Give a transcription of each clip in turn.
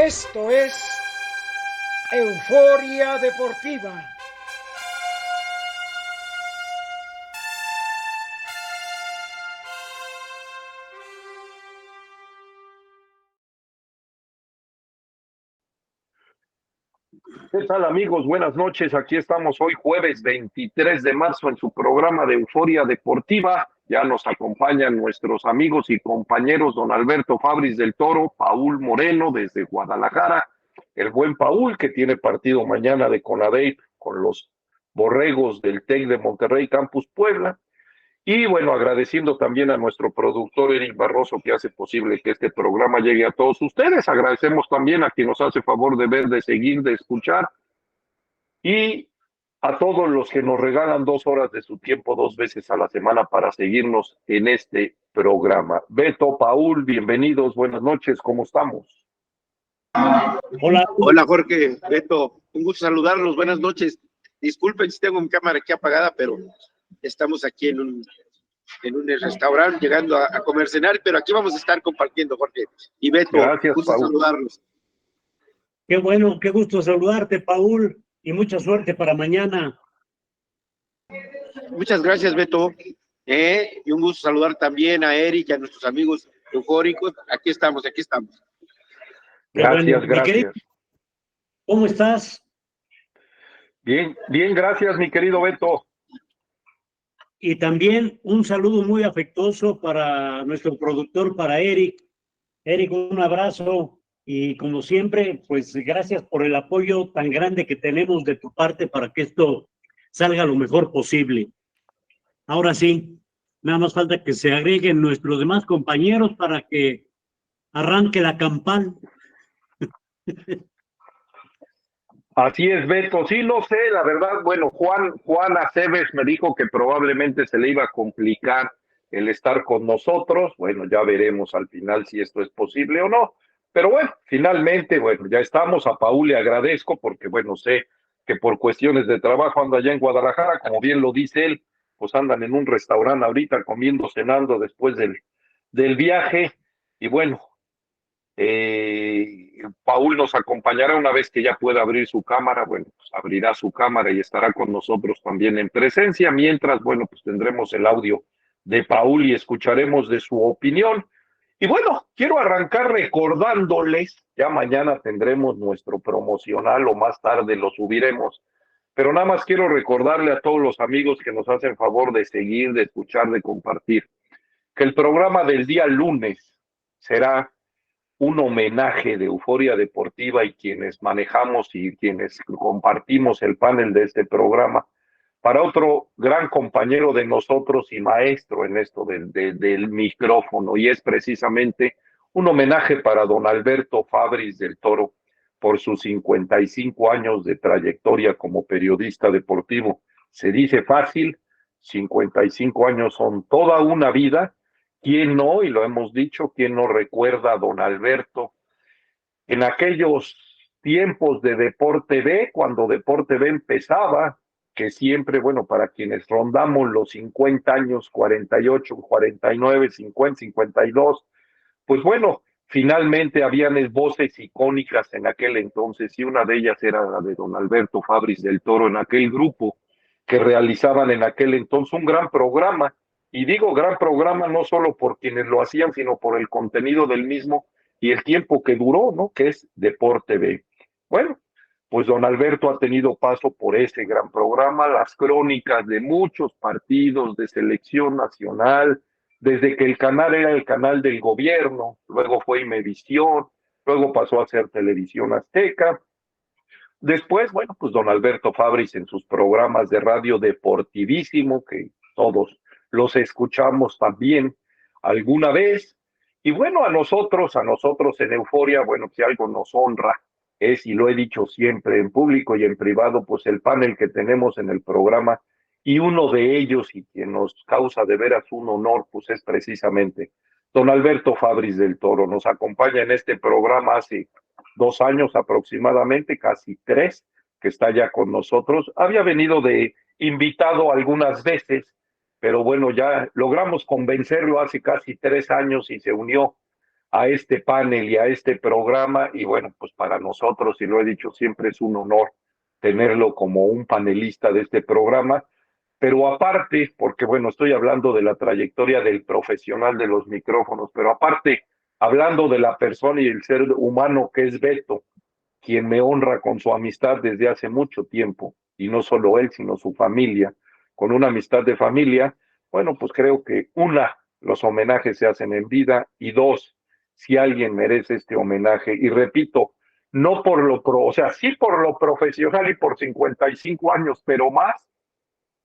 Esto es Euforia Deportiva. ¿Qué tal, amigos? Buenas noches. Aquí estamos hoy jueves 23 de marzo en su programa de Euforia Deportiva. Ya nos acompañan nuestros amigos y compañeros don Alberto Fabris del Toro, Paul Moreno desde Guadalajara, el buen Paul que tiene partido mañana de CONADEIP con los Borregos del TEC de Monterrey Campus Puebla. Y bueno, agradeciendo también a nuestro productor Eric Barroso que hace posible que este programa llegue a todos ustedes. Agradecemos también a quien nos hace favor de ver, de seguir, de escuchar y a todos los que nos regalan 2 horas de su tiempo 2 veces a la semana para seguirnos en este programa. Beto, Paul, bienvenidos, buenas noches, ¿cómo estamos? Hola Jorge, Beto, un gusto saludarlos, buenas noches. Disculpen si tengo mi cámara aquí apagada, pero estamos aquí en un restaurante llegando a comer, cenar, pero aquí vamos a estar compartiendo, Jorge y Beto. Gracias, gusto Paul. saludarlos. Qué bueno, qué gusto saludarte, Paul, y mucha suerte para mañana. Muchas gracias, Beto. Y un gusto saludar también a Eric y a nuestros amigos eufóricos. Aquí estamos. Gracias, bueno. gracias. Querido, ¿cómo estás? Bien, gracias, mi querido Beto. Y también un saludo muy afectuoso para nuestro productor, para Eric. Eric, un abrazo y como siempre, pues gracias por el apoyo tan grande que tenemos de tu parte para que esto salga lo mejor posible. Ahora sí, nada más falta que se agreguen nuestros demás compañeros para que arranque la campal. Así es, Beto. Sí, no sé, la verdad, bueno, Juan Aceves me dijo que probablemente se le iba a complicar el estar con nosotros. Bueno, ya veremos al final si esto es posible o no. Pero bueno, finalmente, bueno, ya estamos. A Paul le agradezco porque, bueno, sé que por cuestiones de trabajo anda allá en Guadalajara, como bien lo dice él, pues andan en un restaurante ahorita comiendo, cenando después del viaje. Y bueno, Paul nos acompañará una vez que ya pueda abrir su cámara. Bueno, pues abrirá su cámara y estará con nosotros también en presencia. Mientras, bueno, pues tendremos el audio de Paul y escucharemos de su opinión. Y bueno, quiero arrancar recordándoles, ya mañana tendremos nuestro promocional o más tarde lo subiremos, pero nada más quiero recordarle a todos los amigos que nos hacen favor de seguir, de escuchar, de compartir, que el programa del día lunes será un homenaje de Euforia Deportiva y quienes manejamos y quienes compartimos el panel de este programa para otro gran compañero de nosotros y maestro en esto del micrófono, y es precisamente un homenaje para don Alberto Fabris del Toro por sus 55 años de trayectoria como periodista deportivo. Se dice fácil, 55 años son toda una vida. ¿Quién no? Y lo hemos dicho, ¿quién no recuerda a don Alberto en aquellos tiempos de Deporte B, cuando Deporte B empezaba, que siempre, bueno, para quienes rondamos los 50 años, 48, 49, 50, 52, pues bueno, finalmente habían voces icónicas en aquel entonces y una de ellas era la de don Alberto Fabris del Toro en aquel grupo que realizaban en aquel entonces un gran programa. Y digo gran programa no solo por quienes lo hacían, sino por el contenido del mismo y el tiempo que duró, ¿no? Que es Deporte B. Bueno, pues don Alberto ha tenido paso por ese gran programa, las crónicas de muchos partidos de selección nacional, desde que el canal era el canal del gobierno, luego fue Imevisión, luego pasó a ser Televisión Azteca. Después, bueno, pues don Alberto Fabris en sus programas de radio deportivísimo, que todos los escuchamos también alguna vez. Y bueno, a nosotros en Euforia, bueno, si algo nos honra es, y lo he dicho siempre en público y en privado, pues el panel que tenemos en el programa, y uno de ellos, y quien nos causa de veras un honor, pues es precisamente don Alberto Fabris del Toro. Nos acompaña en este programa hace 2 años aproximadamente, casi 3, que está ya con nosotros. Había venido de invitado algunas veces, pero bueno, ya logramos convencerlo hace casi 3 años y se unió a este panel y a este programa, y bueno, pues para nosotros, y lo he dicho siempre, es un honor tenerlo como un panelista de este programa, pero aparte, porque bueno, estoy hablando de la trayectoria del profesional de los micrófonos, pero aparte, hablando de la persona y el ser humano que es Beto, quien me honra con su amistad desde hace mucho tiempo, y no solo él, sino su familia, con una amistad de familia, bueno, pues creo que una, los homenajes se hacen en vida, y dos, si alguien merece este homenaje, y repito, no por o sea, sí por lo profesional y por 55 años, pero más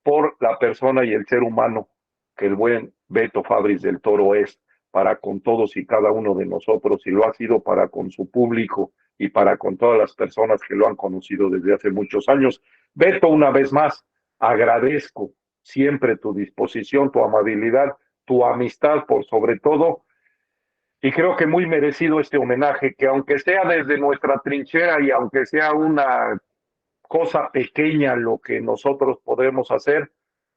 por la persona y el ser humano que el buen Beto Fabris del Toro es para con todos y cada uno de nosotros, y lo ha sido para con su público y para con todas las personas que lo han conocido desde hace muchos años. Beto, una vez más, agradezco siempre tu disposición, tu amabilidad, tu amistad por sobre todo, y creo que muy merecido este homenaje, que aunque sea desde nuestra trinchera y aunque sea una cosa pequeña lo que nosotros podemos hacer,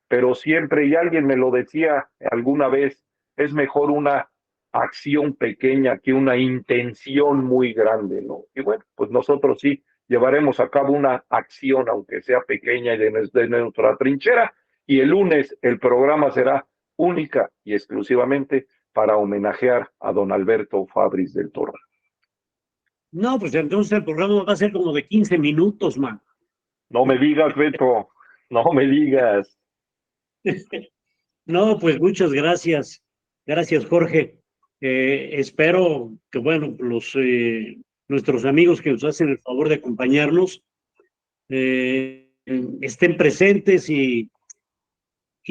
pero siempre, y alguien me lo decía alguna vez, es mejor una acción pequeña que una intención muy grande, ¿no? Y bueno, pues nosotros sí llevaremos a cabo una acción, aunque sea pequeña y de nuestra trinchera, y el lunes el programa será única y exclusivamente para homenajear a don Alberto Fabris del Toro. No, pues entonces el programa va a ser como de 15 minutos, man. No me digas, Beto, no me digas. No, pues muchas gracias. Gracias, Jorge. Espero que, bueno, nuestros amigos que nos hacen el favor de acompañarnos estén presentes y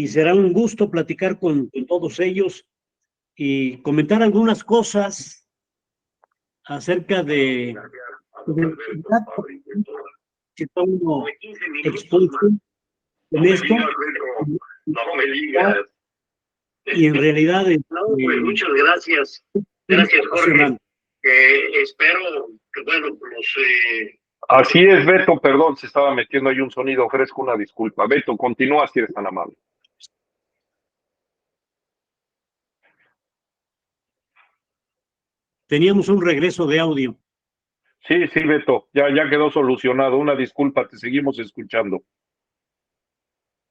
será un gusto platicar con todos ellos y comentar algunas cosas acerca de si está uno expuesto en esto. No me digas. Y en realidad No, pues muchas gracias. Gracias, Jorge. Espero que, bueno, Así es, Beto, perdón, se estaba metiendo ahí un sonido fresco, una disculpa. Beto, continúa si eres tan amable. Teníamos un regreso de audio. Sí, sí, Beto, ya quedó solucionado. Una disculpa, te seguimos escuchando.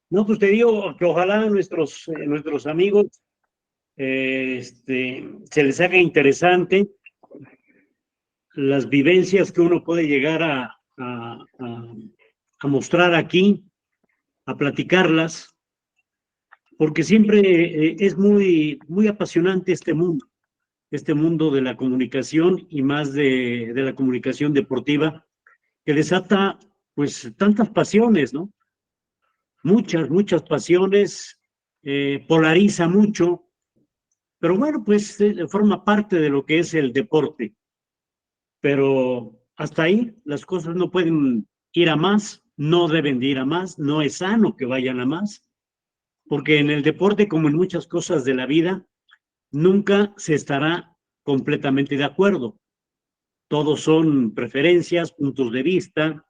No, pues te digo que ojalá nuestros amigos se les haga interesante las vivencias que uno puede llegar a mostrar aquí, a platicarlas, porque siempre es muy apasionante este mundo de la comunicación y más de la comunicación deportiva, que desata pues tantas pasiones, ¿no? Muchas pasiones, polariza mucho, pero bueno, pues forma parte de lo que es el deporte. Pero hasta ahí las cosas no pueden ir a más, no deben de ir a más, no es sano que vayan a más, porque en el deporte, como en muchas cosas de la vida, nunca se estará completamente de acuerdo. Todos son preferencias, puntos de vista,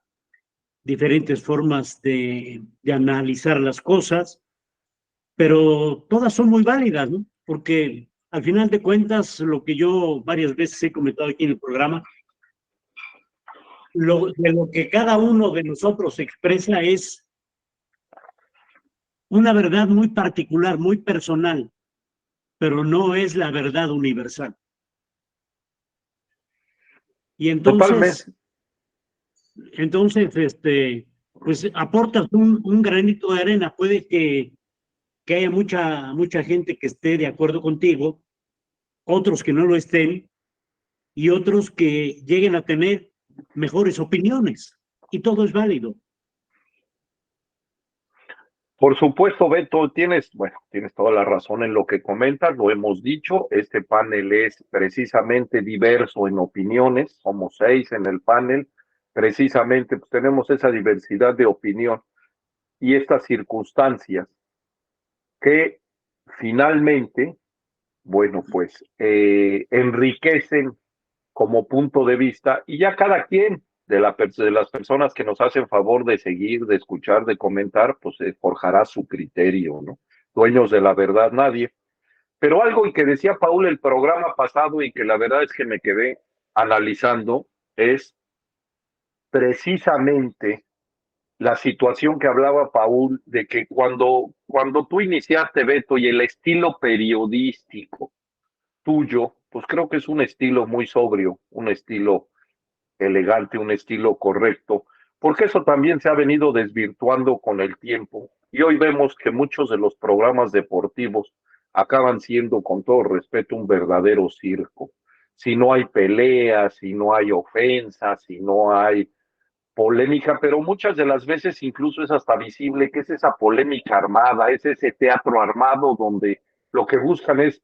diferentes formas de analizar las cosas, pero todas son muy válidas, ¿no? Porque al final de cuentas, lo que yo varias veces he comentado aquí en el programa, de lo que cada uno de nosotros expresa es una verdad muy particular, muy personal, pero no es la verdad universal. Y entonces, pues aportas un granito de arena. Puede que haya mucha gente que esté de acuerdo contigo, otros que no lo estén, y otros que lleguen a tener mejores opiniones, y todo es válido. Por supuesto, Beto, tienes toda la razón en lo que comentas, lo hemos dicho, este panel es precisamente diverso en opiniones, somos 6 en el panel, precisamente pues, tenemos esa diversidad de opinión y estas circunstancias que finalmente, bueno, pues enriquecen como punto de vista y ya cada quien de las personas que nos hacen favor de seguir, de escuchar, de comentar, pues forjará su criterio, ¿no? Dueños de la verdad nadie, Pero algo y que decía Paul el programa pasado y que la verdad es que me quedé analizando es precisamente la situación que hablaba Paul de que cuando tú iniciaste, Beto, y el estilo periodístico tuyo, pues creo que es un estilo muy sobrio, un estilo elegante, un estilo correcto, porque eso también se ha venido desvirtuando con el tiempo. Y hoy vemos que muchos de los programas deportivos acaban siendo, con todo respeto, un verdadero circo. Si no hay peleas, si no hay ofensas, si no hay polémica, pero muchas de las veces incluso es hasta visible que es esa polémica armada, es ese teatro armado donde lo que buscan es,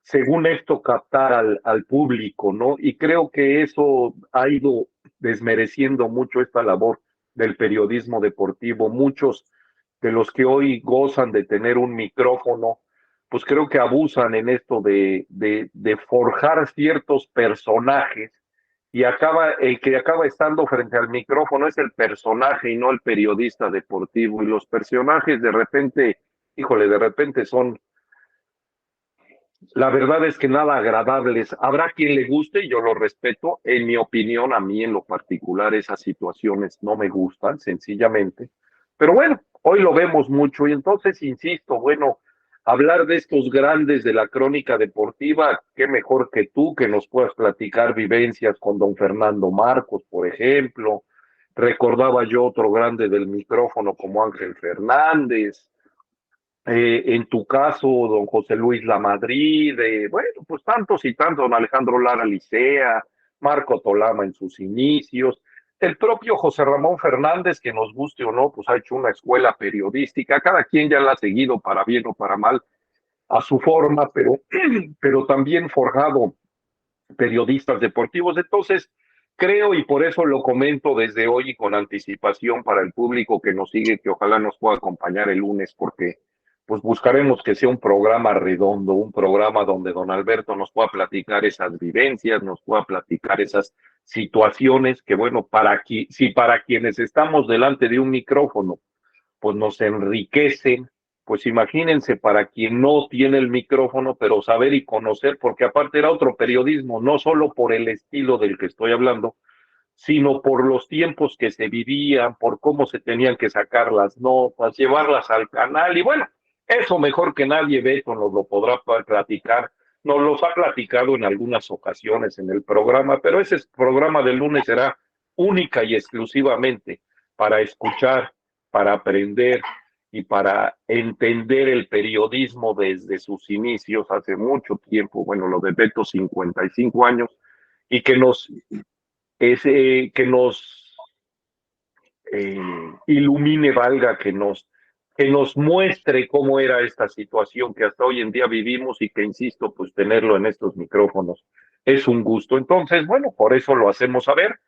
según esto, captar al público, ¿no? Y creo que eso ha ido desmereciendo mucho esta labor del periodismo deportivo. Muchos de los que hoy gozan de tener un micrófono, pues creo que abusan en esto de forjar ciertos personajes y el que acaba estando frente al micrófono es el personaje y no el periodista deportivo. Y los personajes de repente, híjole, de repente son, la verdad es que nada agradables. Habrá quien le guste y yo lo respeto. En mi opinión, a mí en lo particular, esas situaciones no me gustan, sencillamente. Pero bueno, hoy lo vemos mucho y entonces, insisto, bueno, hablar de estos grandes de la crónica deportiva, qué mejor que tú que nos puedas platicar vivencias con don Fernando Marcos, por ejemplo. Recordaba yo otro grande del micrófono como Ángel Fernández, en tu caso, don José Luis Lamadrid, bueno, pues tantos y tantos, don Alejandro Lara Licea, Marco Tolama en sus inicios, el propio José Ramón Fernández, que nos guste o no, pues ha hecho una escuela periodística, cada quien ya la ha seguido para bien o para mal a su forma, pero también forjado periodistas deportivos. Entonces, creo, y por eso lo comento desde hoy y con anticipación para el público que nos sigue, que ojalá nos pueda acompañar el lunes, porque pues buscaremos que sea un programa redondo, un programa donde don Alberto nos pueda platicar esas vivencias, nos pueda platicar esas situaciones que, bueno, si para quienes estamos delante de un micrófono pues nos enriquecen, pues imagínense para quien no tiene el micrófono, pero saber y conocer, porque aparte era otro periodismo, no solo por el estilo del que estoy hablando, sino por los tiempos que se vivían, por cómo se tenían que sacar las notas, llevarlas al canal, y bueno, eso mejor que nadie, Beto nos lo podrá platicar, nos los ha platicado en algunas ocasiones en el programa, pero ese programa del lunes será única y exclusivamente para escuchar, para aprender y para entender el periodismo desde sus inicios hace mucho tiempo, bueno, lo de Beto, 55 años, y que nos ilumine, valga, que nos muestre cómo era esta situación que hasta hoy en día vivimos y que, insisto, pues tenerlo en estos micrófonos es un gusto. Entonces, bueno, por eso lo hacemos saber.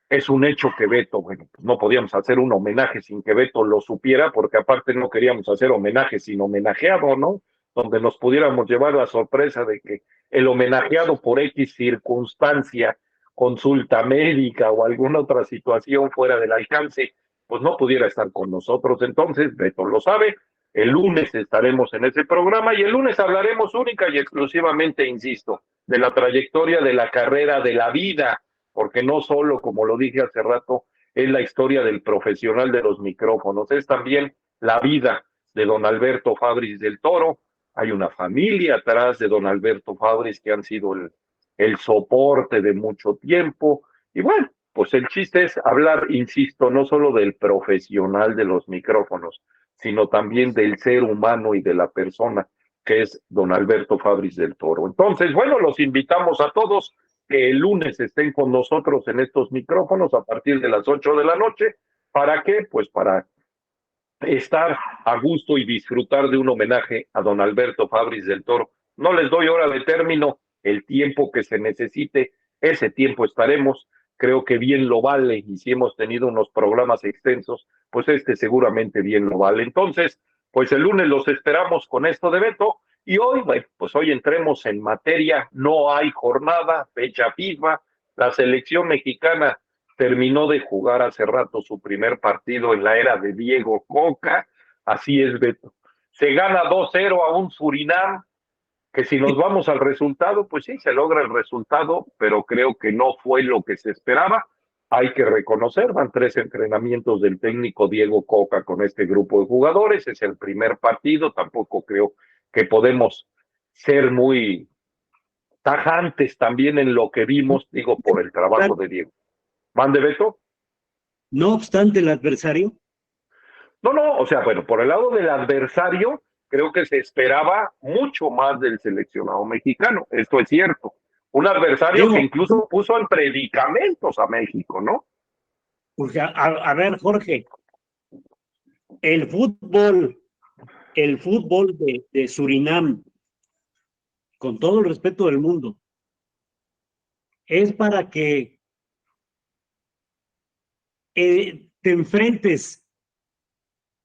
Es un hecho que Beto, bueno, pues no podíamos hacer un homenaje sin que Beto lo supiera, porque aparte no queríamos hacer homenaje sin homenajeado, ¿no? Donde nos pudiéramos llevar la sorpresa de que el homenajeado por X circunstancia, consulta médica o alguna otra situación fuera del alcance, pues no pudiera estar con nosotros. Entonces, Beto lo sabe, el lunes estaremos en ese programa y el lunes hablaremos única y exclusivamente, insisto, de la trayectoria de la carrera, de la vida, porque no solo, como lo dije hace rato, es la historia del profesional de los micrófonos, es también la vida de don Alberto Fabris del Toro. Hay una familia atrás de don Alberto Fabris que han sido el soporte de mucho tiempo. Y bueno, pues el chiste es hablar, insisto, no solo del profesional de los micrófonos, sino también del ser humano y de la persona que es don Alberto Fabris del Toro. Entonces, bueno, los invitamos a todos que el lunes estén con nosotros en estos micrófonos a partir de las 8 de la noche. ¿Para qué? Pues para estar a gusto y disfrutar de un homenaje a don Alberto Fabris del Toro. No les doy hora de término, el tiempo que se necesite, ese tiempo estaremos. Creo que bien lo vale, y si hemos tenido unos programas extensos, pues este seguramente bien lo vale. Entonces, pues el lunes los esperamos con esto de Beto. Y hoy, bueno, pues hoy entremos en materia, no hay jornada, fecha FIFA, la selección mexicana terminó de jugar hace rato su primer partido en la era de Diego Coca, así es, Beto. Se gana 2-0 a un Surinam que si nos vamos al resultado, pues sí, se logra el resultado, pero creo que no fue lo que se esperaba. Hay que reconocer, van 3 entrenamientos del técnico Diego Coca con este grupo de jugadores, es el primer partido, tampoco creo que podemos ser muy tajantes también en lo que vimos, digo, por el trabajo de Diego. ¿Mande, Beto? No obstante el adversario. No, o sea, bueno, por el lado del adversario, creo que se esperaba mucho más del seleccionado mexicano, esto es cierto. Un adversario Digo, que incluso puso en predicamentos a México, ¿no? porque a ver, Jorge, el fútbol, de Surinam, con todo el respeto del mundo, es para que te enfrentes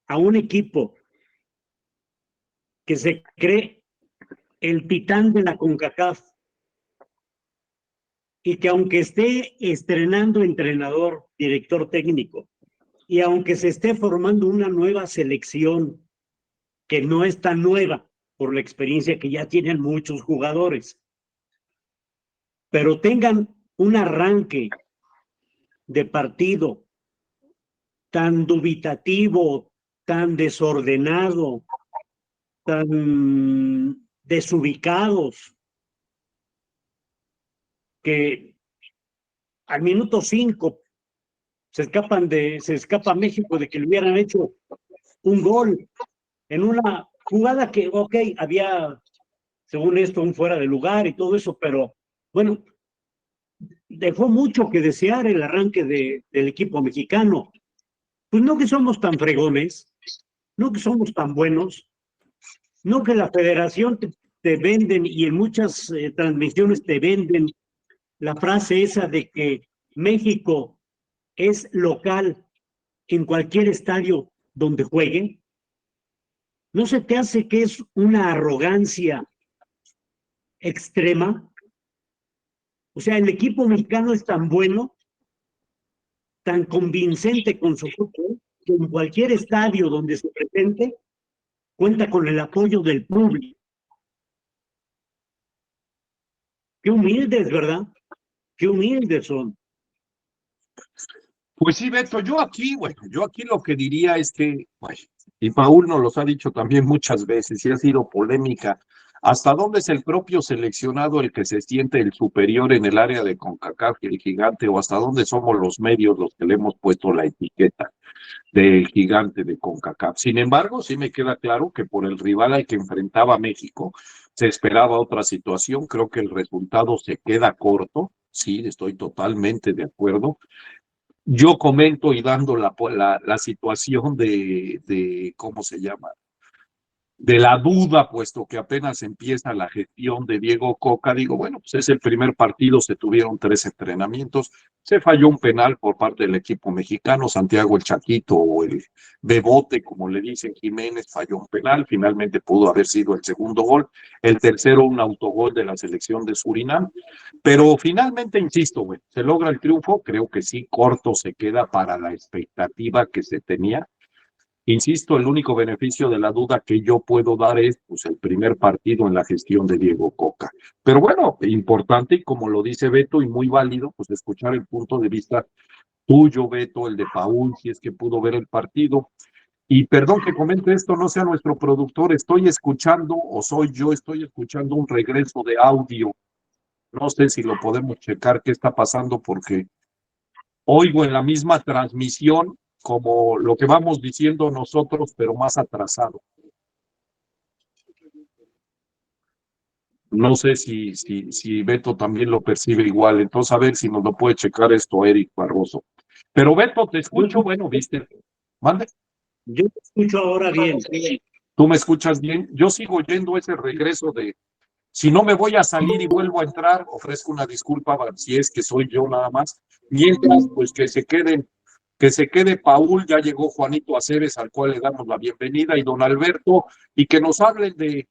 a un equipo que se cree el titán de la CONCACAF y que aunque esté estrenando entrenador, director técnico, y aunque se esté formando una nueva selección que no es tan nueva por la experiencia que ya tienen muchos jugadores, pero tengan un arranque de partido tan dubitativo, tan desordenado, tan desubicados, que al minuto 5 se escapa México de que le hubieran hecho un gol en una jugada que, ok, había, según esto, un fuera de lugar y todo eso, pero bueno, dejó mucho que desear el arranque del equipo mexicano. Pues no que somos tan fregones, no que somos tan buenos, no que la federación te venden y en muchas transmisiones te venden la frase esa de que México es local en cualquier estadio donde juegue. ¿No se te hace que es una arrogancia extrema? O sea, el equipo mexicano es tan bueno, tan convincente con su fútbol, que en cualquier estadio donde se presente, cuenta con el apoyo del público. Qué humildes, ¿verdad? Qué humildes son. Pues sí, Beto, yo aquí lo que diría es que, bueno, y Paul nos los ha dicho también muchas veces y ha sido polémica, ¿hasta dónde es el propio seleccionado el que se siente el superior en el área de CONCACAF y el gigante, o hasta dónde somos los medios los que le hemos puesto la etiqueta del gigante de CONCACAF? Sin embargo, sí me queda claro que por el rival al que enfrentaba México se esperaba otra situación, creo que el resultado se queda corto, sí, estoy totalmente de acuerdo. Yo comento y dando la situación ¿cómo se llama? De la duda, puesto que apenas empieza la gestión de Diego Coca, digo, bueno, pues es el primer partido, se tuvieron 3 entrenamientos, se falló un penal por parte del equipo mexicano, Santiago el Chaquito o el Bebote, como le dicen Jiménez, falló un penal, finalmente pudo haber sido el segundo gol, el tercero un autogol de la selección de Surinam, pero finalmente, insisto, güey, se logra el triunfo, creo que sí, corto se queda para la expectativa que se tenía. Insisto, el único beneficio de la duda que yo puedo dar es pues, el primer partido en la gestión de Diego Coca. Pero bueno, importante y como lo dice Beto y muy válido, pues escuchar el punto de vista tuyo, Beto, el de Paul, si es que pudo ver el partido. Y perdón que comente esto, no sea nuestro productor, estoy escuchando o soy yo, estoy escuchando un regreso de audio. No sé si lo podemos checar qué está pasando porque oigo en la misma transmisión como lo que vamos diciendo nosotros, pero más atrasado. No sé si Beto también lo percibe igual. Entonces, a ver si nos lo puede checar esto, Eric Barroso. Pero Beto, te escucho, bueno, viste. Mande. Yo te escucho ahora bien. ¿Tú me escuchas bien? Yo sigo oyendo ese regreso de, si no me voy a salir y vuelvo a entrar, ofrezco una disculpa si es que soy yo nada más. Mientras, pues que se quede Paul, ya llegó Juanito Aceves, al cual le damos la bienvenida, y don Alberto, y que nos hablen de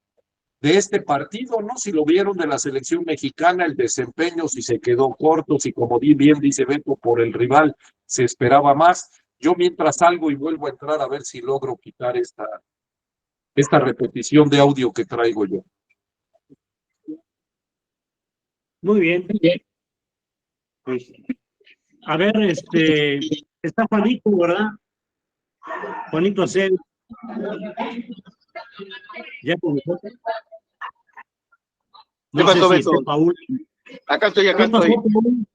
este partido, ¿no? Si lo vieron de la selección mexicana, el desempeño, si se quedó corto, si como bien dice Beto, por el rival se esperaba más. Yo mientras salgo y vuelvo a entrar a ver si logro quitar esta repetición de audio que traigo yo. Muy bien. Pues, a ver, está Juanito, ¿verdad? Juanito Acel. Ya con nosotros. ¿Qué No pasó, sé si Beto? esté Paul. Acá estoy, ¿Qué pasó, estoy. Paul?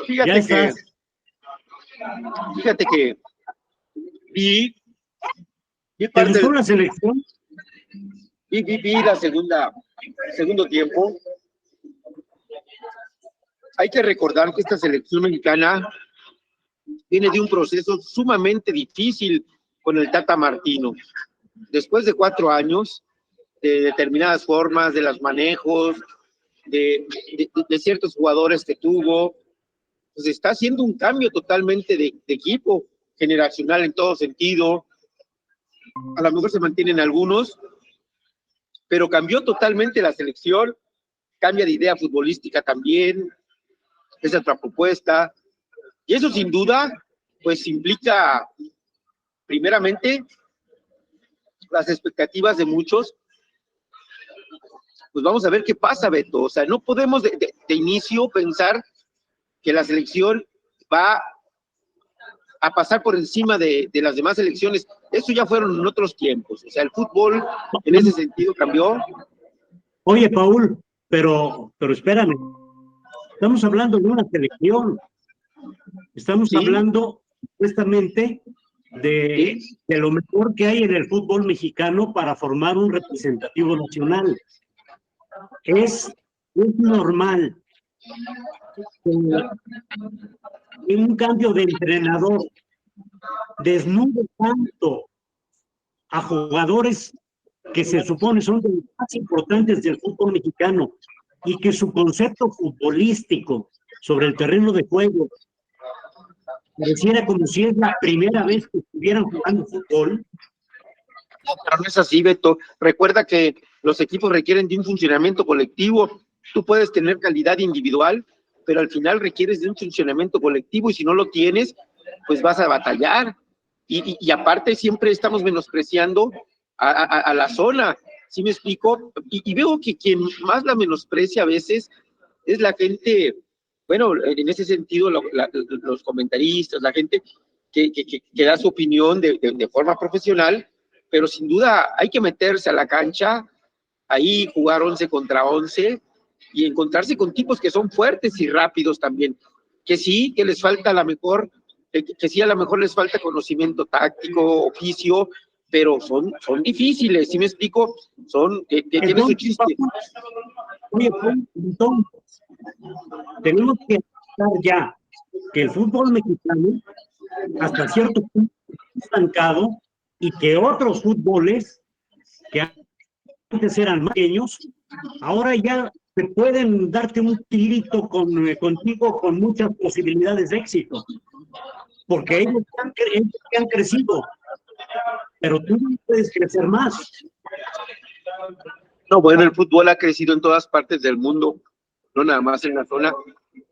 Ya estás. Fíjate que vi ¿Te parte gustó la selección? vi la segundo tiempo. Hay que recordar que esta selección mexicana viene de un proceso sumamente difícil con el Tata Martino. Después de 4 años de determinadas formas, de los manejos, de ciertos jugadores que tuvo, pues está haciendo un cambio totalmente de equipo, generacional en todo sentido. A lo mejor se mantienen algunos, pero cambió totalmente la selección, cambia de idea futbolística también, es otra propuesta, y eso sin duda, pues implica, primeramente, las expectativas de muchos. Pues vamos a ver qué pasa, Beto. O sea, no podemos de inicio pensar que la selección va a pasar por encima de las demás selecciones. Eso ya fueron en otros tiempos. O sea, el fútbol en ese sentido cambió. Oye, Paul, pero espérame. Estamos hablando de una selección. Estamos Sí, hablando supuestamente de lo mejor que hay en el fútbol mexicano para formar un representativo nacional. Es normal que un cambio de entrenador desnude tanto a jugadores que se supone son de los más importantes del fútbol mexicano y que su concepto futbolístico sobre el terreno de juego pareciera como si es la primera vez que estuvieran jugando fútbol. No, pero no es así, Beto. Recuerda que los equipos requieren de un funcionamiento colectivo. Tú puedes tener calidad individual, pero al final requieres de un funcionamiento colectivo y si no lo tienes, pues vas a batallar. Y aparte siempre estamos menospreciando a la zona. ¿Sí me explico? Y veo que quien más la menosprecia a veces es la gente, bueno, en ese sentido, los comentaristas, la gente que da su opinión de forma profesional, pero sin duda hay que meterse a la cancha, ahí jugar 11 contra 11 y encontrarse con tipos que son fuertes y rápidos también, que sí, que les falta a lo mejor, que sí a lo mejor les falta conocimiento táctico, oficio, pero son difíciles, ¿sí me explico? Tiene su chiste. Oye, entonces, tenemos que aceptar ya que el fútbol mexicano hasta cierto punto está estancado y que otros fútboles que antes eran más pequeños, ahora ya se pueden darte un tirito contigo con muchas posibilidades de éxito, porque ellos han crecido, pero tú no puedes crecer más. No, bueno, el fútbol ha crecido en todas partes del mundo, no nada más en la zona.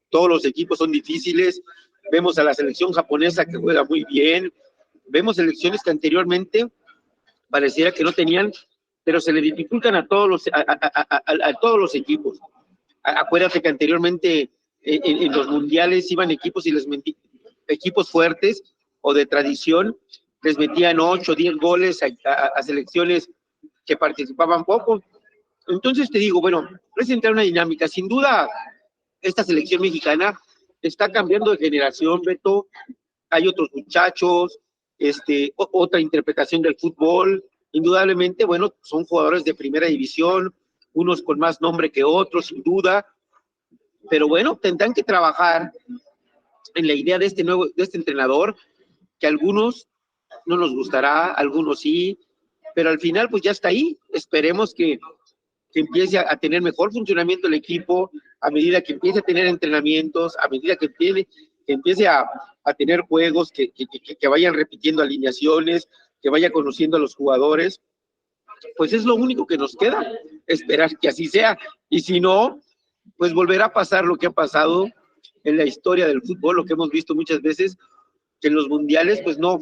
Todos los equipos son difíciles. Vemos a la selección japonesa que juega muy bien. Vemos selecciones que anteriormente pareciera que no tenían, pero se le dificultan a todos los equipos. Acuérdate que anteriormente en los mundiales iban equipos y equipos fuertes o de tradición, les metían 8 o 10 goles a selecciones que participaban poco. Entonces te digo, bueno, presentar una dinámica. Sin duda, esta selección mexicana está cambiando de generación, Beto. Hay otros muchachos, otra interpretación del fútbol. Indudablemente, bueno, son jugadores de primera división, unos con más nombre que otros, sin duda. Pero bueno, tendrán que trabajar en la idea de este entrenador, que a algunos no nos gustará, a algunos sí, pero al final pues ya está ahí. Esperemos que empiece a tener mejor funcionamiento el equipo, a medida que empiece a tener entrenamientos, a medida que empiece a tener juegos, que vayan repitiendo alineaciones, que vaya conociendo a los jugadores. Pues es lo único que nos queda, esperar que así sea. Y si no, pues volverá a pasar lo que ha pasado en la historia del fútbol, lo que hemos visto muchas veces, que en los mundiales pues no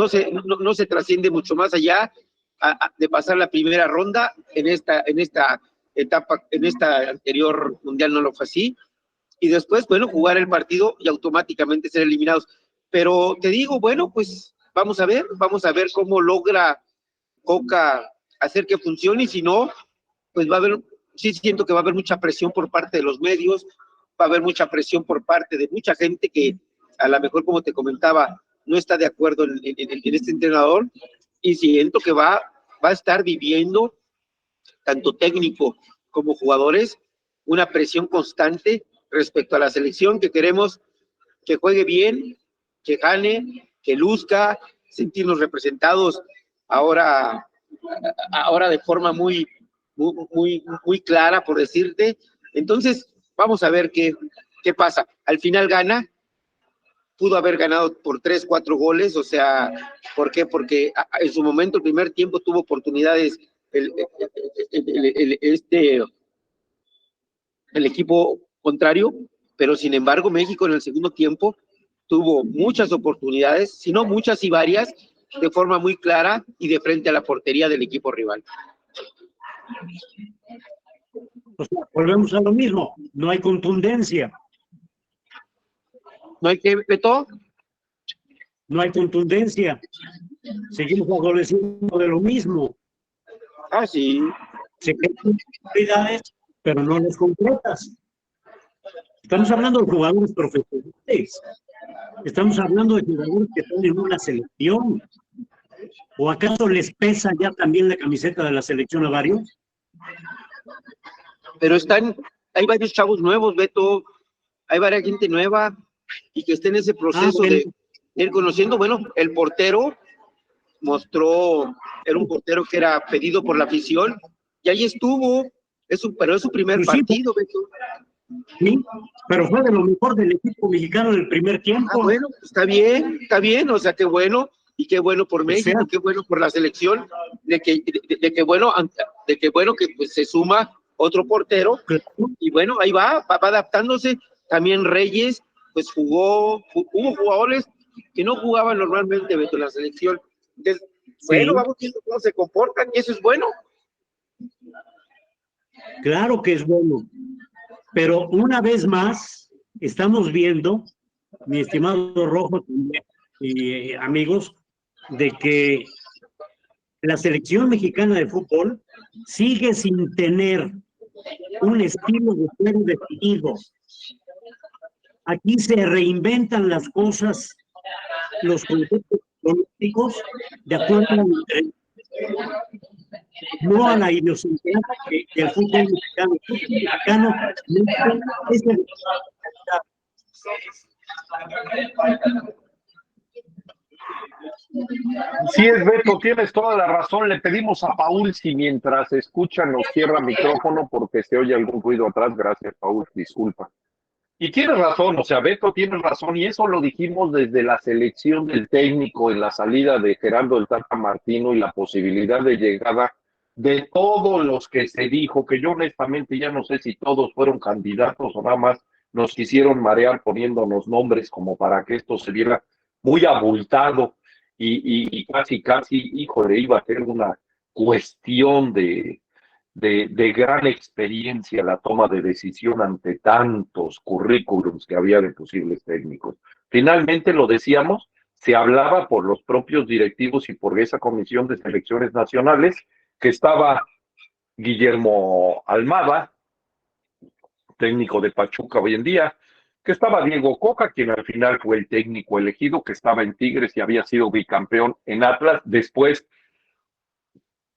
se trasciende mucho más allá de pasar la primera ronda en esta etapa, en esta anterior mundial no lo fue así, y después, bueno, jugar el partido y automáticamente ser eliminados. Pero te digo, bueno, pues vamos a ver cómo logra Coca hacer que funcione, y si no, pues va a haber, sí siento que va a haber mucha presión por parte de los medios, va a haber mucha presión por parte de mucha gente que a lo mejor, como te comentaba, no está de acuerdo en este entrenador, y siento que va a estar viviendo, tanto técnico como jugadores, una presión constante respecto a la selección, que queremos que juegue bien, que gane, que luzca, sentirnos representados ahora de forma muy clara, por decirte. Entonces, vamos a ver qué pasa. Al final gana, pudo haber ganado por 3, 4 goles, o sea, ¿por qué? Porque en su momento, el primer tiempo, tuvo oportunidades el equipo contrario, pero sin embargo México en el segundo tiempo tuvo muchas oportunidades, si no muchas y varias, de forma muy clara y de frente a la portería del equipo rival. O sea, volvemos a lo mismo, no hay contundencia. ¿No hay que, Beto? No hay contundencia. Seguimos adoleciendo de lo mismo. Ah, sí. Se crean prioridades, pero no las concretas. Estamos hablando de jugadores profesionales. Estamos hablando de jugadores que están en una selección. ¿O acaso les pesa ya también la camiseta de la selección a varios? Pero hay varios chavos nuevos, Beto, hay varias gente nueva y que está en ese proceso de ir conociendo. Bueno, el portero mostró, era un portero que era pedido por la afición y ahí estuvo, pero es su primer partido, Beto. Sí, pero fue de lo mejor del equipo mexicano en el primer tiempo. Ah, bueno, está bien, o sea, qué bueno, y qué bueno por México, qué bueno por la selección, de que bueno que pues se suma otro portero, y bueno, ahí va adaptándose. También Reyes, pues hubo jugadores que no jugaban normalmente, Beto, en la selección. Entonces, bueno, vamos viendo cómo se comportan, y eso es bueno. Claro que es bueno, pero una vez más estamos viendo, mi estimado Rojo y amigos, de que la selección mexicana de fútbol sigue sin tener un estilo de juego definido. Aquí se reinventan las cosas, los conceptos políticos, de acuerdo a no a la idiosincrasia que el fútbol mexicano. El fútbol mexicano es el... Sí es, Beto, tienes toda la razón. Le pedimos a Paul si mientras escucha nos cierra micrófono porque se oye algún ruido atrás. Gracias, Paul, disculpa. Y tienes razón, o sea, Beto tiene razón, y eso lo dijimos desde la selección del técnico en la salida de Gerardo el Tata Martino y la posibilidad de llegada de todos los que se dijo, que yo honestamente ya no sé si todos fueron candidatos o nada más nos quisieron marear poniéndonos nombres como para que esto se viera muy abultado y casi, híjole, iba a ser una cuestión de gran experiencia la toma de decisión ante tantos currículums que había de posibles técnicos. Finalmente, lo decíamos, se hablaba por los propios directivos y por esa comisión de selecciones nacionales, que estaba Guillermo Almada, técnico de Pachuca hoy en día, que estaba Diego Coca, quien al final fue el técnico elegido, que estaba en Tigres y había sido bicampeón en Atlas, después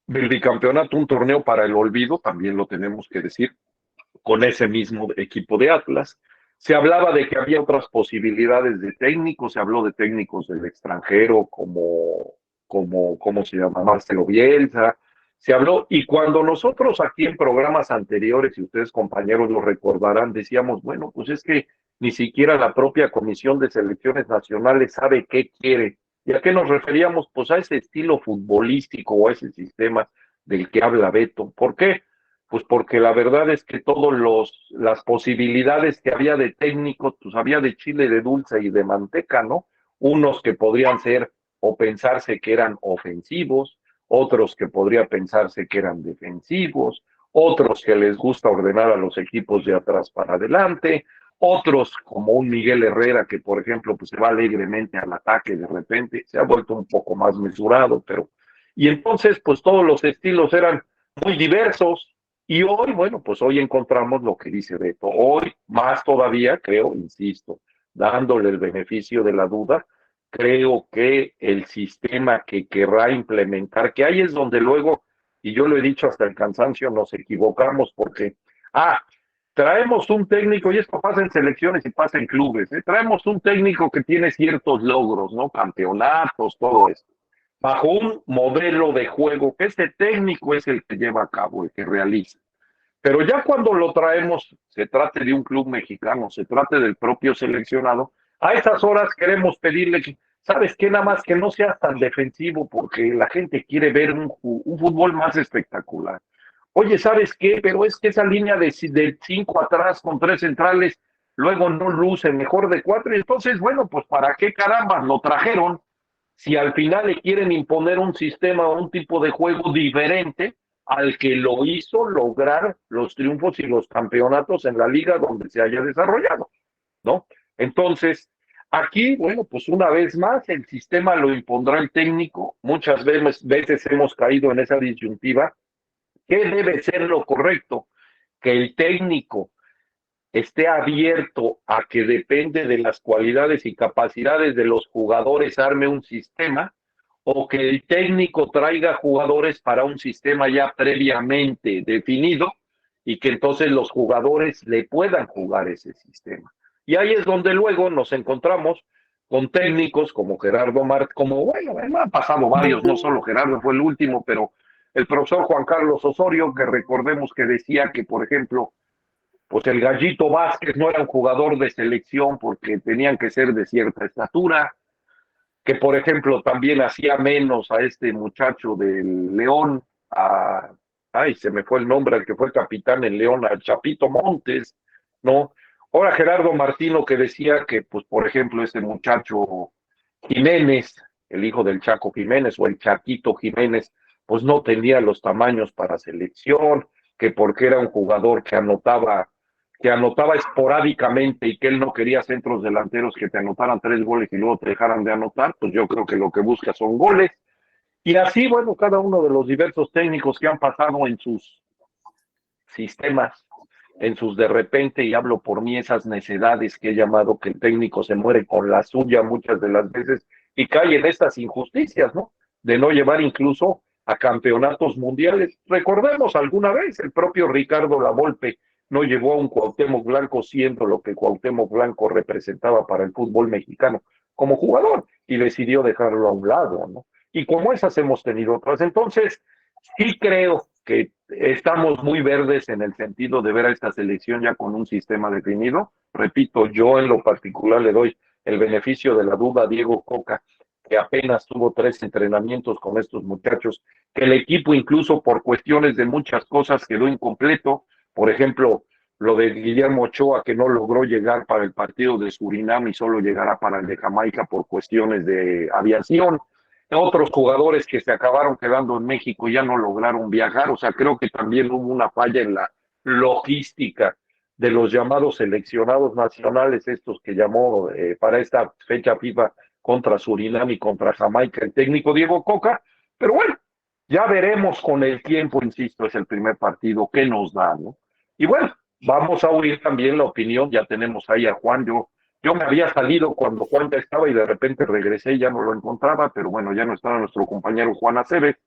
del bicampeonato, un torneo para el olvido, también lo tenemos que decir, con ese mismo equipo de Atlas. Se hablaba de que había otras posibilidades de técnicos, se habló de técnicos del extranjero ¿cómo se llama? Marcelo Bielsa, se habló, y cuando nosotros aquí en programas anteriores, y ustedes compañeros lo recordarán, decíamos, bueno, pues es que ni siquiera la propia Comisión de Selecciones Nacionales sabe qué quiere. ¿Y a qué nos referíamos? Pues a ese estilo futbolístico o a ese sistema del que habla Beto. ¿Por qué? Pues porque la verdad es que todas las posibilidades que había de técnicos, pues había de chile, de dulce y de manteca, ¿no? Unos que podrían ser o pensarse que eran ofensivos, otros que podría pensarse que eran defensivos, otros que les gusta ordenar a los equipos de atrás para adelante, otros como un Miguel Herrera que, por ejemplo, pues se va alegremente al ataque de repente, se ha vuelto un poco más mesurado, pero... Y entonces, pues todos los estilos eran muy diversos, y hoy, bueno, pues hoy encontramos lo que dice Beto. Hoy, más todavía, creo, insisto, dándole el beneficio de la duda, creo que el sistema que querrá implementar, que ahí es donde luego, y yo lo he dicho hasta el cansancio, nos equivocamos porque, traemos un técnico, y esto pasa en selecciones y pasa en clubes, traemos un técnico que tiene ciertos logros, ¿no? Campeonatos, todo esto, bajo un modelo de juego que este técnico es el que lleva a cabo, el que realiza. Pero ya cuando lo traemos, se trate de un club mexicano, se trate del propio seleccionado, a esas horas queremos pedirle que, ¿sabes qué? Nada más que no sea tan defensivo, porque la gente quiere ver un fútbol más espectacular. Oye, ¿sabes qué? Pero es que esa línea de 5 atrás con 3 centrales, luego no luce, mejor de 4, y entonces, bueno, pues ¿para qué caramba lo trajeron? Si al final le quieren imponer un sistema o un tipo de juego diferente al que lo hizo lograr los triunfos y los campeonatos en la liga donde se haya desarrollado, ¿no? Entonces, aquí, bueno, pues una vez más, el sistema lo impondrá el técnico. Muchas veces hemos caído en esa disyuntiva. ¿Qué debe ser lo correcto? Que el técnico esté abierto a que depende de las cualidades y capacidades de los jugadores arme un sistema, o que el técnico traiga jugadores para un sistema ya previamente definido y que entonces los jugadores le puedan jugar ese sistema. Y ahí es donde luego nos encontramos con técnicos como Gerardo Martínez, como bueno, han pasado varios, no solo Gerardo fue el último, pero el profesor Juan Carlos Osorio, que recordemos que decía que, por ejemplo, pues el Gallito Vázquez no era un jugador de selección porque tenían que ser de cierta estatura, que por ejemplo también hacía menos a este muchacho del León, se me fue el nombre, al que fue capitán en León, al Chapito Montes, ¿no? Ahora Gerardo Martino que decía que, pues por ejemplo, ese muchacho Jiménez, el hijo del Chaco Jiménez o el Chaquito Jiménez, pues no tenía los tamaños para selección, que porque era un jugador que anotaba esporádicamente y que él no quería centros delanteros que te anotaran 3 goles y luego te dejaran de anotar, pues yo creo que lo que busca son goles. Y así, bueno, cada uno de los diversos técnicos que han pasado en sus sistemas, en sus de repente, y hablo por mí, esas necedades que he llamado que el técnico se muere con la suya muchas de las veces y cae en estas injusticias, ¿no? De no llevar incluso a campeonatos mundiales. Recordemos alguna vez, el propio Ricardo Lavolpe no llevó a un Cuauhtémoc Blanco siendo lo que Cuauhtémoc Blanco representaba para el fútbol mexicano como jugador y decidió dejarlo a un lado, ¿no? Y como esas hemos tenido otras. Entonces, sí creo que estamos muy verdes en el sentido de ver a esta selección ya con un sistema definido. Repito, yo en lo particular le doy el beneficio de la duda a Diego Coca, que apenas tuvo 3 entrenamientos con estos muchachos, que el equipo incluso por cuestiones de muchas cosas quedó incompleto. Por ejemplo, lo de Guillermo Ochoa, que no logró llegar para el partido de Surinam y solo llegará para el de Jamaica por cuestiones de aviación. Otros jugadores que se acabaron quedando en México ya no lograron viajar, o sea, creo que también hubo una falla en la logística de los llamados seleccionados nacionales, estos que llamó para esta fecha FIFA contra Surinam y contra Jamaica el técnico Diego Coca, pero bueno, ya veremos con el tiempo, insisto, es el primer partido que nos da, ¿no? Y bueno, vamos a oír también la opinión, ya tenemos ahí a Juan, yo me había salido cuando Juan ya estaba y de repente regresé y ya no lo encontraba, pero bueno, ya no estaba nuestro compañero Juan Aceves.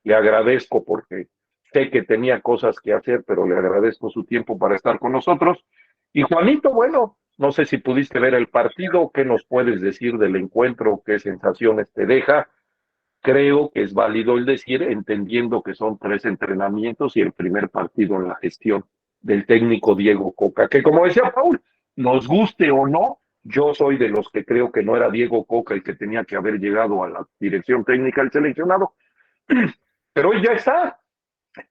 Le agradezco porque sé que tenía cosas que hacer, pero le agradezco su tiempo para estar con nosotros. Y Juanito, bueno, no sé si pudiste ver el partido, ¿qué nos puedes decir del encuentro? ¿Qué sensaciones te deja? Creo que es válido el decir, entendiendo que son 3 entrenamientos y el primer partido en la gestión del técnico Diego Coca, que como decía Paul, nos guste o no, yo soy de los que creo que no era Diego Coca el que tenía que haber llegado a la dirección técnica del seleccionado, pero él ya está,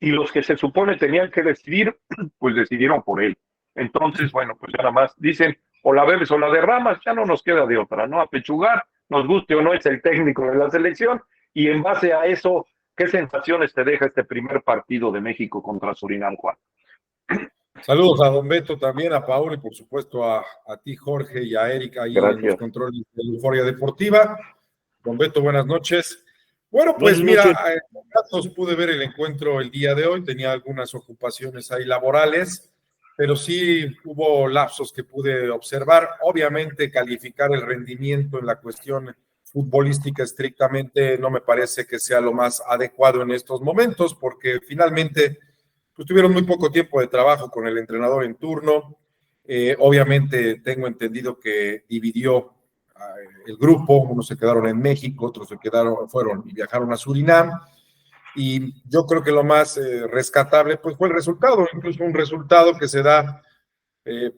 y los que se supone tenían que decidir, pues decidieron por él. Entonces, bueno, pues ya nada más dicen, o la bebes o la derramas, ya no nos queda de otra, ¿no? Apechugar, nos guste o no, es el técnico de la selección, y en base a eso, ¿Qué sensaciones te deja este primer partido de México contra Surinam, Juan? Saludos a Don Beto también, a Paul y por supuesto a ti, Jorge, y a Erika ahí en los controles de Euforia Deportiva. Don Beto, buenas noches. Bueno, pues mira, con datos pude ver el encuentro el día de hoy, tenía algunas ocupaciones ahí laborales, pero sí hubo lapsos que pude observar. Obviamente calificar el rendimiento en la cuestión futbolística estrictamente no me parece que sea lo más adecuado en estos momentos, porque finalmente pues tuvieron muy poco tiempo de trabajo con el entrenador en turno. Obviamente tengo entendido que dividió el grupo, unos se quedaron en México, otros fueron y viajaron a Surinam, y yo creo que lo más rescatable pues fue el resultado, incluso un resultado que se da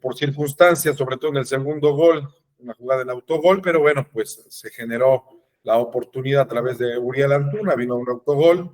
por circunstancias, sobre todo en el segundo gol, una jugada en autogol, pero bueno, pues se generó la oportunidad a través de Uriel Antuna, vino un autogol.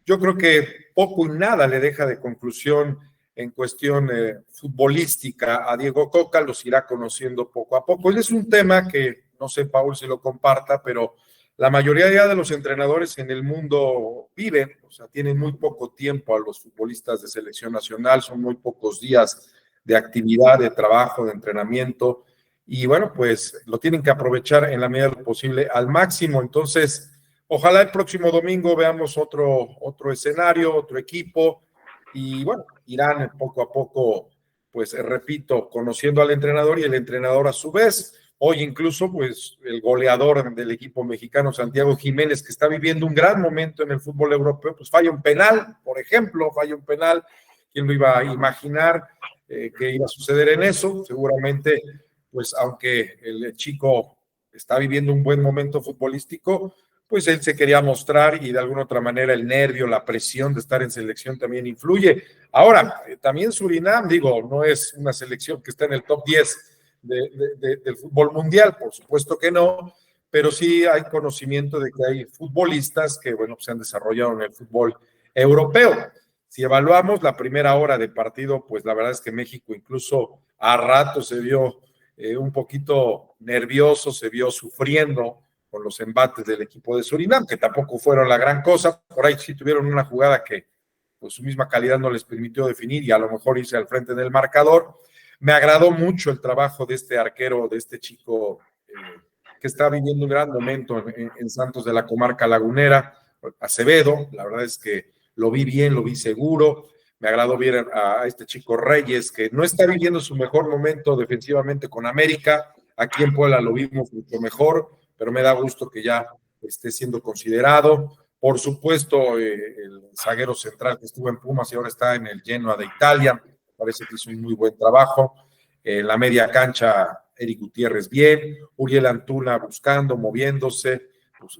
Yo creo que poco y nada le deja de conclusión en cuestión futbolística a Diego Coca, los irá conociendo poco a poco. Es un tema que, no sé, Paul, si lo comparta, pero la mayoría ya de los entrenadores en el mundo viven, o sea, tienen muy poco tiempo a los futbolistas de selección nacional, son muy pocos días de actividad, de trabajo, de entrenamiento, y bueno, pues lo tienen que aprovechar en la medida de lo posible al máximo. Entonces, ojalá el próximo domingo veamos otro escenario, otro equipo, y bueno, irán poco a poco, pues repito, conociendo al entrenador y el entrenador a su vez. Hoy incluso, pues el goleador del equipo mexicano, Santiago Jiménez, que está viviendo un gran momento en el fútbol europeo, pues falla un penal, por ejemplo, falla un penal. ¿Quién lo iba a imaginar que iba a suceder en eso? Seguramente, pues aunque el chico está viviendo un buen momento futbolístico, pues él se quería mostrar y de alguna otra manera el nervio, la presión de estar en selección también influye. Ahora, también Surinam, digo, no es una selección que está en el top 10 del fútbol mundial, por supuesto que no, pero sí hay conocimiento de que hay futbolistas que, bueno, se han desarrollado en el fútbol europeo. Si evaluamos la primera hora de partido, pues la verdad es que México incluso a rato se vio un poquito nervioso, se vio sufriendo con los embates del equipo de Surinam, que tampoco fueron la gran cosa. Por ahí sí tuvieron una jugada que pues, su misma calidad no les permitió definir y a lo mejor irse al frente del marcador. Me agradó mucho el trabajo de este arquero, de este chico que está viviendo un gran momento en Santos de la Comarca Lagunera, Acevedo. La verdad es que lo vi bien, lo vi seguro. Me agradó ver a este chico Reyes, que no está viviendo su mejor momento defensivamente con América. Aquí en Puebla lo vimos mucho mejor, pero me da gusto que ya esté siendo considerado. Por supuesto, el zaguero central que estuvo en Pumas y ahora está en el Genoa de Italia, parece que hizo un muy buen trabajo. En la media cancha, Eric Gutiérrez bien, Uriel Antuna buscando, moviéndose, pues,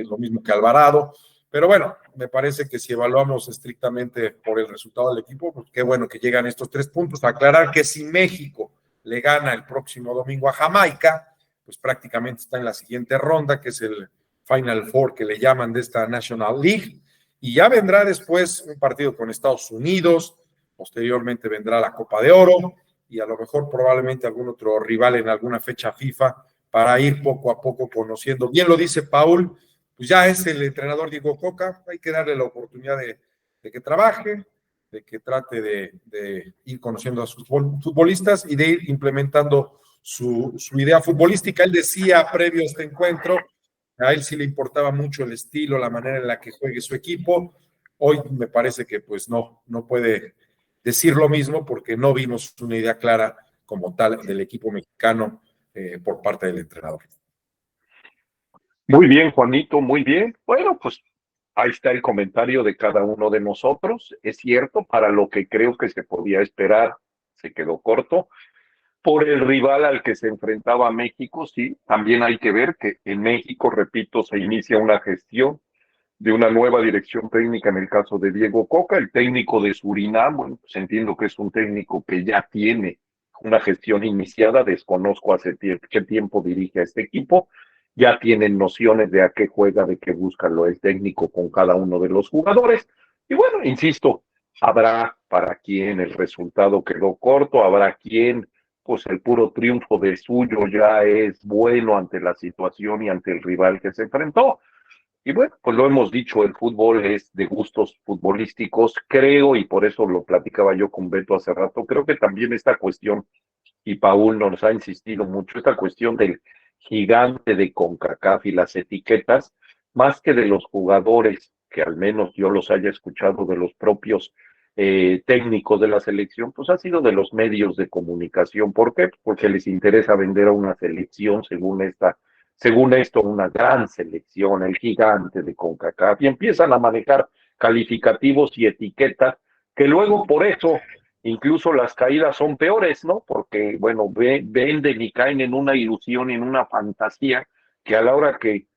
lo mismo que Alvarado. Pero bueno, me parece que si evaluamos estrictamente por el resultado del equipo, pues qué bueno que llegan estos 3 puntos. Aclarar que si México le gana el próximo domingo a Jamaica, pues prácticamente está en la siguiente ronda, que es el Final Four que le llaman de esta National League, y ya vendrá después un partido con Estados Unidos, posteriormente vendrá la Copa de Oro, y a lo mejor probablemente algún otro rival en alguna fecha FIFA, para ir poco a poco conociendo. Bien lo dice Paul, pues ya es el entrenador Diego Coca, hay que darle la oportunidad de que trabaje, de que trate de ir conociendo a sus futbolistas y de ir implementando su idea futbolística. Él decía previo a este encuentro, a él sí le importaba mucho el estilo, la manera en la que juegue su equipo. Hoy me parece que pues no puede decir lo mismo porque no vimos una idea clara como tal del equipo mexicano por parte del entrenador. Muy bien, Juanito, muy bien. Bueno, pues ahí está el comentario de cada uno de nosotros. Es cierto, para lo que creo que se podía esperar, se quedó corto. Por el rival al que se enfrentaba México, sí, también hay que ver que en México, repito, se inicia una gestión de una nueva dirección técnica en el caso de Diego Coca, el técnico de Surinam. Bueno, pues entiendo que es un técnico que ya tiene una gestión iniciada, desconozco hace qué tiempo dirige a este equipo, ya tienen nociones de a qué juega, de qué busca lo el técnico con cada uno de los jugadores, y bueno, insisto, habrá para quien el resultado quedó corto, habrá quien pues el puro triunfo de suyo ya es bueno ante la situación y ante el rival que se enfrentó. Y bueno, pues lo hemos dicho, el fútbol es de gustos futbolísticos, creo, y por eso lo platicaba yo con Beto hace rato, creo que también esta cuestión, y Paul nos ha insistido mucho, esta cuestión del gigante de CONCACAF y las etiquetas, más que de los jugadores, que al menos yo los haya escuchado de los propios técnicos de la selección, pues ha sido de los medios de comunicación. ¿Por qué? Porque les interesa vender a una selección según esto, una gran selección, el gigante de CONCACAF, y empiezan a manejar calificativos y etiquetas que luego por eso incluso las caídas son peores, ¿no? Porque, bueno, venden y caen en una ilusión, en una fantasía, que a la hora que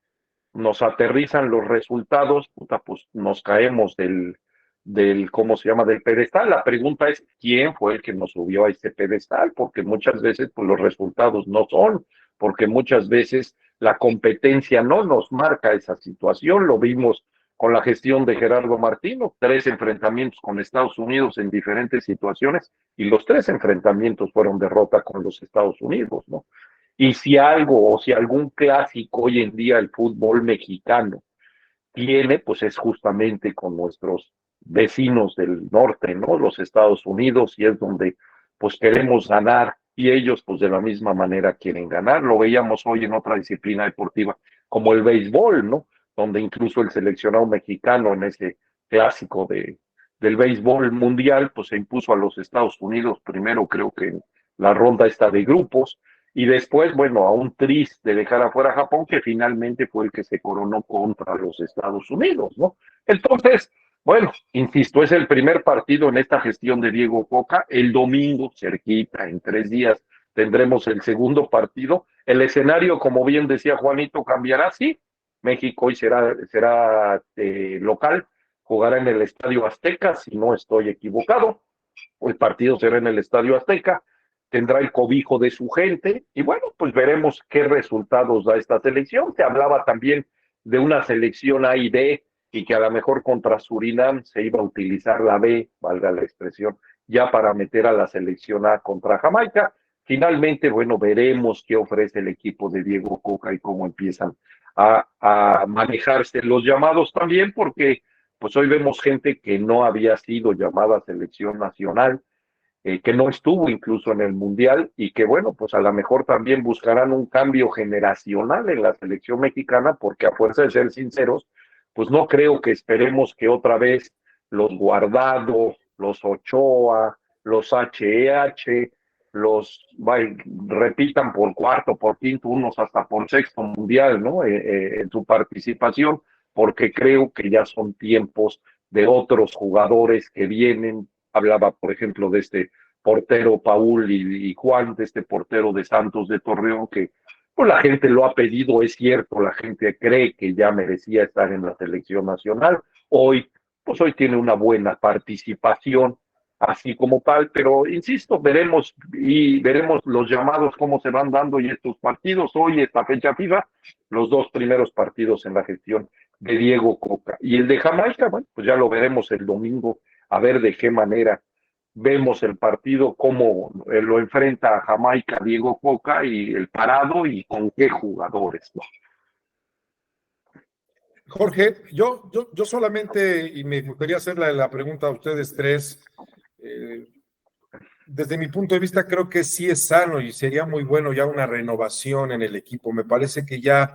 nos aterrizan los resultados, puta, pues nos caemos ¿cómo se llama?, del pedestal. La pregunta es, ¿quién fue el que nos subió a este pedestal? Porque muchas veces, pues los resultados no son, porque muchas veces la competencia no nos marca esa situación. Lo vimos con la gestión de Gerardo Martino, 3 enfrentamientos con Estados Unidos en diferentes situaciones, y los 3 enfrentamientos fueron derrota con los Estados Unidos, ¿no? Y si algo, o si algún clásico hoy en día el fútbol mexicano tiene, pues es justamente con nuestros vecinos del norte, ¿no? Los Estados Unidos, y es donde pues queremos ganar, y ellos pues de la misma manera quieren ganar. Lo veíamos hoy en otra disciplina deportiva como el béisbol, ¿no? Donde incluso el seleccionado mexicano en ese clásico del béisbol mundial pues se impuso a los Estados Unidos primero, creo que en la ronda esta de grupos, y después, bueno, aún triste dejar afuera a Japón, que finalmente fue el que se coronó contra los Estados Unidos, ¿no? Entonces, bueno, insisto, es el primer partido en esta gestión de Diego Coca. El domingo, cerquita, en 3 días, tendremos el segundo partido. El escenario, como bien decía Juanito, cambiará, sí. México hoy será local, jugará en el Estadio Azteca, si no estoy equivocado. El partido será en el Estadio Azteca, tendrá el cobijo de su gente, y bueno, pues veremos qué resultados da esta selección. Se hablaba también de una selección A y B, y que a lo mejor contra Surinam se iba a utilizar la B, valga la expresión, ya para meter a la selección A contra Jamaica. Finalmente, bueno, veremos qué ofrece el equipo de Diego Coca y cómo empiezan a manejarse los llamados también, porque pues hoy vemos gente que no había sido llamada a selección nacional, que no estuvo incluso en el Mundial, y que bueno, pues a lo mejor también buscarán un cambio generacional en la selección mexicana, porque a fuerza de ser sinceros, pues no creo que esperemos que otra vez los Guardado, los Ochoa, los HH, repitan por cuarto, por quinto, unos hasta por sexto Mundial, ¿no? En su participación, porque creo que ya son tiempos de otros jugadores que vienen. Hablaba, por ejemplo, de este portero Paul y Juan, de este portero de Santos de Torreón, que pues la gente lo ha pedido, es cierto, la gente cree que ya merecía estar en la selección nacional. Hoy tiene una buena participación, así como tal, pero insisto, veremos los llamados cómo se van dando, y estos partidos, hoy esta fecha FIFA, los 2 primeros partidos en la gestión de Diego Coca. Y el de Jamaica, bueno, pues ya lo veremos el domingo, a ver de qué manera vemos el partido, cómo lo enfrenta a Jamaica Diego Coca, y el parado, y con qué jugadores, ¿no? Jorge, yo solamente, y me gustaría hacerle la pregunta a ustedes tres, desde mi punto de vista creo que sí es sano y sería muy bueno ya una renovación en el equipo. Me parece que ya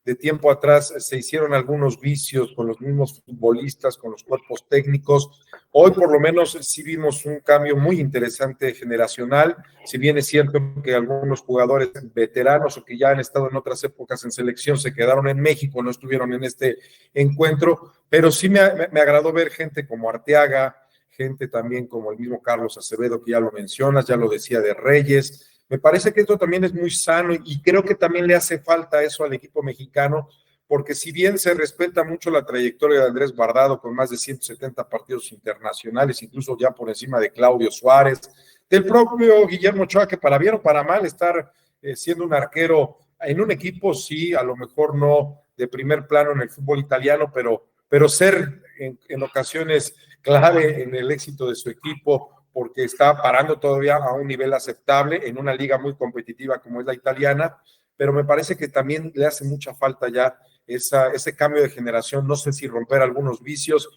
de tiempo atrás se hicieron algunos vicios con los mismos futbolistas, con los cuerpos técnicos. Hoy por lo menos sí vimos un cambio muy interesante generacional, si bien es cierto que algunos jugadores veteranos o que ya han estado en otras épocas en selección se quedaron en México, no estuvieron en este encuentro, pero sí me agradó ver gente como Arteaga, gente también como el mismo Carlos Acevedo, que ya lo mencionas, ya lo decía de Reyes. Me parece que esto también es muy sano, y creo que también le hace falta eso al equipo mexicano, porque si bien se respeta mucho la trayectoria de Andrés Guardado con más de 170 partidos internacionales, incluso ya por encima de Claudio Suárez, del propio Guillermo Ochoa, que para bien o para mal estar siendo un arquero en un equipo, sí, a lo mejor no de primer plano en el fútbol italiano, pero ser en ocasiones clave en el éxito de su equipo, porque está parando todavía a un nivel aceptable en una liga muy competitiva como es la italiana, pero me parece que también le hace mucha falta ya ese cambio de generación, no sé si romper algunos vicios,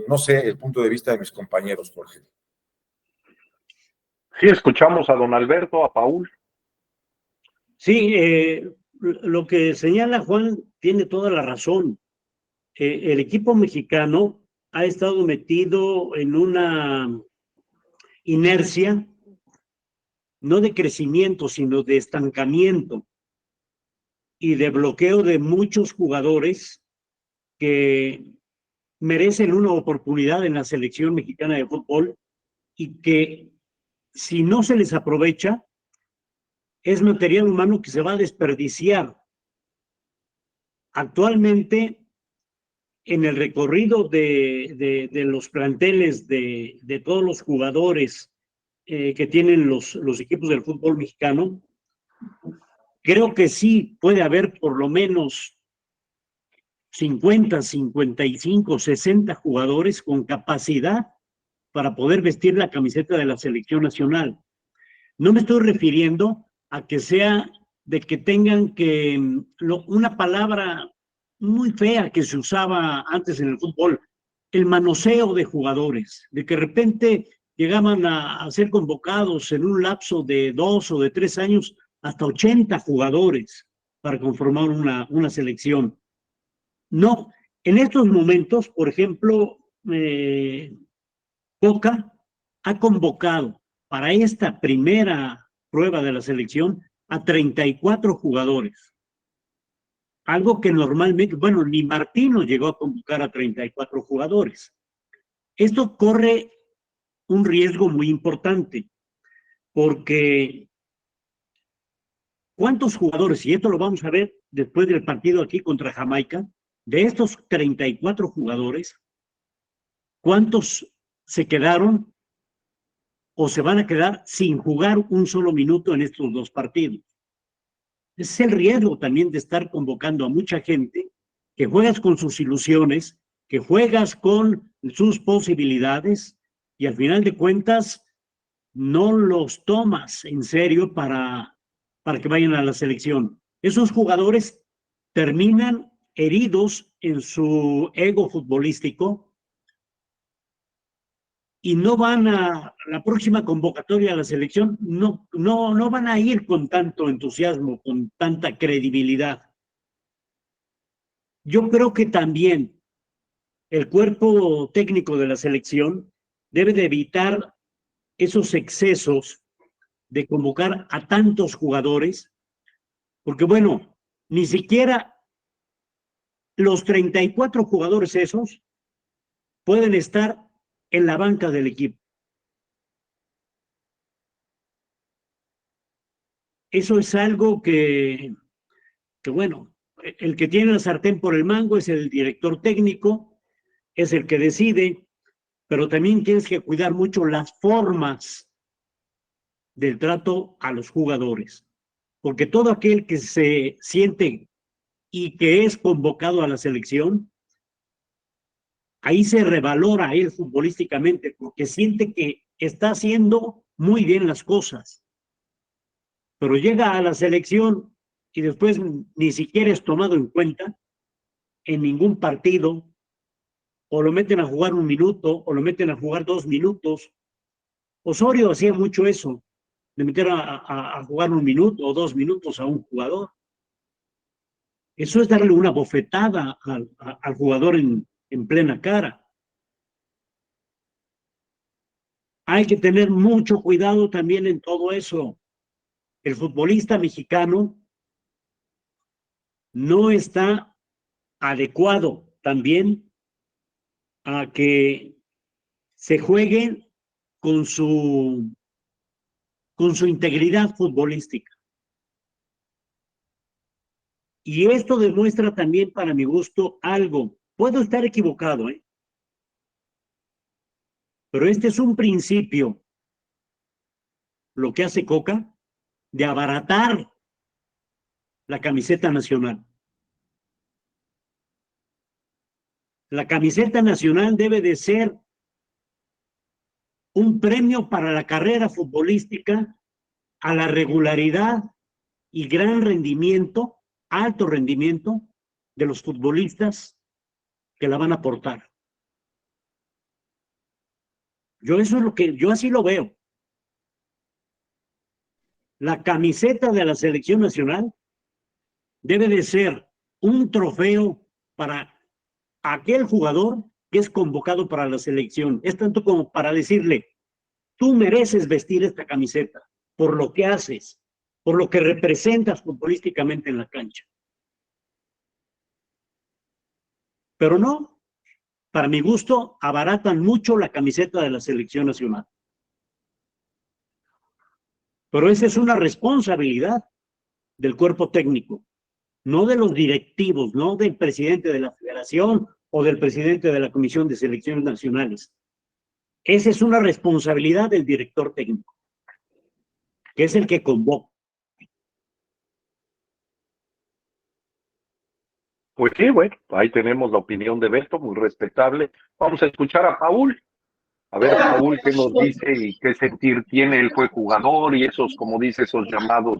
no sé el punto de vista de mis compañeros, Jorge. Sí, escuchamos a don Alberto, a Paul. Sí, lo que señala Juan tiene toda la razón. El equipo mexicano ha estado metido en una inercia, no de crecimiento, sino de estancamiento y de bloqueo de muchos jugadores que merecen una oportunidad en la selección mexicana de fútbol y que si no se les aprovecha, es material humano que se va a desperdiciar. Actualmente, en el recorrido de los planteles de todos los jugadores que tienen los equipos del fútbol mexicano, creo que sí puede haber por lo menos 50, 55, 60 jugadores con capacidad para poder vestir la camiseta de la selección nacional. No me estoy refiriendo a que sea de que tengan que, una palabra muy fea que se usaba antes en el fútbol, el manoseo de jugadores, de que de repente llegaban a ser convocados en un lapso de 2 o de 3 años hasta 80 jugadores para conformar una selección. No, en estos momentos, por ejemplo, Coca ha convocado para esta primera prueba de la selección a 34 jugadores. Algo que normalmente, bueno, ni Martino llegó a convocar a 34 jugadores. Esto corre un riesgo muy importante, porque ¿cuántos jugadores? Y esto lo vamos a ver después del partido aquí contra Jamaica, de estos 34 jugadores, ¿cuántos se quedaron o se van a quedar sin jugar un solo minuto en estos 2 partidos? Es el riesgo también de estar convocando a mucha gente, que juegas con sus ilusiones, que juegas con sus posibilidades y al final de cuentas no los tomas en serio para que vayan a la selección. Esos jugadores terminan heridos en su ego futbolístico y no van a la próxima convocatoria a la selección, no van a ir con tanto entusiasmo, con tanta credibilidad. Yo creo que también el cuerpo técnico de la selección debe de evitar esos excesos de convocar a tantos jugadores, porque bueno, ni siquiera los 34 jugadores esos pueden estar en la banca del equipo. Eso es algo que bueno, el que tiene la sartén por el mango es el director técnico, es el que decide, pero también tienes que cuidar mucho las formas del trato a los jugadores, porque todo aquel que se siente y que es convocado a la selección, ahí se revalora a él futbolísticamente, porque siente que está haciendo muy bien las cosas, pero llega a la selección y después ni siquiera es tomado en cuenta en ningún partido, o lo meten a jugar 1 minuto, o lo meten a jugar 2 minutos. Osorio hacía mucho eso, de meter a jugar 1 minuto o 2 minutos a un jugador. Eso es darle una bofetada al jugador en plena cara. Hay que tener mucho cuidado también en todo eso. El futbolista mexicano no está adecuado también a que se juegue con su integridad futbolística. Y esto demuestra también, para mi gusto, algo. Puedo estar equivocado, pero este es un principio, lo que hace Coca, de abaratar la camiseta nacional. La camiseta nacional debe de ser un premio para la carrera futbolística, a la regularidad y gran rendimiento, alto rendimiento de los futbolistas que la van a aportar. Yo así lo veo. La camiseta de la selección nacional debe de ser un trofeo para aquel jugador que es convocado para la selección. Es tanto como para decirle, tú mereces vestir esta camiseta por lo que haces, por lo que representas futbolísticamente en la cancha. Pero no, para mi gusto, abaratan mucho la camiseta de la selección nacional. Pero esa es una responsabilidad del cuerpo técnico, no de los directivos, no del presidente de la federación o del presidente de la Comisión de Selecciones Nacionales. Esa es una responsabilidad del director técnico, que es el que convoca. Pues sí, bueno, ahí tenemos la opinión de Beto, muy respetable. Vamos a escuchar a Paul. A ver, Paul, qué nos dice y qué sentir tiene. Él fue jugador y esos, como dice, esos llamados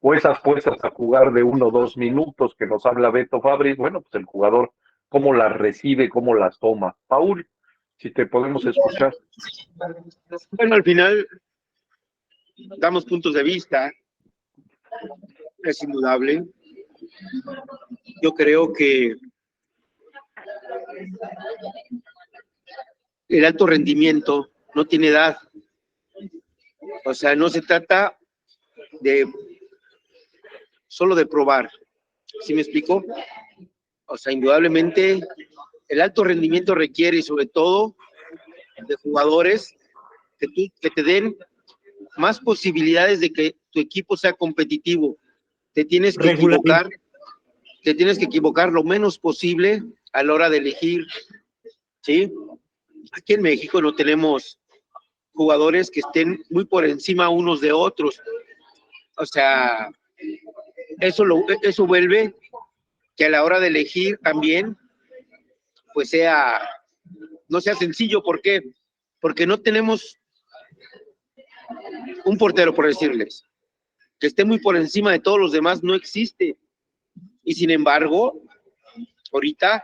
o esas puestas a jugar de 1 o 2 minutos que nos habla Beto Fabris. Bueno, pues el jugador, cómo las recibe, cómo las toma. Paul, si te podemos escuchar. Bueno, al final damos puntos de vista, es indudable. Yo creo que el alto rendimiento no tiene edad. O sea, no se trata de solo de probar. ¿Sí me explico? O sea, indudablemente el alto rendimiento requiere, sobre todo, de jugadores que te den más posibilidades de que tu equipo sea competitivo. Te tienes que equivocar lo menos posible a la hora de elegir, ¿sí? Aquí en México no tenemos jugadores que estén muy por encima unos de otros. O sea, eso vuelve que a la hora de elegir también, pues no sea sencillo. ¿Por qué? Porque no tenemos un portero, por decirles, que esté muy por encima de todos los demás, no existe. Y sin embargo, ahorita,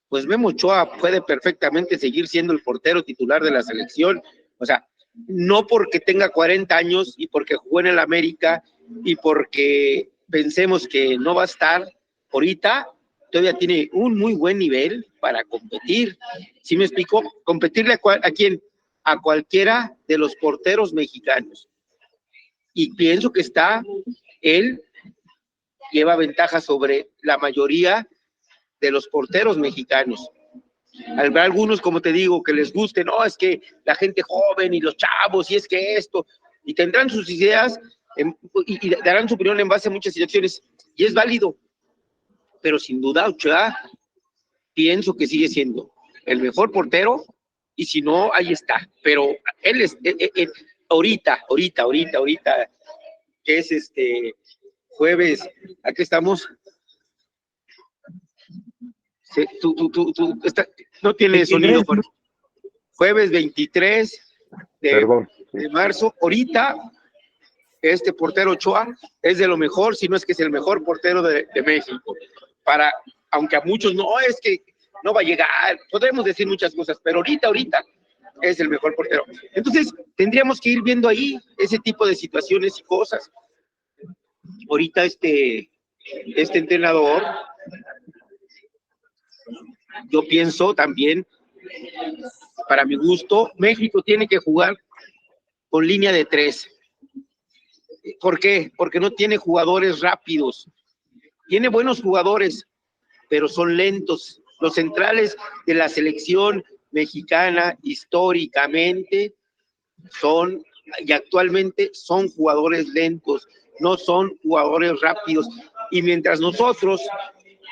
pues Memo Ochoa puede perfectamente seguir siendo el portero titular de la selección. O sea, no porque tenga 40 años y porque jugó en el América y porque pensemos que no va a estar, ahorita todavía tiene un muy buen nivel para competir. ¿Sí me explico? Competirle ¿a quién? A cualquiera de los porteros mexicanos. Y pienso que él lleva ventaja sobre la mayoría de los porteros mexicanos. Habrá algunos, como te digo, que les guste, no, es que la gente joven y los chavos, y es que esto, y tendrán sus ideas y darán su opinión en base a muchas situaciones, y es válido, pero sin duda Ochoa pienso que sigue siendo el mejor portero, y si no, ahí está, pero él es, ahorita, que es jueves, aquí estamos. Sí, no tiene sonido. Jueves 23 de marzo. Ahorita, este portero Ochoa es de lo mejor, si no es que es el mejor portero de México. Aunque a muchos no, es que no va a llegar, podemos decir muchas cosas, pero ahorita es el mejor portero. Entonces, tendríamos que ir viendo ahí ese tipo de situaciones y cosas. Ahorita este entrenador, yo pienso también, para mi gusto, México tiene que jugar con línea de 3. ¿Por qué? Porque no tiene jugadores rápidos. Tiene buenos jugadores, pero son lentos. Los centrales de la selección mexicana históricamente y actualmente son jugadores lentos, no son jugadores rápidos. Y mientras nosotros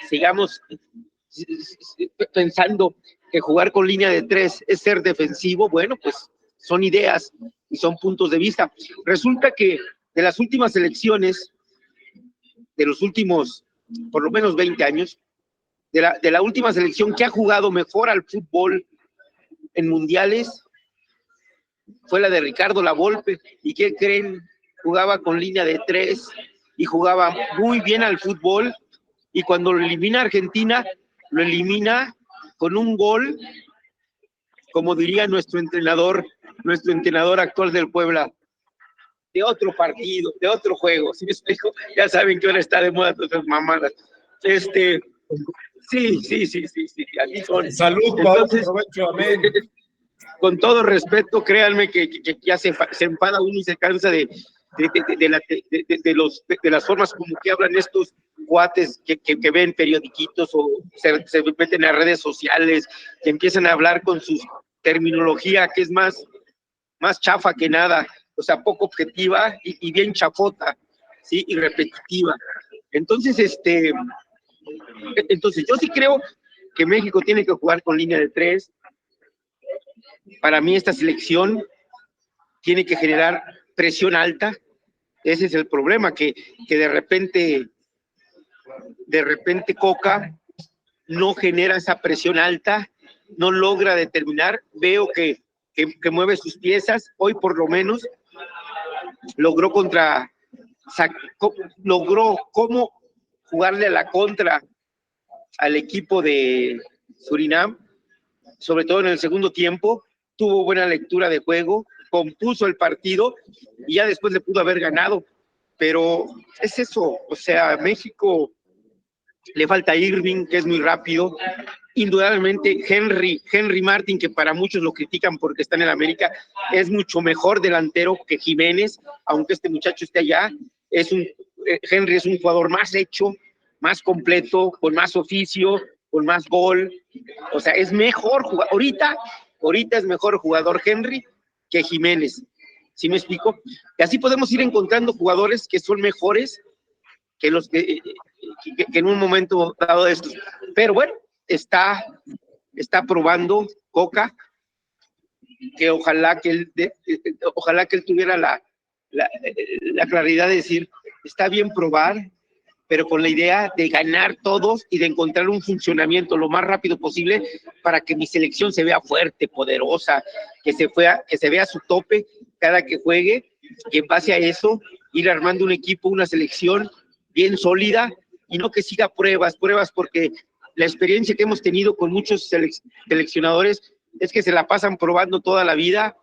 sigamos pensando que jugar con línea de 3 es ser defensivo, bueno, pues son ideas y son puntos de vista. Resulta que de las últimas elecciones, de los últimos por lo menos 20 años, de la última selección que ha jugado mejor al fútbol en mundiales, fue la de Ricardo Lavolpe. ¿Y qué creen? Jugaba con línea de 3 y jugaba muy bien al fútbol y cuando lo elimina Argentina, lo elimina con un gol, como diría nuestro entrenador actual del Puebla, de otro partido, de otro juego. ¿Sí me explico? Ya saben que ahora está de moda todas esas mamadas. Sí, así son. Salud, Paul, provecho, amén. Con todo respeto, créanme que ya se enfada uno y se cansa de las formas como que hablan estos cuates que ven periodiquitos o se meten a redes sociales, que empiezan a hablar con su terminología que es más chafa que nada, o sea, poco objetiva y bien chafota, ¿sí? Y repetitiva. Entonces, yo sí creo que México tiene que jugar con línea de 3. Para mí esta selección tiene que generar presión alta. Ese es el problema, que de repente Coca no genera esa presión alta, no logra determinar. Veo que mueve sus piezas. Hoy por lo menos logró cómo jugarle a la contra al equipo de Surinam, sobre todo en el segundo tiempo. Tuvo buena lectura de juego, compuso el partido y ya después le pudo haber ganado, pero es eso, o sea, a México le falta Irving, que es muy rápido, indudablemente Henry Martin, que para muchos lo critican porque está en el América, es mucho mejor delantero que Jiménez, aunque este muchacho esté allá. Henry es un jugador más hecho, más completo, con más oficio, con más gol, o sea, es mejor jugador, ahorita es mejor jugador Henry que Jiménez, ¿sí me explico? Y así podemos ir encontrando jugadores que son mejores que los que en un momento dado estos, pero bueno, está probando Coca, que ojalá que él tuviera la claridad de decir, está bien probar, pero con la idea de ganar todos y de encontrar un funcionamiento lo más rápido posible para que mi selección se vea fuerte, poderosa, que se vea su tope cada que juegue, y en base a eso ir armando un equipo, una selección bien sólida, y no que siga pruebas, porque la experiencia que hemos tenido con muchos seleccionadores es que se la pasan probando toda la vida,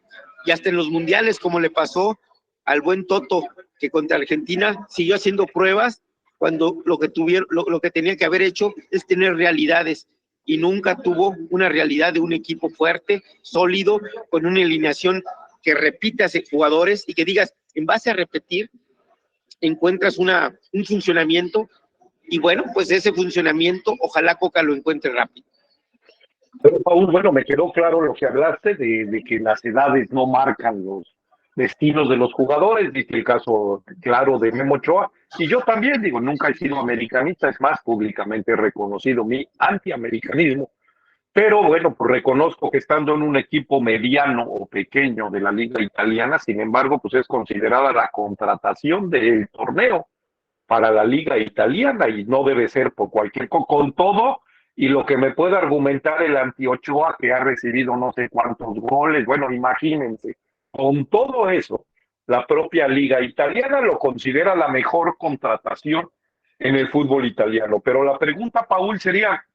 y hasta en los mundiales, como le pasó al buen Toto, que contra Argentina siguió haciendo pruebas, cuando lo que tenía que haber hecho es tener realidades, y nunca tuvo una realidad de un equipo fuerte, sólido, con una alineación que repita jugadores y que digas, en base a repetir, encuentras un funcionamiento, y bueno, pues ese funcionamiento, ojalá Coca lo encuentre rápido. Pero Paul, bueno, me quedó claro lo que hablaste de que las edades no marcan los destinos de los jugadores, viste el caso claro de Memo Ochoa, y yo también digo, nunca he sido americanista, es más, públicamente he reconocido mi antiamericanismo, pero bueno, pues reconozco que estando en un equipo mediano o pequeño de la liga italiana, sin embargo, pues es considerada la contratación del torneo para la liga italiana y no debe ser por cualquier cosa, con todo y lo que me puede argumentar el anti-Ochoa, que ha recibido no sé cuántos goles, bueno, imagínense, con todo eso, la propia liga italiana lo considera la mejor contratación en el fútbol italiano. Pero la pregunta, Paul, sería,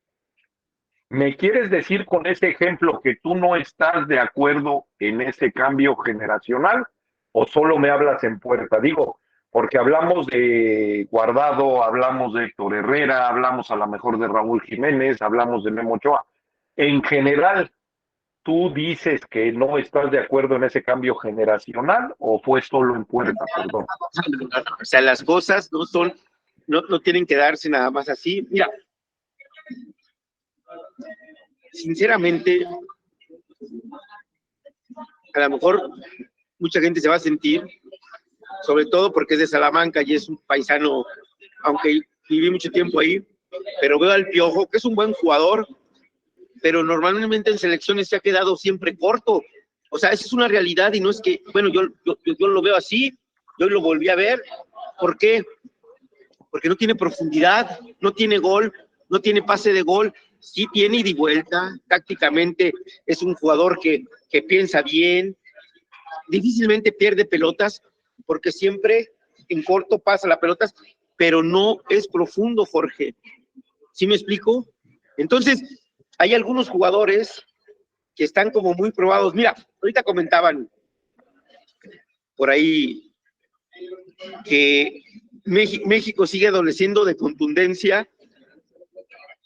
¿me quieres decir con ese ejemplo que tú no estás de acuerdo en ese cambio generacional o solo me hablas en puerta? Digo, porque hablamos de Guardado, hablamos de Héctor Herrera, hablamos a lo mejor de Raúl Jiménez, hablamos de Memo Ochoa. En general, ¿tú dices que no estás de acuerdo en ese cambio generacional o fue solo en puerta? Perdón. O sea, las cosas no tienen que darse nada más así. Mira, sinceramente, a lo mejor mucha gente se va a sentir, sobre todo porque es de Salamanca y es un paisano, aunque viví mucho tiempo ahí, pero veo al Piojo, que es un buen jugador, pero normalmente en selecciones se ha quedado siempre corto. O sea, esa es una realidad y no es que, bueno, yo lo veo así, yo lo volví a ver. ¿Por qué? Porque no tiene profundidad, no tiene gol, no tiene pase de gol, sí tiene ida y vuelta, tácticamente es un jugador que piensa bien, difícilmente pierde pelotas, porque siempre en corto pasa las pelotas, pero no es profundo, Jorge. ¿Sí me explico? Entonces, hay algunos jugadores que están como muy probados. Mira, ahorita comentaban por ahí que México sigue adoleciendo de contundencia,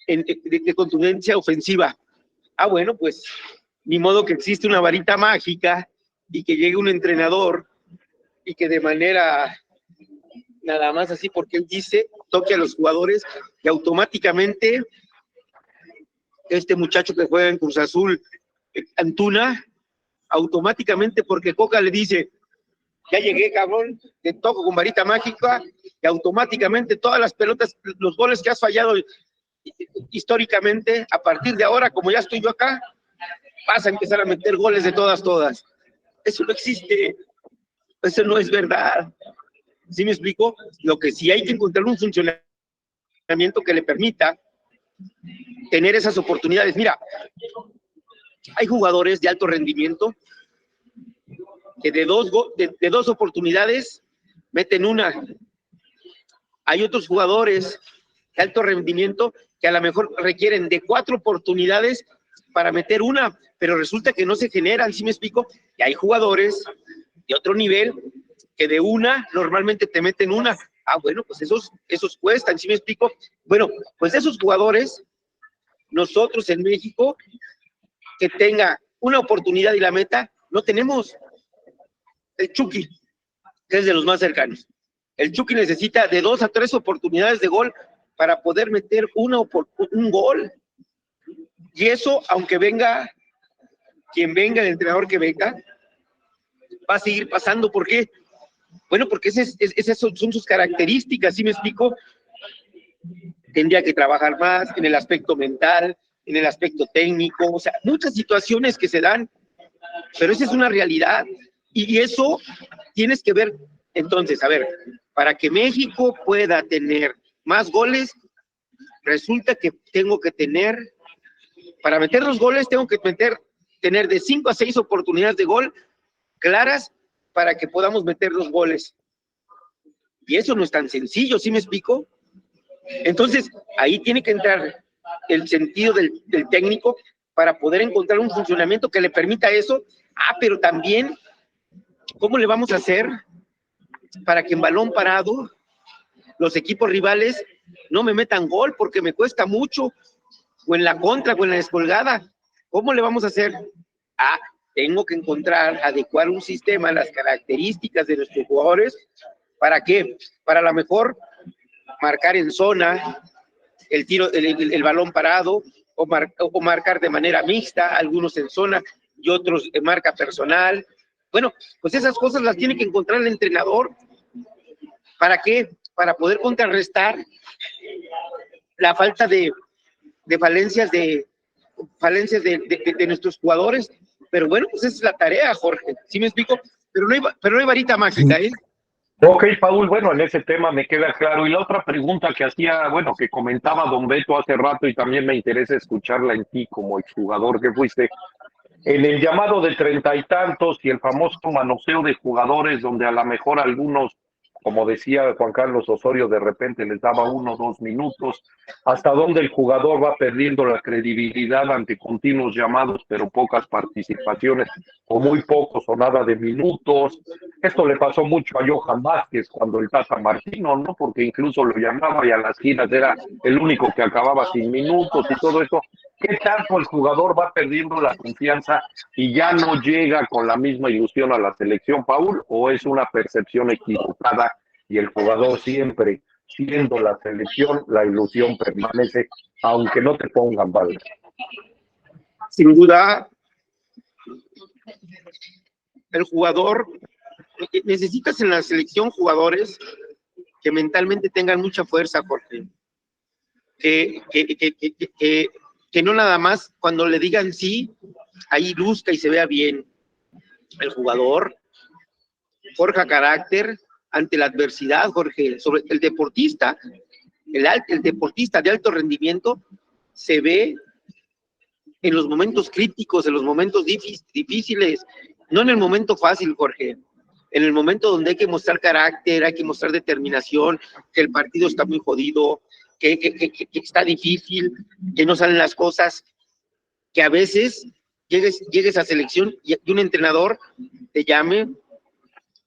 de contundencia ofensiva. Ah, bueno, pues ni modo que existe una varita mágica y que llegue un entrenador y que de manera nada más así porque él dice, toque a los jugadores y automáticamente este muchacho que juega en Cruz Azul, Antuna, automáticamente porque Coca le dice, ya llegué, cabrón, te toco con varita mágica y automáticamente todas las pelotas, los goles que has fallado históricamente, a partir de ahora, como ya estoy yo acá, vas a empezar a meter goles de todas. Eso no existe, eso no es verdad. ¿Sí me explico? Lo que sí hay que encontrar un funcionamiento que le permita tener esas oportunidades. Mira, hay jugadores de alto rendimiento que de dos oportunidades meten una. Hay otros jugadores de alto rendimiento que a lo mejor requieren de 4 oportunidades para meter una, pero resulta que no se generan, ¿sí me explico? Y hay jugadores de otro nivel que de una normalmente te meten una. Ah, bueno, pues esos cuestan, ¿sí me explico? Bueno, pues esos jugadores, nosotros en México, que tenga una oportunidad y la meta, no tenemos. El Chucky, que es de los más cercanos. El Chucky necesita de 2 a 3 oportunidades de gol para poder meter un gol. Y eso, aunque venga quien venga, el entrenador que venga, va a seguir pasando. ¿Por qué? Bueno, porque esas son sus características, ¿sí me explico? Tendría que trabajar más en el aspecto mental, en el aspecto técnico, o sea, muchas situaciones que se dan, pero esa es una realidad. Y eso tienes que ver, entonces, a ver, para que México pueda tener más goles, resulta que tengo que tener, para meter los goles, tengo que tener de 5 a 6 oportunidades de gol claras para que podamos meter los goles. Y eso no es tan sencillo, ¿sí me explico? Entonces, ahí tiene que entrar el sentido del técnico para poder encontrar un funcionamiento que le permita eso. Ah, pero también, ¿cómo le vamos a hacer para que en balón parado los equipos rivales no me metan gol porque me cuesta mucho, o en la contra, o en la descolgada? ¿Cómo le vamos a hacer? Ah, tengo que adecuar un sistema a las características de nuestros jugadores. ¿Para qué? Para a lo mejor marcar en zona el tiro, el balón parado, o marcar de manera mixta, algunos en zona y otros en marca personal. Bueno, pues esas cosas las tiene que encontrar el entrenador. ¿Para qué? Para poder contrarrestar la falta de falencias de nuestros jugadores. Pero bueno, pues esa es la tarea, Jorge. ¿Sí me explico? Pero no hay varita mágica, ¿eh? Ok, Paul, bueno, en ese tema me queda claro. Y la otra pregunta que hacía, bueno, que comentaba don Beto hace rato y también me interesa escucharla en ti como exjugador que fuiste, en el llamado de 30 y tantos y el famoso manoseo de jugadores donde a lo mejor algunos, como decía Juan Carlos Osorio, de repente les daba 1 o 2 minutos, hasta donde el jugador va perdiendo la credibilidad ante continuos llamados, pero pocas participaciones, o muy pocos o nada de minutos. Esto le pasó mucho a Johan Vázquez cuando el Tata Martino, ¿no? Porque incluso lo llamaba y a las giras era el único que acababa sin minutos y todo eso. ¿Qué tanto el jugador va perdiendo la confianza y ya no llega con la misma ilusión a la selección, Paul, o es una percepción equivocada y el jugador siempre, siendo la selección, la ilusión permanece, aunque no te pongan bala? Sin duda, el jugador, necesitas en la selección jugadores que mentalmente tengan mucha fuerza, Jorge. Que no nada más cuando le digan sí, ahí luzca y se vea bien. El jugador forja carácter ante la adversidad, Jorge. Sobre el deportista, el deportista de alto rendimiento se ve en los momentos críticos, en los momentos difíciles, no en el momento fácil, Jorge. En el momento donde hay que mostrar carácter, hay que mostrar determinación, que el partido está muy jodido, que está difícil, que no salen las cosas, que a veces llegues a selección y un entrenador te llame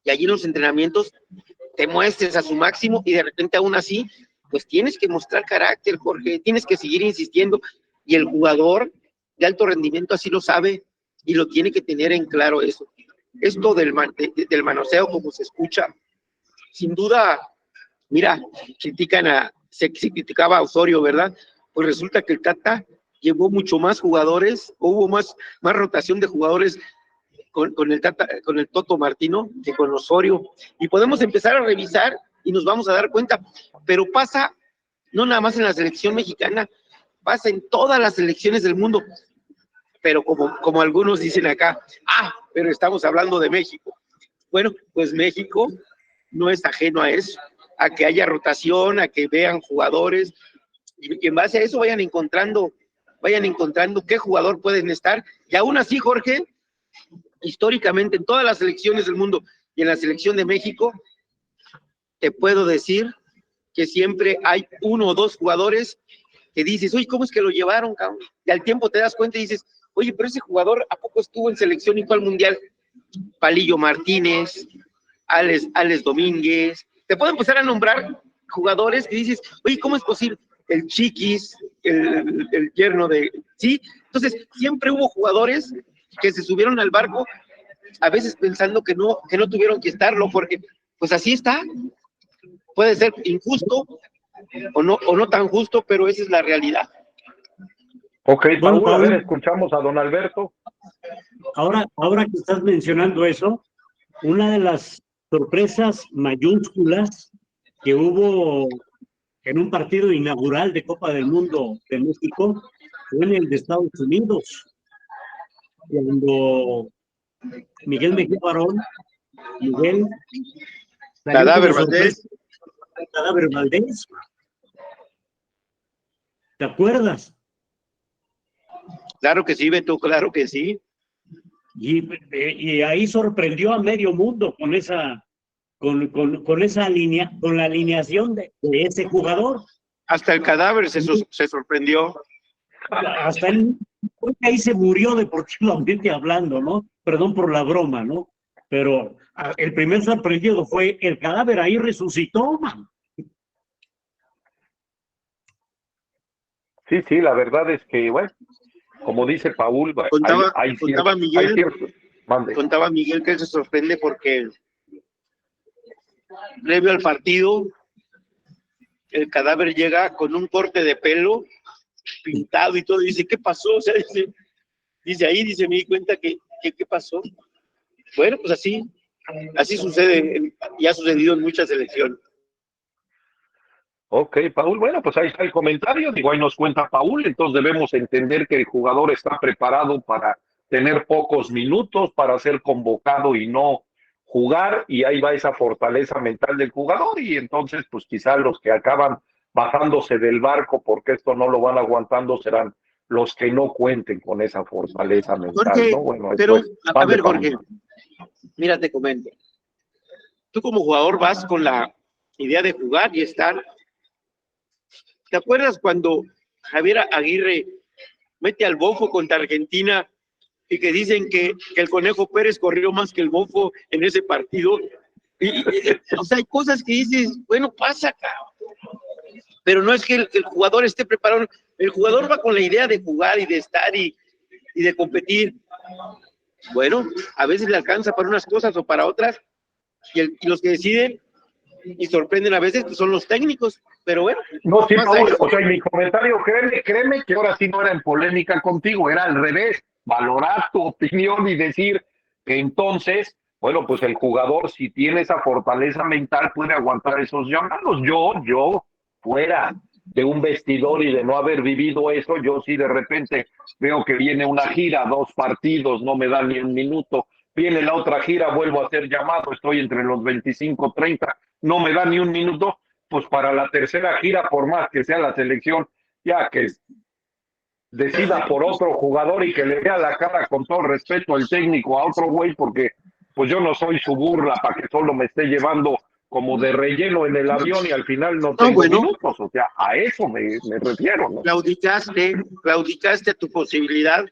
y allí en los entrenamientos te muestres a su máximo y de repente aún así, pues tienes que mostrar carácter, Jorge, tienes que seguir insistiendo y el jugador de alto rendimiento así lo sabe y lo tiene que tener en claro eso. Esto del manoseo, como se escucha, sin duda, mira, se criticaba a Osorio, ¿verdad? Pues resulta que el Tata llevó mucho más jugadores, hubo más rotación de jugadores con el Toto Martino que con Osorio, y podemos empezar a revisar y nos vamos a dar cuenta, pero pasa no nada más en la selección mexicana, pasa en todas las selecciones del mundo, pero como algunos dicen acá, pero estamos hablando de México. Bueno, pues México no es ajeno a eso, a que haya rotación, a que vean jugadores, y que en base a eso vayan encontrando qué jugador pueden estar, y aún así, Jorge, históricamente en todas las selecciones del mundo y en la selección de México, te puedo decir que siempre hay uno o dos jugadores que dices, oye, ¿cómo es que lo llevaron, cabrón? Y al tiempo te das cuenta y dices, oye, pero ese jugador, ¿a poco estuvo en selección y fue al mundial? Palillo Martínez, Alex Domínguez, te puedo empezar a nombrar jugadores que dices, oye, ¿cómo es posible? El Chiquis, el yerno de, ¿sí? Entonces, siempre hubo jugadores que se subieron al barco, a veces pensando que no tuvieron que estarlo, porque pues así está, puede ser injusto o no tan justo, pero esa es la realidad. Ok, Bueno, Paul, a ver, escuchamos a don Alberto. Ahora que estás mencionando eso, una de las sorpresas mayúsculas que hubo en un partido inaugural de Copa del Mundo de México fue en el de Estados Unidos, cuando Miguel Mejía Barón, Cadáver Valdés. Cadáver Valdés. ¿Te acuerdas? Claro que sí, Beto, claro que sí. Y ahí sorprendió a medio mundo con la alineación de ese jugador. Hasta el Cadáver se sorprendió. Hasta él, ahí se murió deportivamente hablando, ¿no? Perdón por la broma, ¿no? Pero el primer sorprendido fue el Cadáver, ahí resucitó, man. Sí, la verdad es que, bueno, como dice Paul, contaba Miguel que él se sorprende porque previo al partido el Cadáver llega con un corte de pelo pintado y todo, y dice, ¿qué pasó? O sea, dice, me di cuenta que ¿qué pasó? Bueno, pues así sucede, y ha sucedido en muchas elecciones. Ok, Paul, bueno, pues ahí está el comentario, digo, ahí nos cuenta Paul, entonces debemos entender que el jugador está preparado para tener pocos minutos, para ser convocado y no jugar, y ahí va esa fortaleza mental del jugador, y entonces, pues quizás los que acaban bajándose del barco porque esto no lo van aguantando serán los que no cuenten con esa fortaleza mental, Jorge, ¿no? Bueno, pero, a ver, Jorge, mira, te comento, tú como jugador vas con la idea de jugar y estar. ¿Te acuerdas cuando Javier Aguirre mete al Bofo contra Argentina y que dicen que el Conejo Pérez corrió más que el Bofo en ese partido? O sea, hay cosas que dices, bueno, pasa, cabrón. Pero no es que el jugador esté preparado, el jugador va con la idea de jugar y de estar y de competir. Bueno, a veces le alcanza para unas cosas o para otras, y los que deciden y sorprenden a veces pues son los técnicos, pero bueno. No, sí, Paul, o sea, en mi comentario, créeme que ahora sí no era en polémica contigo, era al revés, valorar tu opinión y decir que entonces, bueno, pues el jugador si tiene esa fortaleza mental puede aguantar esos llamados. Yo fuera de un vestidor y de no haber vivido eso, yo sí de repente veo que viene una gira, 2 partidos, no me dan ni un minuto, viene la otra gira, vuelvo a hacer llamado, estoy entre los 25, 30, no me da ni un minuto, pues para la tercera gira, por más que sea la selección, ya que decida por otro jugador y que le vea la cara con todo respeto el técnico a otro güey, porque pues yo no soy su burla para que solo me esté llevando como de relleno en el avión y al final no No, tengo bueno. minutos, o sea, a eso me refiero, ¿no? Claudicaste a tu posibilidad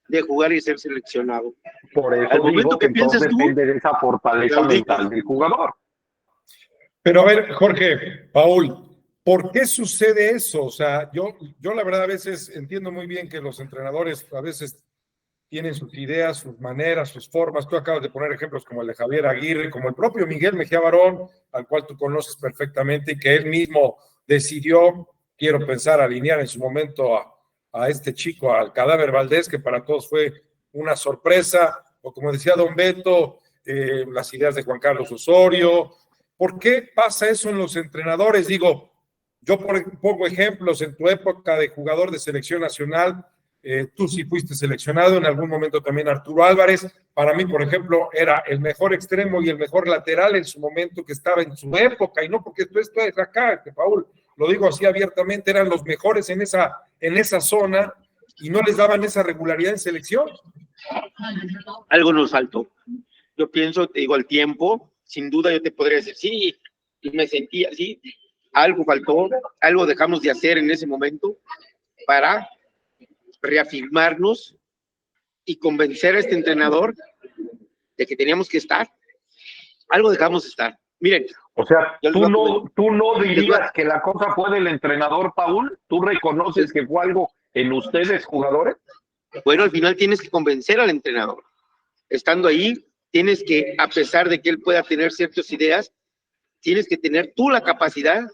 de jugar y ser seleccionado. Por eso Al momento digo que que piensas entonces tú, depende de esa fortaleza claudicas. mental del jugador. Pero a ver, Jorge, Paul, ¿por qué sucede eso? O sea, yo la verdad a veces entiendo muy bien que los entrenadores a veces tienen sus ideas, sus maneras, sus formas. Tú acabas de poner ejemplos como el de Javier Aguirre, como el propio Miguel Mejía Barón, al cual tú conoces perfectamente y que él mismo decidió, quiero pensar, alinear en su momento a este chico, al Cadáver Valdés, que para todos fue una sorpresa, o como decía Don Beto, las ideas de Juan Carlos Osorio. ¿Por qué pasa eso en los entrenadores? Digo, yo pongo ejemplos en tu época de jugador de selección nacional. Tú sí fuiste seleccionado, en algún momento también Arturo Álvarez. Para mí, por ejemplo, era el mejor extremo y el mejor lateral en su momento, que estaba en su época, y no porque tú estés acá, Paul, lo digo así abiertamente, eran los mejores en esa zona y no les daban esa regularidad en selección. Algo nos faltó. Yo pienso, te digo, al tiempo, sin duda yo te podría decir, sí, y me sentí así, algo faltó, algo dejamos de hacer en ese momento para reafirmarnos y convencer a este entrenador de que teníamos que estar. Algo dejamos de estar. Miren. O sea, tú no dirías que la cosa fue del entrenador, Paul. ¿Tú reconoces que fue algo en ustedes, jugadores? Bueno, al final tienes que convencer al entrenador. Estando ahí, tienes que, a pesar de que él pueda tener ciertas ideas, tienes que tener tú la capacidad,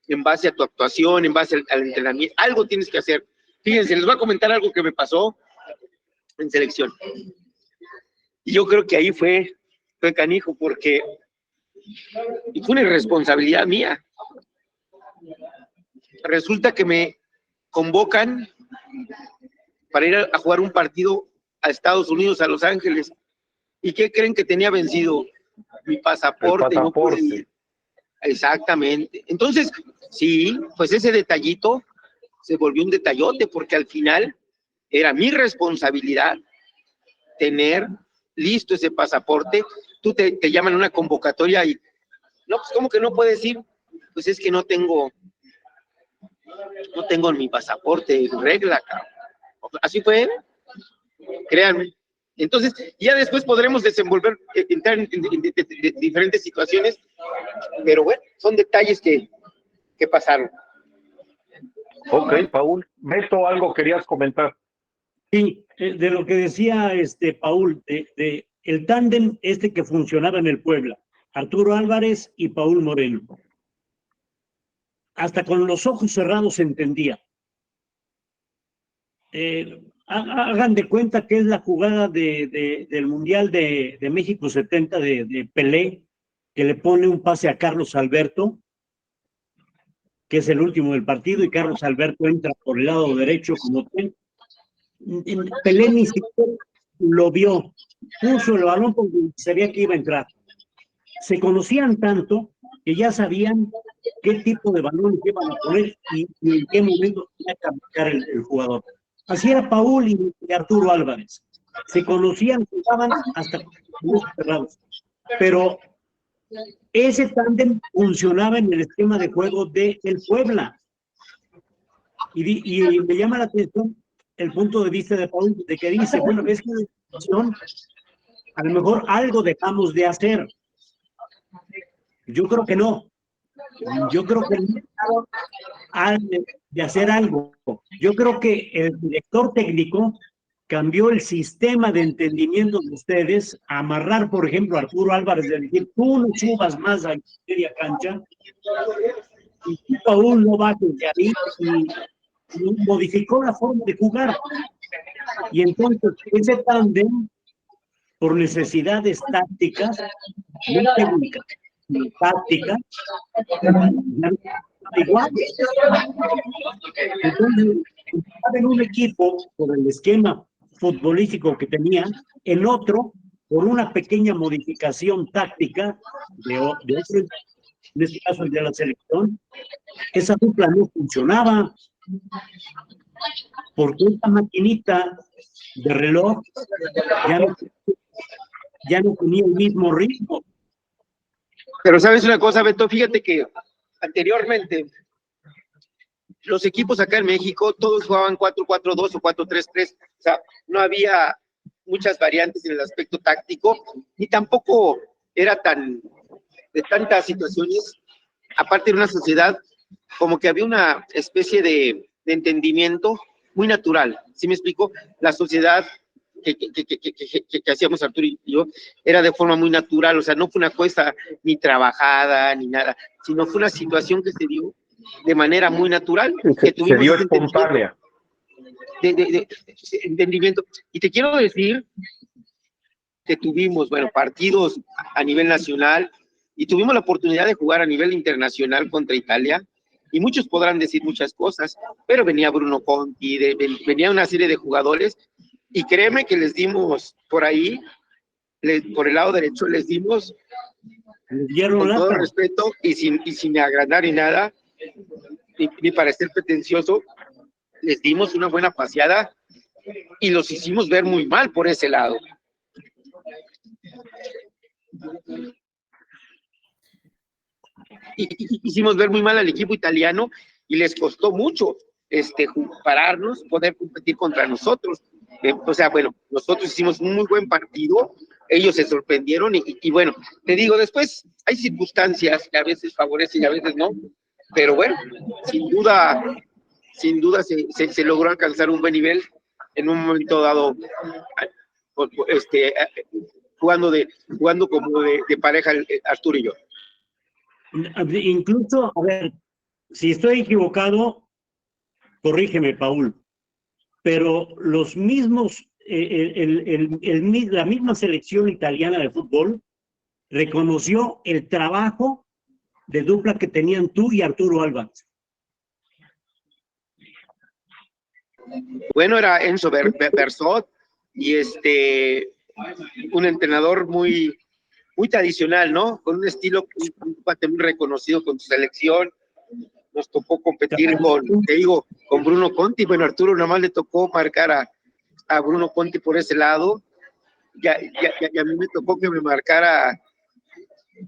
en base a tu actuación, en base al entrenamiento, algo tienes que hacer. Fíjense, les voy a comentar algo que me pasó en selección. Y yo creo que ahí fue canijo, porque fue una irresponsabilidad mía. Resulta que me convocan para ir a jugar un partido a Estados Unidos, a Los Ángeles. ¿Y qué creen que tenía vencido? Mi pasaporte. No pude ir. Exactamente. Entonces, sí, pues ese detallito se volvió un detallote, porque al final era mi responsabilidad tener listo ese pasaporte. Tú te llaman a una convocatoria y, no, pues ¿cómo que no puedes ir? Pues es que no tengo mi pasaporte en regla, cabrón. Así fue, créanme. Entonces, ya después podremos entrar en diferentes situaciones, pero bueno, son detalles que pasaron. Ok, Paul. Beto, algo querías comentar. Sí, de lo que decía Paul, de el tándem que funcionaba en el Puebla, Arturo Álvarez y Paul Moreno. Hasta con los ojos cerrados se entendía. Hagan de cuenta que es la jugada del Mundial de México 70 de Pelé, que le pone un pase a Carlos Alberto, que es el último del partido, y Carlos Alberto entra por el lado derecho como ten. Pelé ni siquiera lo vio, puso el balón porque sabía que iba a entrar. Se conocían tanto que ya sabían qué tipo de balón iban a poner y en qué momento tenía que aplicar el jugador. Así era Paul y Arturo Álvarez. Se conocían, jugaban hasta los cerrados. Pero ese tándem funcionaba en el esquema de juego del Puebla. Y me llama la atención el punto de vista de Paul, de que dice, bueno, es que a lo mejor algo dejamos de hacer. Yo creo que no. Yo creo que de hacer algo. Yo creo que el director técnico cambió el sistema de entendimiento de ustedes, a amarrar, por ejemplo, a Arturo Álvarez, de decir, tú no subas más a media cancha, y tú, Paul, no bajes de ahí, y modificó la forma de jugar. Y entonces, ese tándem, por necesidades tácticas, no técnicas, sino tácticas, igual. Entonces, estaba en un equipo por el esquema futbolístico que tenía, en otro, por una pequeña modificación táctica de otro, en este caso el de la selección, esa dupla no funcionaba, porque esta maquinita de reloj ya no tenía el mismo ritmo. Pero sabes una cosa, Beto, fíjate que anteriormente los equipos acá en México todos jugaban 4-4-2 o 4-3-3, o sea, no había muchas variantes en el aspecto táctico, ni tampoco era tan de tantas situaciones, aparte de una sociedad, como que había una especie de entendimiento muy natural, ¿sí me explico? La sociedad que hacíamos Arturo y yo era de forma muy natural, o sea, no fue una cosa ni trabajada ni nada, sino fue una situación que se dio de manera muy natural, que Se dio ese espontánea. De entendimiento. Y te quiero decir que tuvimos, bueno, partidos a nivel nacional y tuvimos la oportunidad de jugar a nivel internacional contra Italia, y muchos podrán decir muchas cosas, pero venía Bruno Conti, venía una serie de jugadores, y créeme que les dimos por ahí, por el lado derecho, les dimos con todo respeto y sin agrandar ni nada, ni parecer pretencioso, les dimos una buena paseada y los hicimos ver muy mal por ese lado. Hicimos ver muy mal al equipo italiano y les costó mucho pararnos, poder competir contra nosotros. O sea, bueno, nosotros hicimos un muy buen partido, ellos se sorprendieron y bueno, te digo, después hay circunstancias que a veces favorecen y a veces no, pero bueno, sin duda se logró alcanzar un buen nivel en un momento dado, jugando como de pareja Arturo y yo. Incluso, a ver, si estoy equivocado, corrígeme, Paul, pero los mismos, la misma selección italiana de fútbol reconoció el trabajo de dupla que tenían tú y Arturo Alba. Bueno, era Enzo Bersot y un entrenador muy tradicional, ¿no? Con un estilo un muy reconocido con su selección. Nos tocó competir con Bruno Conti. Bueno, Arturo nada más le tocó marcar a Bruno Conti por ese lado. Y a mí me tocó que me marcara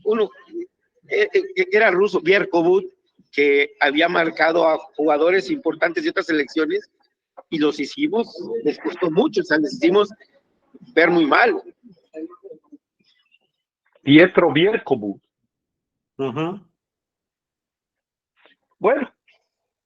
uno que era ruso, Bierkobut, que había marcado a jugadores importantes de otras selecciones y los hicimos, les costó mucho, o sea, les hicimos ver muy mal. Pietro Bierkobut. Uh-huh. Bueno,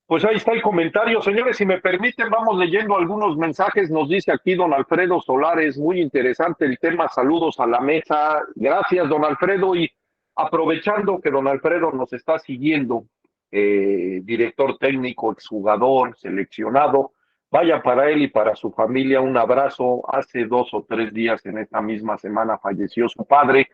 pues ahí está el comentario. Señores, si me permiten, vamos leyendo algunos mensajes. Nos dice aquí don Alfredo Solares, muy interesante el tema. Saludos a la mesa. Gracias, don Alfredo. Y aprovechando que don Alfredo nos está siguiendo, director técnico, exjugador, seleccionado, vaya para él y para su familia un abrazo. Hace 2 o 3 días, en esta misma semana, falleció su padre,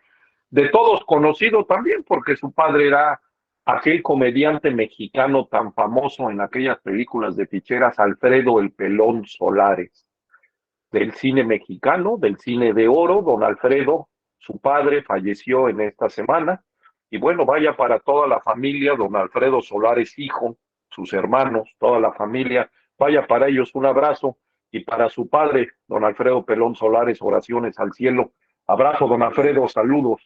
de todos conocido también, porque su padre era aquel comediante mexicano tan famoso en aquellas películas de ficheras, Alfredo el Pelón Solares, del cine mexicano, del cine de oro. Don Alfredo, su padre, falleció en esta semana, y bueno, vaya para toda la familia, don Alfredo Solares hijo, sus hermanos, toda la familia, vaya para ellos un abrazo, y para su padre, don Alfredo Pelón Solares, oraciones al cielo. Abrazo, don Alfredo, saludos.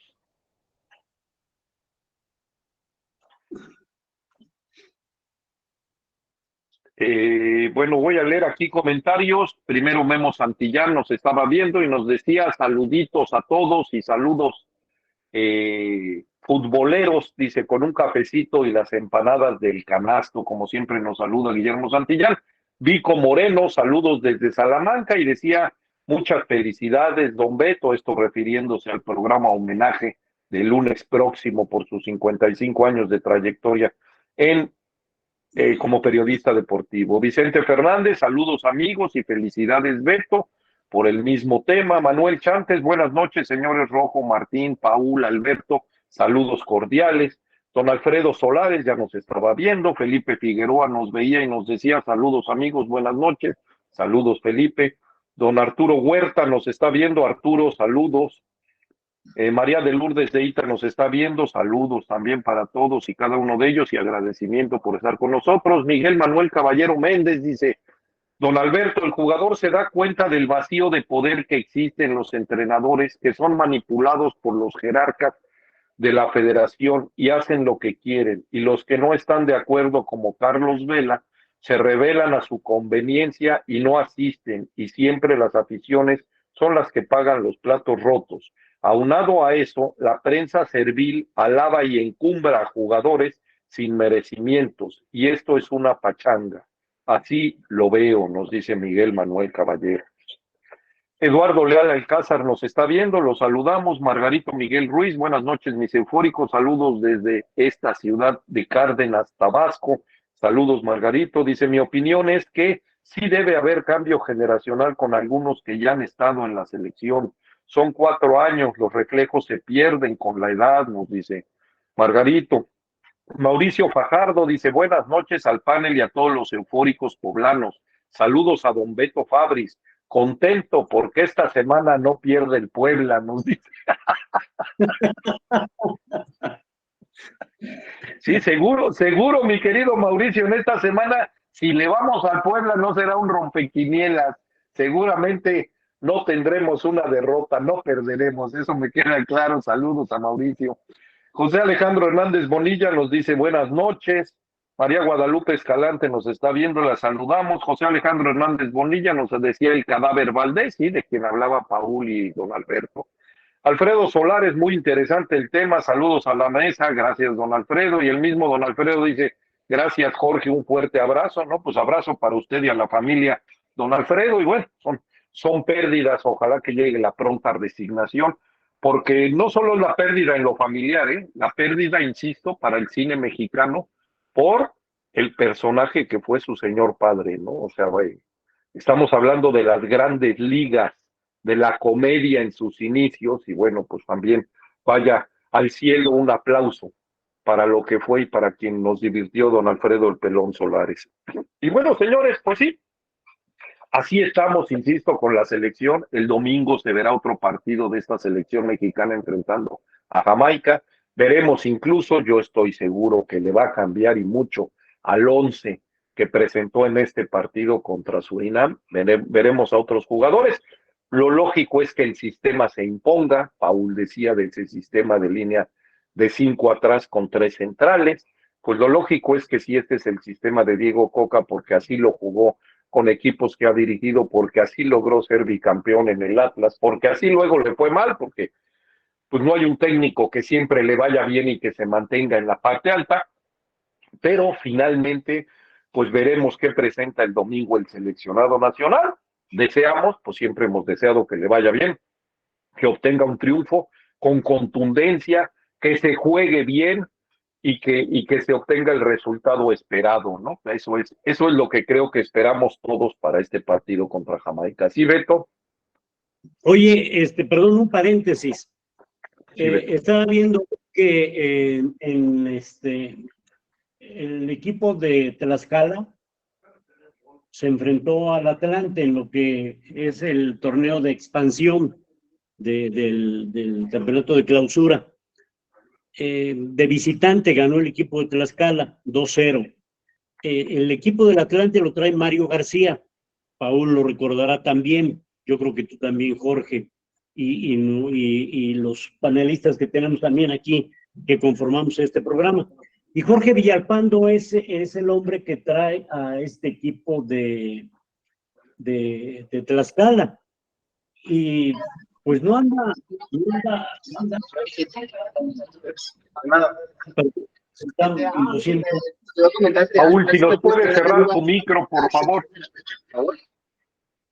Bueno, voy a leer aquí comentarios. Primero Memo Santillán nos estaba viendo y nos decía saluditos a todos y saludos futboleros, dice, con un cafecito y las empanadas del canasto, como siempre nos saluda Guillermo Santillán. Vico Moreno, saludos desde Salamanca, y decía muchas felicidades, don Beto, esto refiriéndose al programa homenaje del lunes próximo por sus 55 años de trayectoria como periodista deportivo. Vicente Fernández, saludos amigos y felicidades Beto por el mismo tema. Manuel Chantes, buenas noches señores Rojo, Martín, Paul, Alberto, saludos cordiales. Don Alfredo Solares ya nos estaba viendo. Felipe Figueroa nos veía y nos decía saludos amigos, buenas noches. Saludos Felipe. Don Arturo Huerta nos está viendo. Arturo, saludos. María de Lourdes de Ita nos está viendo, saludos también para todos y cada uno de ellos y agradecimiento por estar con nosotros. Miguel Manuel Caballero Méndez dice, don Alberto, el jugador se da cuenta del vacío de poder que existe en los entrenadores, que son manipulados por los jerarcas de la federación y hacen lo que quieren, y los que no están de acuerdo, como Carlos Vela, se rebelan a su conveniencia y no asisten, y siempre las aficiones son las que pagan los platos rotos. Aunado a eso, la prensa servil alaba y encumbra a jugadores sin merecimientos, y esto es una pachanga. Así lo veo, nos dice Miguel Manuel Caballero. Eduardo Leal Alcázar nos está viendo, los saludamos. Margarito Miguel Ruiz, buenas noches, mis eufóricos, saludos desde esta ciudad de Cárdenas, Tabasco. Saludos, Margarito. Dice, mi opinión es que sí debe haber cambio generacional con algunos que ya han estado en la selección. Son 4 años, los reflejos se pierden con la edad, nos dice Margarito. Mauricio Fajardo dice, buenas noches al panel y a todos los eufóricos poblanos. Saludos a don Beto Fabris. Contento porque esta semana no pierde el Puebla, nos dice. Sí, seguro, mi querido Mauricio, en esta semana, si le vamos al Puebla, no será un rompequinielas. Seguramente no tendremos una derrota, no perderemos, eso me queda claro. Saludos a Mauricio. José Alejandro Hernández Bonilla nos dice buenas noches. María Guadalupe Escalante nos está viendo, la saludamos. José Alejandro Hernández Bonilla nos decía el cadáver Valdés, sí, de quien hablaba Paul y don Alberto. Alfredo Solares, muy interesante el tema, saludos a la mesa, gracias don Alfredo, y el mismo don Alfredo dice, gracias Jorge, un fuerte abrazo, ¿no? Pues abrazo para usted y a la familia, don Alfredo, y bueno, son pérdidas, ojalá que llegue la pronta resignación, porque no solo es la pérdida en lo familiar, la pérdida, insisto, para el cine mexicano, por el personaje que fue su señor padre, ¿no? O sea, estamos hablando de las grandes ligas, de la comedia en sus inicios, y bueno, pues también vaya al cielo un aplauso para lo que fue y para quien nos divirtió don Alfredo el Pelón Solares. Y bueno, señores, pues sí, así estamos, insisto, con la selección. El domingo se verá otro partido de esta selección mexicana enfrentando a Jamaica. Veremos incluso, yo estoy seguro que le va a cambiar y mucho al 11 que presentó en este partido contra Surinam. Veremos a otros jugadores. Lo lógico es que el sistema se imponga. Paul decía de ese sistema de línea de 5 atrás con 3 centrales. Pues lo lógico es que si este es el sistema de Diego Coca, porque así lo jugó con equipos que ha dirigido, porque así logró ser bicampeón en el Atlas, porque así luego le fue mal, porque pues no hay un técnico que siempre le vaya bien y que se mantenga en la parte alta, pero finalmente pues veremos qué presenta el domingo el seleccionado nacional. Deseamos, pues siempre hemos deseado que le vaya bien, que obtenga un triunfo con contundencia, que se juegue bien y que se obtenga el resultado esperado, ¿no? Eso es lo que creo que esperamos todos para este partido contra Jamaica. ¿Sí, Beto? Oye, perdón, un paréntesis. Sí, estaba viendo que el equipo de Tlaxcala se enfrentó al Atlante en lo que es el torneo de expansión del campeonato de clausura. De visitante ganó el equipo de Tlaxcala 2-0. El equipo del Atlante lo trae Mario García. Paul lo recordará también. Yo creo que tú también, Jorge, y los panelistas que tenemos también aquí, que conformamos este programa. Y Jorge Villalpando es el hombre que trae a este equipo de Tlaxcala. Y pues no anda. Paul, si nos puede cerrar tu micro, por favor.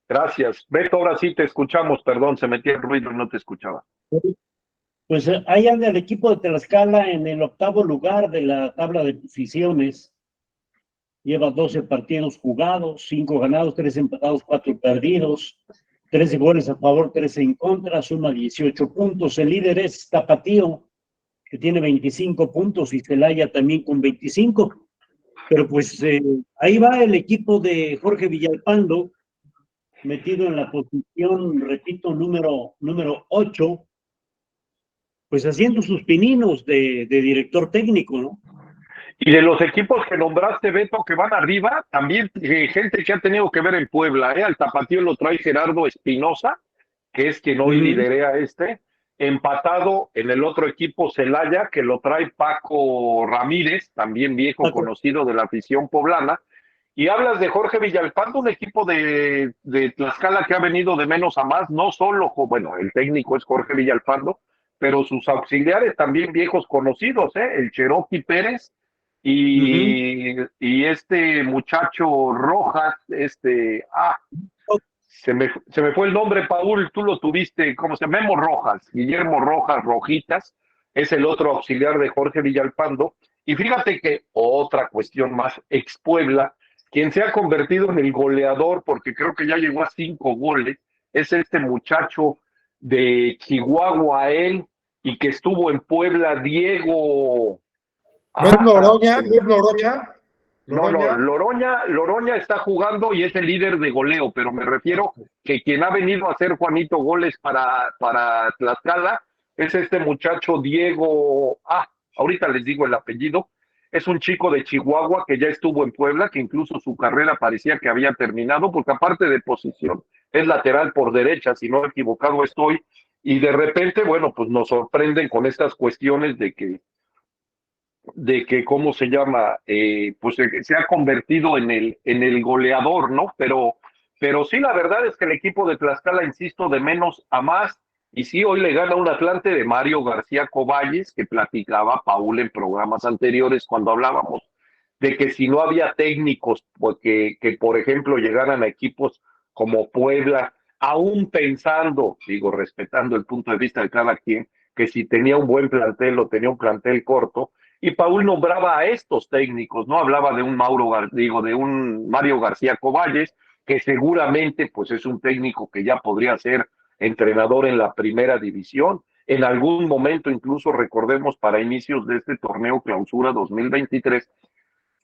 Gracias. Beto, ahora sí te escuchamos, perdón, se metía el ruido y no te escuchaba. Pues ahí anda el equipo de Tlaxcala en el 8º lugar de la tabla de posiciones. Lleva 12 partidos jugados, 5 ganados, 3 empatados, 4 perdidos, 13 goles a favor, 13 en contra, suma 18 puntos. El líder es Tapatío, que tiene 25 puntos, y Celaya también con 25. Pero pues ahí va el equipo de Jorge Villalpando, metido en la posición, repito, número 8, pues haciendo sus pininos de director técnico, ¿no? Y de los equipos que nombraste, Beto, que van arriba, también gente que ha tenido que ver en Puebla, al Tapatío lo trae Gerardo Espinosa, que es quien hoy liderea empatado en el otro equipo Celaya, que lo trae Paco Ramírez, también viejo conocido de la afición poblana. Y hablas de Jorge Villalpando, un equipo de Tlaxcala que ha venido de menos a más, no solo, bueno, el técnico es Jorge Villalpando, pero sus auxiliares también viejos conocidos, el Cherokee Pérez y este muchacho Rojas, se me fue el nombre, Paul, tú lo tuviste, ¿cómo se llama? Memo Rojas, Guillermo Rojas Rojitas, es el otro auxiliar de Jorge Villalpando. Y fíjate que otra cuestión más, ex Puebla, quien se ha convertido en el goleador, porque creo que ya llegó a 5 goles, es este muchacho de Chihuahua, y que estuvo en Puebla, Diego. ¿No es Noroña? ¿No es Noroña? No, Loroña está jugando y es el líder de goleo, pero me refiero que quien ha venido a hacer Juanito goles para Tlaxcala es este muchacho Diego, ahorita les digo el apellido, es un chico de Chihuahua que ya estuvo en Puebla, que incluso su carrera parecía que había terminado, porque aparte de posición, es lateral por derecha, si no equivocado estoy, y de repente, bueno, pues nos sorprenden con estas cuestiones de que ¿cómo se llama? Pues se ha convertido en el goleador, ¿no? Pero sí, la verdad es que el equipo de Tlaxcala, insisto, de menos a más, y sí, hoy le gana un Atlante de Mario García Coballes, que platicaba Paul en programas anteriores cuando hablábamos de que si no había técnicos, pues que por ejemplo, llegaran a equipos como Puebla, aún pensando, digo, respetando el punto de vista de cada quien, que si tenía un buen plantel o tenía un plantel corto, y Paul nombraba a estos técnicos, ¿no? Hablaba de un de un Mario García Coballes, que seguramente pues es un técnico que ya podría ser entrenador en la primera división. En algún momento, incluso recordemos para inicios de este torneo Clausura 2023,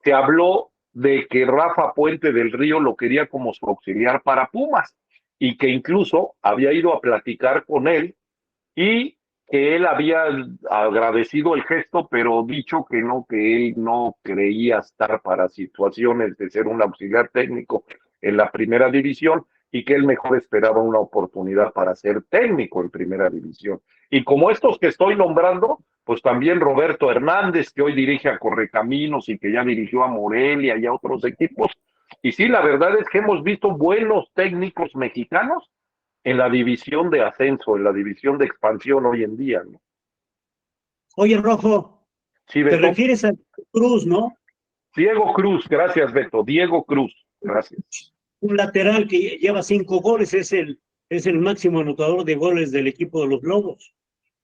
se habló de que Rafa Puente del Río lo quería como su auxiliar para Pumas y que incluso había ido a platicar con él y que él había agradecido el gesto, pero dicho que él no creía estar para situaciones de ser un auxiliar técnico en la primera división y que él mejor esperaba una oportunidad para ser técnico en primera división. Y como estos que estoy nombrando, pues también Roberto Hernández, que hoy dirige a Correcaminos y que ya dirigió a Morelia y a otros equipos. Y sí, la verdad es que hemos visto buenos técnicos mexicanos en la división de ascenso, en la división de expansión hoy en día, ¿no? Oye, Rojo, sí, te refieres a Cruz, ¿no? Diego Cruz, gracias, Beto. Diego Cruz, gracias. Un lateral que lleva 5 goles, es el máximo anotador de goles del equipo de los Lobos.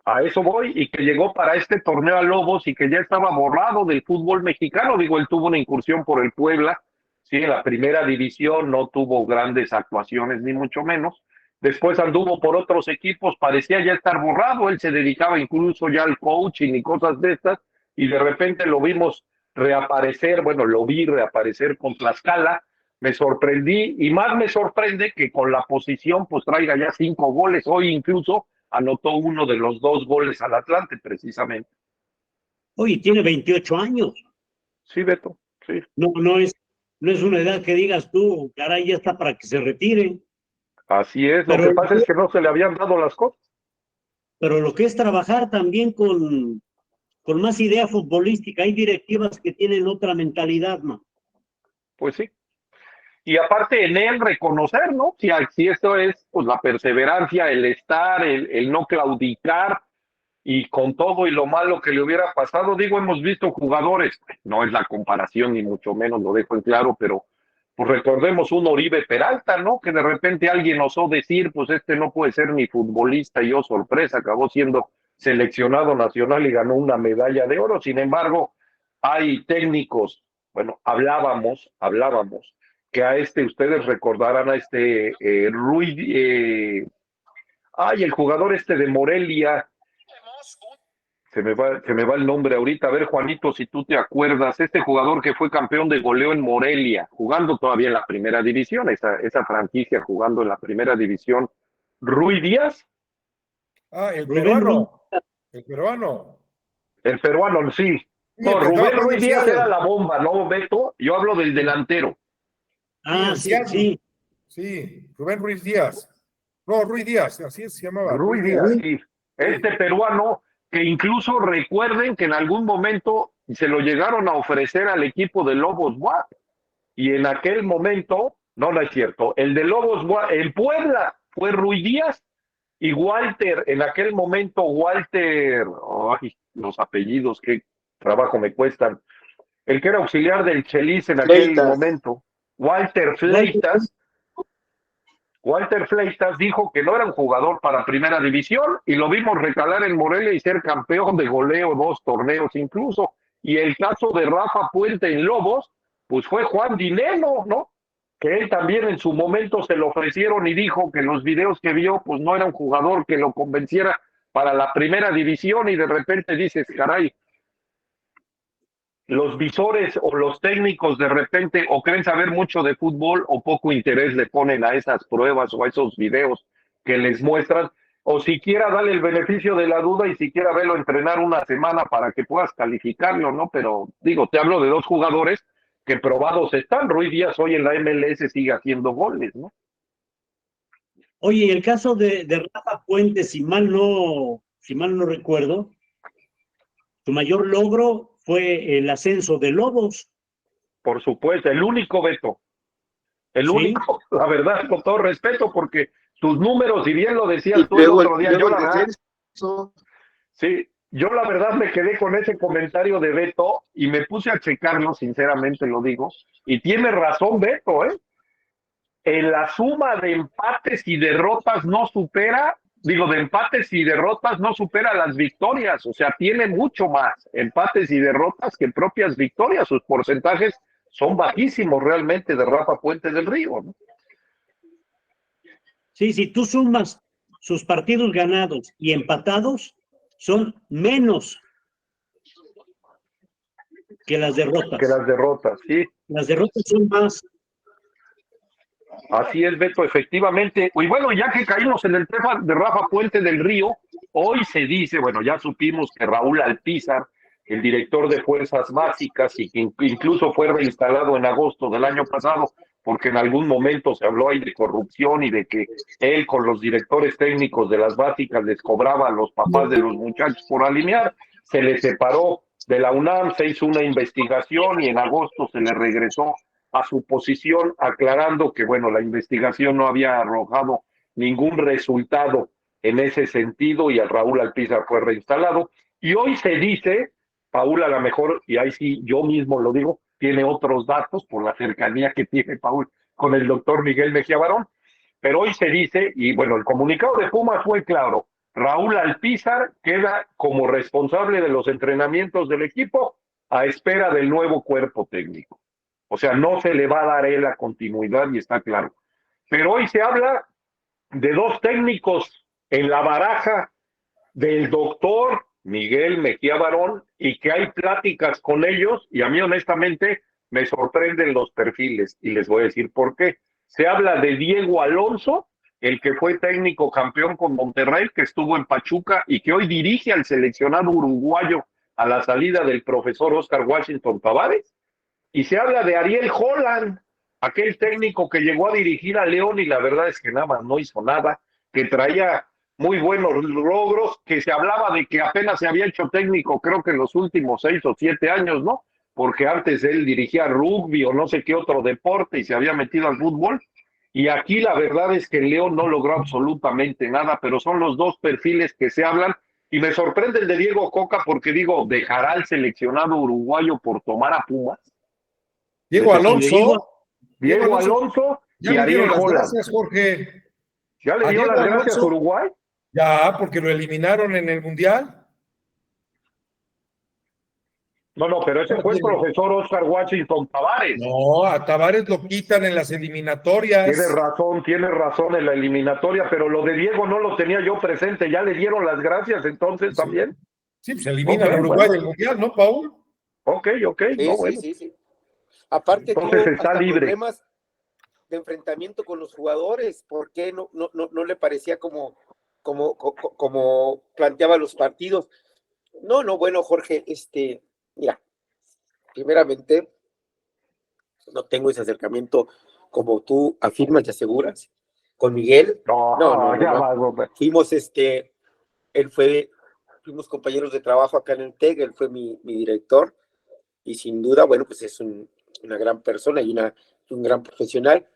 A eso voy, y que llegó para este torneo a Lobos y que ya estaba borrado del fútbol mexicano. Digo, él tuvo una incursión por el Puebla, sí, en la primera división no tuvo grandes actuaciones, ni mucho menos. Después anduvo por otros equipos, parecía ya estar borrado, él se dedicaba incluso ya al coaching y cosas de estas, y de repente lo vimos reaparecer, bueno, lo vi reaparecer con Tlaxcala, me sorprendí, y más me sorprende que con la posición pues traiga ya 5 goles, hoy incluso anotó uno de los 2 goles al Atlante, precisamente. Oye, tiene 28 años. Sí, Beto, sí. No es una edad que digas tú, caray, ya está para que se retire. Así es, lo que pasa es que no se le habían dado las cosas. Pero lo que es trabajar también con más idea futbolística, hay directivas que tienen otra mentalidad, ¿no? Pues sí. Y aparte en él reconocer, ¿no? Si esto es pues la perseverancia, el estar, el no claudicar, y con todo y lo malo que le hubiera pasado, digo, hemos visto jugadores, no es la comparación ni mucho menos, lo dejo en claro, pero pues recordemos un Oribe Peralta, ¿no? Que de repente alguien osó decir, pues este no puede ser ni futbolista, y sorpresa, acabó siendo seleccionado nacional y ganó una medalla de oro. Sin embargo, hay técnicos, bueno, hablábamos, que a ustedes recordarán a el jugador de Morelia, se me va el nombre ahorita. A ver, Juanito, si tú te acuerdas, este jugador que fue campeón de goleo en Morelia, jugando todavía en la primera división, esa franquicia jugando en la primera división, Rui Díaz. El peruano. El peruano, sí. No, Rubén Ruiz Díaz era la bomba, ¿no, Beto? Yo hablo del delantero. Sí. Sí, Rubén Ruiz Díaz. No, Ruiz Díaz, así se llamaba. Ruiz Díaz, sí. este peruano, que incluso recuerden que en algún momento se lo llegaron a ofrecer al equipo de Lobos WAP, y en aquel momento, no es cierto, el de Lobos WAP, en Puebla fue Ruiz Díaz, y Walter, en aquel momento Walter, ay, los apellidos, qué trabajo me cuestan, el que era auxiliar del Chelis en aquel momento, Walter Fleitas dijo que no era un jugador para primera división y lo vimos recalar en Morelia y ser campeón de goleo 2 torneos incluso. Y el caso de Rafa Puente en Lobos, pues fue Juan Dineno, ¿no? Que él también en su momento se lo ofrecieron y dijo que los videos que vio, pues no era un jugador que lo convenciera para la primera división, y de repente dices, caray, los visores o los técnicos de repente o creen saber mucho de fútbol o poco interés le ponen a esas pruebas o a esos videos que les muestran, o siquiera dale el beneficio de la duda y siquiera verlo entrenar una semana para que puedas calificarlo, ¿no? Pero digo, te hablo de dos jugadores que probados están. Ruiz Díaz hoy en la MLS sigue haciendo goles, ¿no? Oye, el caso de Rafa Puente, si mal no recuerdo, su mayor logro fue el ascenso de Lobos. Por supuesto, el único, Beto. El ¿Sí? único, la verdad, con todo respeto, porque tus números, si bien lo decías tú el otro día, yo la verdad, sí, yo la verdad me quedé con ese comentario de Beto y me puse a checarlo, sinceramente lo digo, y tiene razón Beto, en la suma de empates y derrotas no supera, de empates y derrotas no supera las victorias, o sea, tiene mucho más empates y derrotas que propias victorias. Sus porcentajes son bajísimos realmente de Rafa Puente del Río, ¿no? Sí, si tú sumas sus partidos ganados y empatados, son menos que las derrotas. Que las derrotas, sí. Las derrotas son más. Así es, Beto, efectivamente. Y bueno, ya que caímos en el tema de Rafa Puente del Río, hoy se dice, bueno, ya supimos que Raúl Alpizar, el director de Fuerzas Básicas, y que incluso fue reinstalado en agosto del año pasado, porque en algún momento se habló ahí de corrupción y de que él con los directores técnicos de las básicas les cobraba a los papás de los muchachos por alinear, se le separó de la UNAM, se hizo una investigación y en agosto se le regresó a su posición, aclarando que, bueno, la investigación no había arrojado ningún resultado en ese sentido y el Raúl Alpizar fue reinstalado. Y hoy se dice, Paul a lo mejor, y ahí sí yo mismo lo digo, tiene otros datos por la cercanía que tiene Paul con el doctor Miguel Mejía Barón, pero hoy se dice, y bueno, el comunicado de Pumas fue claro, Raúl Alpizar queda como responsable de los entrenamientos del equipo a espera del nuevo cuerpo técnico. O sea, no se le va a dar a él la continuidad y está claro. Pero hoy se habla de dos técnicos en la baraja del doctor Miguel Mejía Barón y que hay pláticas con ellos y a mí honestamente me sorprenden los perfiles y les voy a decir por qué. Se habla de Diego Alonso, el que fue técnico campeón con Monterrey, que estuvo en Pachuca y que hoy dirige al seleccionado uruguayo a la salida del profesor Oscar Washington Tabárez. Y se habla de Ariel Holland, aquel técnico que llegó a dirigir a León y la verdad es que nada más no hizo nada, que traía muy buenos logros, que se hablaba de que apenas se había hecho técnico, creo que en los últimos 6 o 7 años, ¿no? Porque antes él dirigía rugby o no sé qué otro deporte y se había metido al fútbol. Y aquí la verdad es que León no logró absolutamente nada, pero son los dos perfiles que se hablan. Y me sorprende el de Diego Coca porque digo, ¿dejará al seleccionado uruguayo por tomar a Pumas? Diego Alonso. Diego Alonso ya y le dieron Ariel las Holland. Gracias, Jorge. ¿Ya le dio las gracias a Uruguay? Ya, porque lo eliminaron en el Mundial. No, pero ese fue el profesor Oscar Washington Tabárez. No, a Tabárez lo quitan en las eliminatorias. Tiene razón en la eliminatoria, pero lo de Diego no lo tenía yo presente. ¿Ya le dieron las gracias entonces también? Sí, pues eliminan a Uruguay del Mundial, ¿no, Paul? Ok. Sí, no, bueno. sí. Aparte entonces tuvo está libre. Problemas de enfrentamiento con los jugadores, ¿por qué no le parecía como planteaba los partidos? No, bueno, Jorge, mira, primeramente, no tengo ese acercamiento como tú afirmas y aseguras con Miguel. No. Va, Fuimos fuimos compañeros de trabajo acá en el TEC, él fue mi director, y sin duda, bueno, pues es una gran persona y un gran profesional,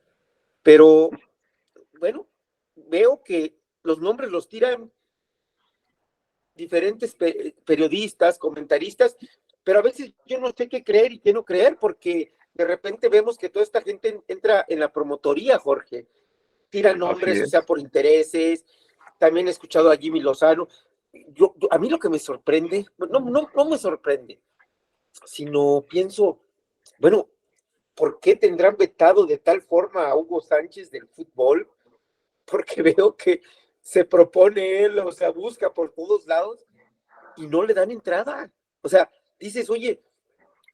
pero bueno, veo que los nombres los tiran diferentes periodistas, comentaristas, pero a veces yo no sé qué creer y qué no creer, porque de repente vemos que toda esta gente entra en la promotoría, Jorge, tiran nombres, o sea, por intereses. También he escuchado a Jimmy Lozano. A mí lo que me sorprende, no me sorprende, sino pienso, bueno, ¿por qué tendrán vetado de tal forma a Hugo Sánchez del fútbol? Porque veo que se propone él, o sea, busca por todos lados y no le dan entrada. O sea, dices, oye,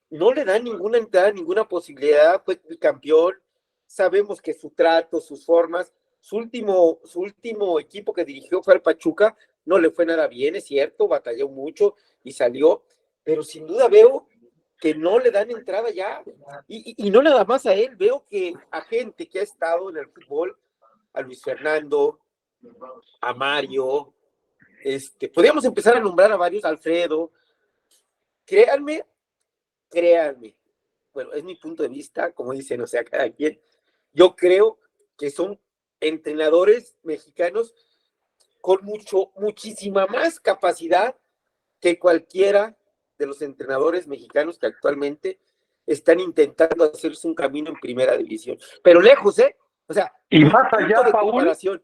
no le dan ninguna entrada, ninguna posibilidad, fue campeón, sabemos que su trato, sus formas, su último equipo que dirigió fue al Pachuca, no le fue nada bien, es cierto, batalló mucho y salió, pero sin duda veo que no le dan entrada ya, y no nada más a él, veo que a gente que ha estado en el fútbol, a Luis Fernando, a Mario, podríamos empezar a nombrar a varios, Alfredo, créanme, bueno, es mi punto de vista, como dicen, o sea, cada quien, yo creo que son entrenadores mexicanos con muchísima más capacidad que cualquiera de los entrenadores mexicanos que actualmente están intentando hacerse un camino en primera división. Pero lejos, o sea, y más allá, Paul, comparación.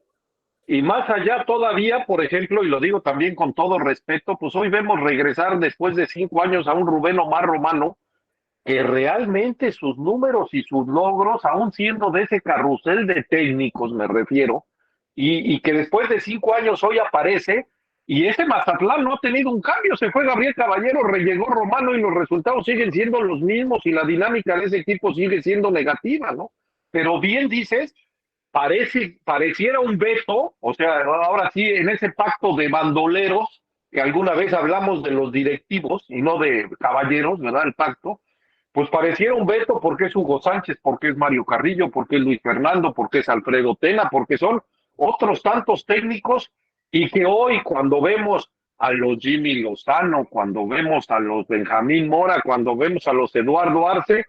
Y más allá todavía, por ejemplo, y lo digo también con todo respeto, pues hoy vemos regresar después de 5 años a un Rubén Omar Romano, que realmente sus números y sus logros, aún siendo de ese carrusel de técnicos, me refiero, y que después de 5 años hoy aparece, y ese Mazatlán no ha tenido un cambio, se fue Gabriel Caballero, rellegó Romano y los resultados siguen siendo los mismos y la dinámica de ese equipo sigue siendo negativa, ¿no? Pero bien dices, pareciera un veto, o sea, ahora sí, en ese pacto de bandoleros, que alguna vez hablamos de los directivos y no de caballeros, ¿verdad? El pacto, pues pareciera un veto porque es Hugo Sánchez, porque es Mario Carrillo, porque es Luis Fernando, porque es Alfredo Tena, porque son otros tantos técnicos, y que hoy cuando vemos a los Jimmy Lozano, cuando vemos a los Benjamín Mora, cuando vemos a los Eduardo Arce,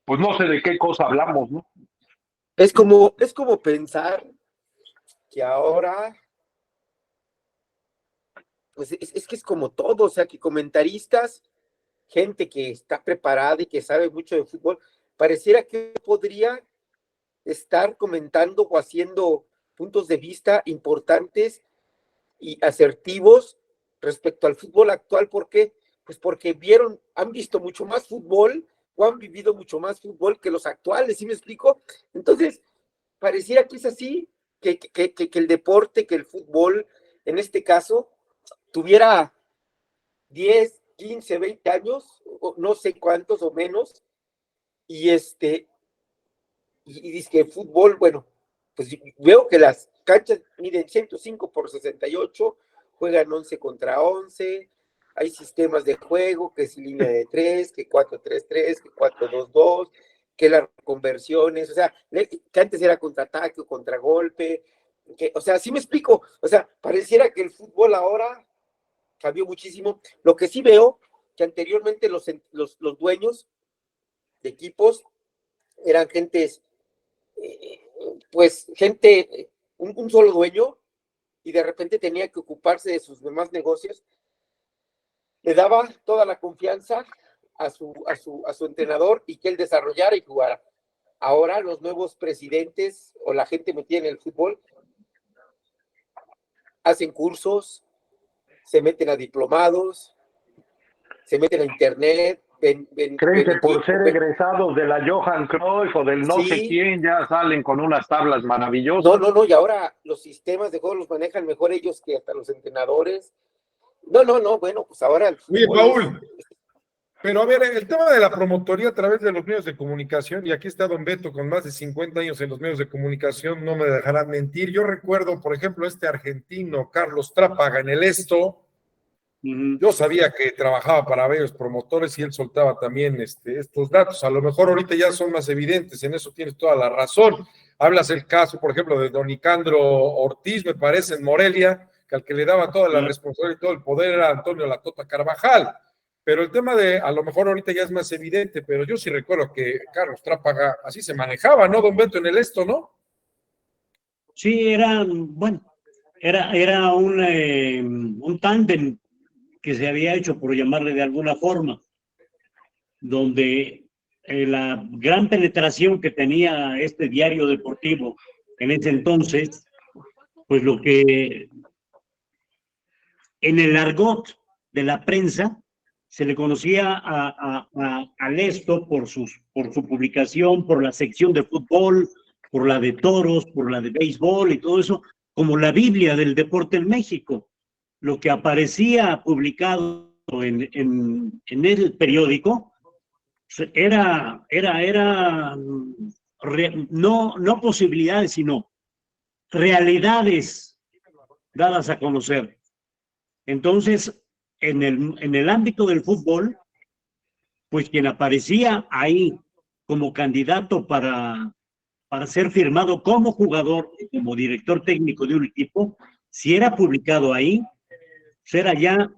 pues no sé de qué cosa hablamos, ¿no? Es como pensar que ahora, pues es que es como todo, o sea, que comentaristas, gente que está preparada y que sabe mucho de fútbol, pareciera que podría estar comentando o haciendo puntos de vista importantes y asertivos respecto al fútbol actual. ¿Por qué? Pues porque han visto mucho más fútbol o han vivido mucho más fútbol que los actuales, ¿sí me explico? Entonces, pareciera que es así, que el deporte, que el fútbol, en este caso, tuviera 10, 15, 20 años, o no sé cuántos o menos, y dice que el fútbol, bueno, pues veo que las canchas miden 105 por 68, juegan 11 contra 11, hay sistemas de juego, que es línea de 3, que 4-3-3, que 4-2-2, que las conversiones, o sea, que antes era contraataque o contragolpe, o sea, sí me explico, o sea, pareciera que el fútbol ahora cambió muchísimo. Lo que sí veo, que anteriormente los dueños de equipos eran gentes, pues gente, un solo dueño, y de repente tenía que ocuparse de sus demás negocios, le daba toda la confianza a su entrenador y que él desarrollara y jugara. Ahora los nuevos presidentes o la gente metida en el fútbol hacen cursos, se meten a diplomados, se meten a internet. ¿Creen que por ser egresados de la Johan Cruyff o del no sé quién ya salen con unas tablas maravillosas? No, y ahora los sistemas de juego los manejan mejor ellos que hasta los entrenadores. No, bueno, pues ahora... Oye, Paul, pero a ver, el tema de la promotoría a través de los medios de comunicación, y aquí está Don Beto con más de 50 años en los medios de comunicación, no me dejarán mentir. Yo recuerdo, por ejemplo, argentino, Carlos Trápaga, en el Esto. Yo sabía que trabajaba para varios promotores y él soltaba también estos datos. A lo mejor ahorita ya son más evidentes, en eso tienes toda la razón. Hablas el caso, por ejemplo, de don Nicandro Ortiz, me parece, en Morelia, que al que le daba toda la responsabilidad y todo el poder era Antonio La Tota Carvajal. Pero el tema de, a lo mejor ahorita ya es más evidente, pero yo sí recuerdo que Carlos Trápaga así se manejaba, ¿no, don Beto, en el esto, no? Sí, era un tándem que se había hecho, por llamarle de alguna forma, donde la gran penetración que tenía este diario deportivo en ese entonces, pues lo que en el argot de la prensa se le conocía al esto por su publicación, por la sección de fútbol, por la de toros, por la de béisbol y todo eso, como la Biblia del deporte en México. Lo que aparecía publicado en el periódico no posibilidades, sino realidades dadas a conocer. Entonces, en el ámbito del fútbol, pues quien aparecía ahí como candidato para ser firmado como jugador, como director técnico de un equipo, si era publicado ahí, era ya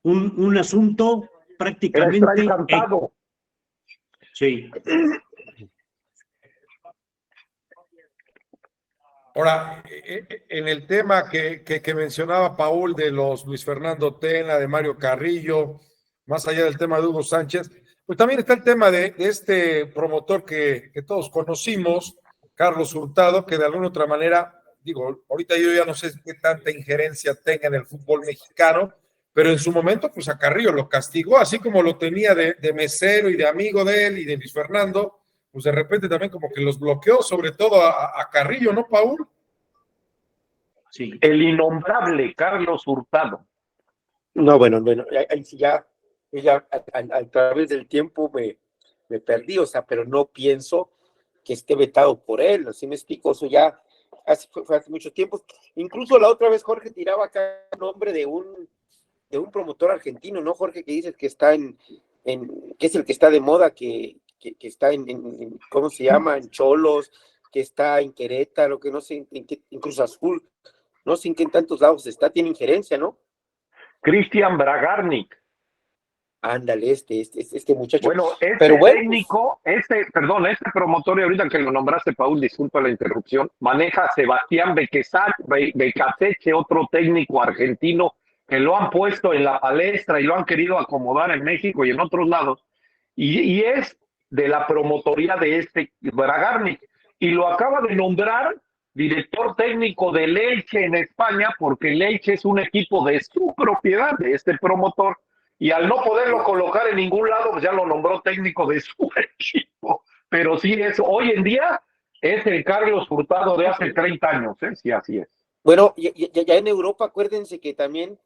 un asunto prácticamente... Era encantado. Sí. Ahora, en el tema que mencionaba Paul de los Luis Fernando Tena, de Mario Carrillo, más allá del tema de Hugo Sánchez, pues también está el tema de este promotor que todos conocimos, Carlos Hurtado, que de alguna otra manera, digo, ahorita yo ya no sé qué tanta injerencia tenga en el fútbol mexicano, pero en su momento, pues a Carrillo lo castigó, así como lo tenía de mesero y de amigo de él y de Luis Fernando, pues de repente también como que los bloqueó, sobre todo a Carrillo, ¿no, Paul? Sí. El innombrable Carlos Hurtado. No, bueno, ahí sí ya a través del tiempo me perdí, o sea, pero no pienso que esté vetado por él, ¿sí me explico? Eso ya fue hace mucho tiempo. Incluso la otra vez Jorge tiraba acá el nombre de un promotor argentino, ¿no, Jorge? Que dices que está que es el que está de moda, que está en ¿cómo se llama? En Cholos, que está en Querétaro, que no sé, en Cruz Azul, no sé en qué en tantos lados está, tiene injerencia, ¿no? Cristian Bragarnik. Ándale, este muchacho. Bueno, pero bueno, técnico, este promotor, y ahorita que lo nombraste, Paul, disculpa la interrupción, maneja a Sebastián Becaseche, otro técnico argentino que lo han puesto en la palestra y lo han querido acomodar en México y en otros lados, y es de la promotoría de este Bragarnik, y lo acaba de nombrar director técnico de Elche en España, porque el Elche es un equipo de su propiedad, de este promotor, y al no poderlo colocar en ningún lado, pues ya lo nombró técnico de su equipo. Pero sí, hoy en día es el Carlos Hurtado de hace 30 años, ¿eh? Sí, así es. Bueno, ya en Europa, acuérdense que también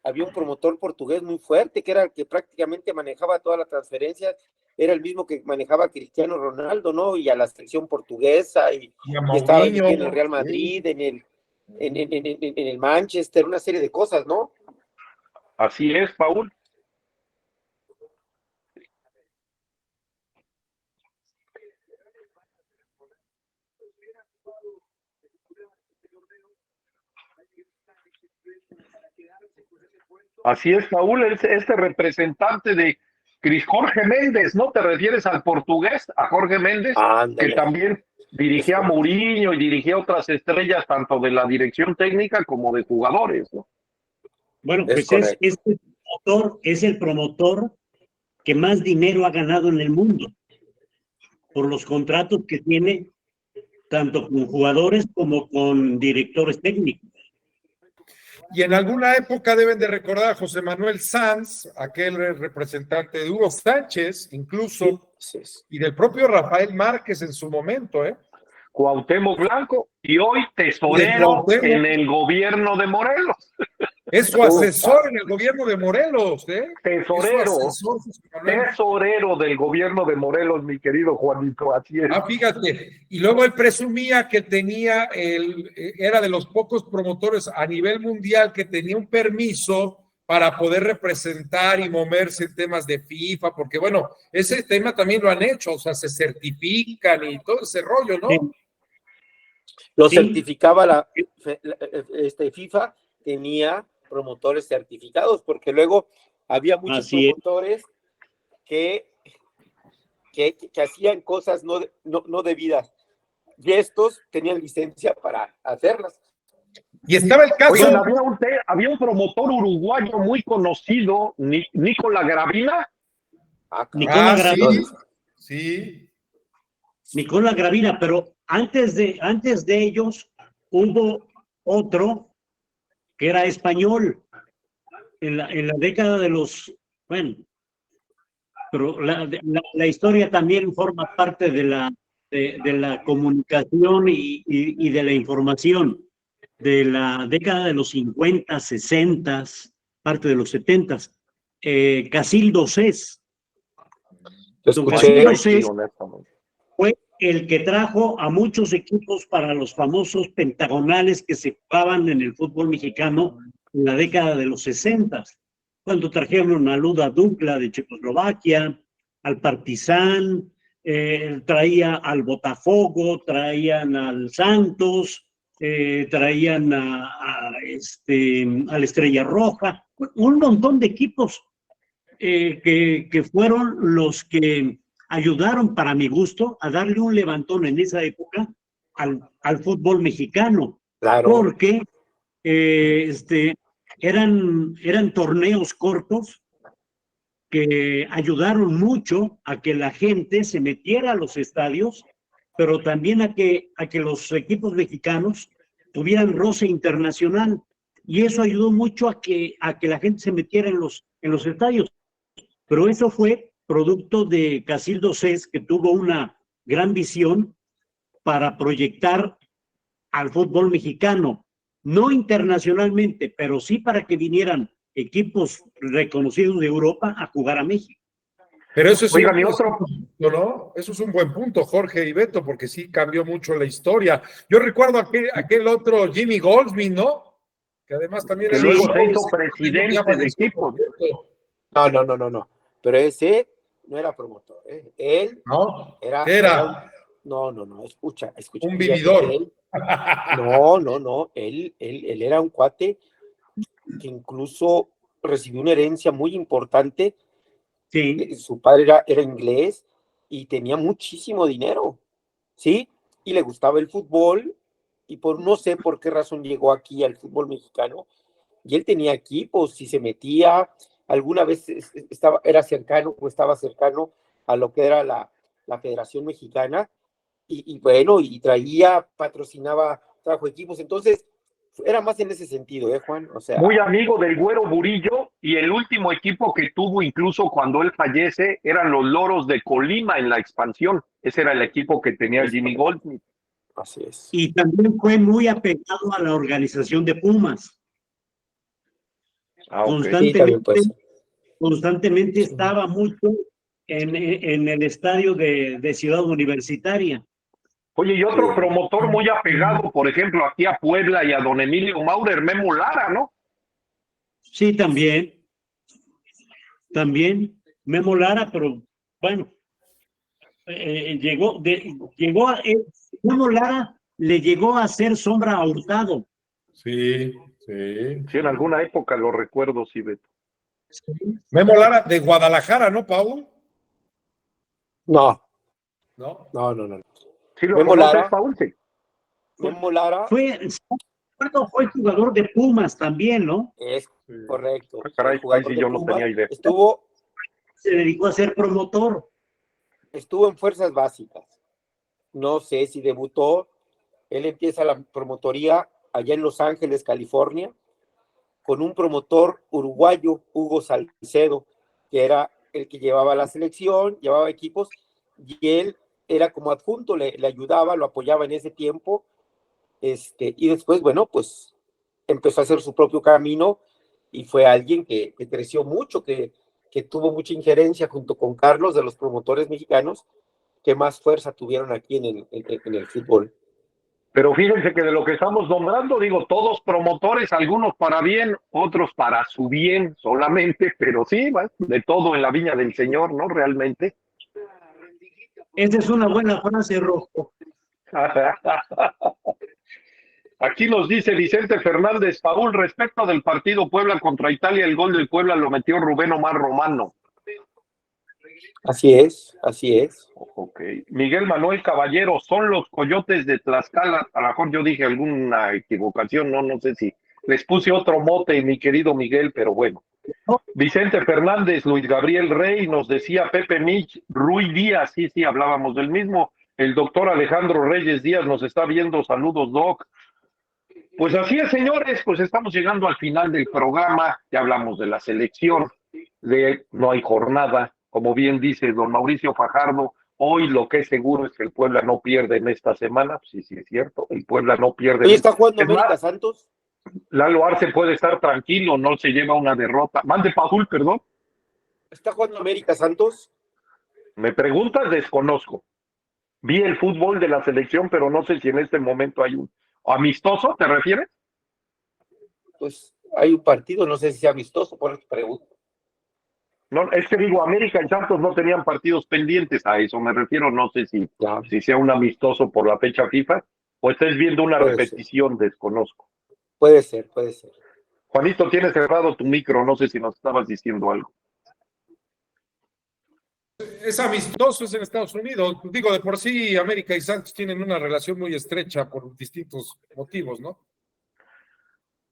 había un promotor portugués muy fuerte, que era el que prácticamente manejaba todas las transferencias, era el mismo que manejaba a Cristiano Ronaldo, ¿no? Y a la selección portuguesa, y estaba en el Real Madrid, en el Manchester, una serie de cosas, ¿no? Así es, Paul. Así es, Paul, este representante de Jorge Méndez, ¿no? ¿Te refieres al portugués, a Jorge Méndez? Ándale. Que también dirigía a Mourinho y dirigía a otras estrellas, tanto de la dirección técnica como de jugadores, ¿no? Bueno, pues es el promotor que más dinero ha ganado en el mundo por los contratos que tiene tanto con jugadores como con directores técnicos. Y en alguna época deben de recordar a José Manuel Sanz, aquel representante de Hugo Sánchez, incluso, y del propio Rafael Márquez en su momento, ¿eh? Cuauhtémoc Blanco, y hoy tesorero en el gobierno de Morelos. Es su asesor en el gobierno de Morelos, ¿eh? Tesorero del gobierno de Morelos, mi querido Juanito, así es. Fíjate, y luego él presumía que era de los pocos promotores a nivel mundial que tenía un permiso para poder representar y moverse en temas de FIFA, porque bueno, ese tema también lo han hecho, o sea, se certifican y todo ese rollo, ¿no? Sí. Lo certificaba la FIFA, tenía promotores certificados, porque luego había muchos Así es. promotores que hacían cosas no debidas, y estos tenían licencia para hacerlas. Y estaba el caso. Oigan, había un promotor uruguayo muy conocido, Nicola Gravina. Nicola Gravina. Sí. Nicola Gravina, pero antes de ellos hubo otro que era español en la década de los, bueno, pero la historia también forma parte de la comunicación y de la información de la década de los 50, 60, parte de los 70. Casildo Cés. Don Casildo Cés fue el que trajo a muchos equipos para los famosos pentagonales que se jugaban en el fútbol mexicano en la década de los 60, cuando trajeron a Luda Dukla de Checoslovaquia, al Partizan, traía al Botafogo, traían al Santos, traían a la Estrella Roja, un montón de equipos que fueron los que ayudaron, para mi gusto, a darle un levantón en esa época al fútbol mexicano. Claro. Porque eran torneos cortos que ayudaron mucho a que la gente se metiera a los estadios, pero también a que los equipos mexicanos tuvieran roce internacional, y eso ayudó mucho a que la gente se metiera en los estadios. Pero eso fue producto de Casildo Cés, que tuvo una gran visión para proyectar al fútbol mexicano, no internacionalmente, pero sí para que vinieran equipos reconocidos de Europa a jugar a México. Pero eso es Oigan, un y otro, punto, ¿no? Eso es un buen punto, Jorge y Beto, porque sí cambió mucho la historia. Yo recuerdo aquel otro Jimmy Goldsmith, ¿no? Que además también que era luego se hizo presidente de equipo. No. Pero ese no era promotor, ¿eh? Él ¿No? era. Era No, escucha. un vividor. Él era un cuate que incluso recibió una herencia muy importante. Sí. Su padre era inglés y tenía muchísimo dinero, ¿sí? Y le gustaba el fútbol, y no sé por qué razón llegó aquí al fútbol mexicano, y él tenía equipos y se metía, alguna vez estaba cercano a lo que era la Federación Mexicana, y bueno, y trajo equipos. Entonces era más en ese sentido, Juan, o sea, muy amigo del Güero Burillo, y el último equipo que tuvo, incluso cuando él fallece, eran los Loros de Colima en la expansión. Ese era el equipo que tenía el Jimmy Goldsmith. así es. Y también fue muy apegado a la organización de Pumas. Constantemente estaba mucho en el estadio de Ciudad Universitaria. Oye, y otro promotor muy apegado, por ejemplo, aquí a Puebla y a don Emilio Maurer, Memo Lara, ¿no? Sí, también Memo Lara, pero bueno, Memo Lara le llegó a hacer sombra a Hurtado. Sí. Sí, en alguna época lo recuerdo, sí, Beto. Memo Lara de Guadalajara, ¿no, Paul? No. Sí, lo Memo conoces, Lara, Paul, sí. Memo Lara fue jugador de Pumas también, ¿no? es correcto. Caray, Jugador sí, de yo no Pumas, tenía idea. Se dedicó a ser promotor. Estuvo en fuerzas básicas. No sé si debutó. Él empieza la promotoría allá en Los Ángeles, California, con un promotor uruguayo, Hugo Salcedo, que era el que llevaba la selección, llevaba equipos, y él era como adjunto, le ayudaba, lo apoyaba en ese tiempo, y después, bueno, pues empezó a hacer su propio camino, y fue alguien que creció mucho, que tuvo mucha injerencia junto con Carlos, de los promotores mexicanos que más fuerza tuvieron aquí en el fútbol. Pero fíjense que de lo que estamos nombrando, digo, todos promotores, algunos para bien, otros para su bien solamente, pero sí, de todo en la viña del Señor, ¿no? Realmente. Esa es una buena frase, Rojo. Aquí nos dice Vicente Fernández, Paul, respecto del partido Puebla contra Italia, el gol del Puebla lo metió Rubén Omar Romano. Así es, así es. Ok. Miguel Manuel Caballero, son los Coyotes de Tlaxcala. A lo mejor yo dije alguna equivocación, no sé si les puse otro mote, mi querido Miguel, pero bueno. Vicente Fernández, Luis Gabriel Rey, nos decía Pepe Mich, Rui Díaz, sí, hablábamos del mismo. El doctor Alejandro Reyes Díaz nos está viendo, saludos, Doc. Pues así es, señores, pues estamos llegando al final del programa, ya hablamos de la selección, no hay jornada, como bien dice don Mauricio Fajardo, hoy lo que es seguro es que el Puebla no pierde en esta semana, sí es cierto, el Puebla no pierde. ¿Hoy está jugando América Santos? Lalo Arce puede estar tranquilo, no se lleva una derrota. Mande, Paul, perdón. ¿Está jugando América Santos? Me preguntas, desconozco. Vi el fútbol de la selección, pero no sé si en este momento hay un amistoso, ¿te refieres? Pues hay un partido, no sé si sea amistoso, por eso pregunto. No, es que digo, América y Santos no tenían partidos pendientes, a eso me refiero, no sé si sea un amistoso por la fecha FIFA, o estés viendo una repetición, desconozco. Puede ser. Juanito, tienes cerrado tu micro, no sé si nos estabas diciendo algo. Es amistoso, es en Estados Unidos. Digo, de por sí, América y Santos tienen una relación muy estrecha por distintos motivos, ¿no?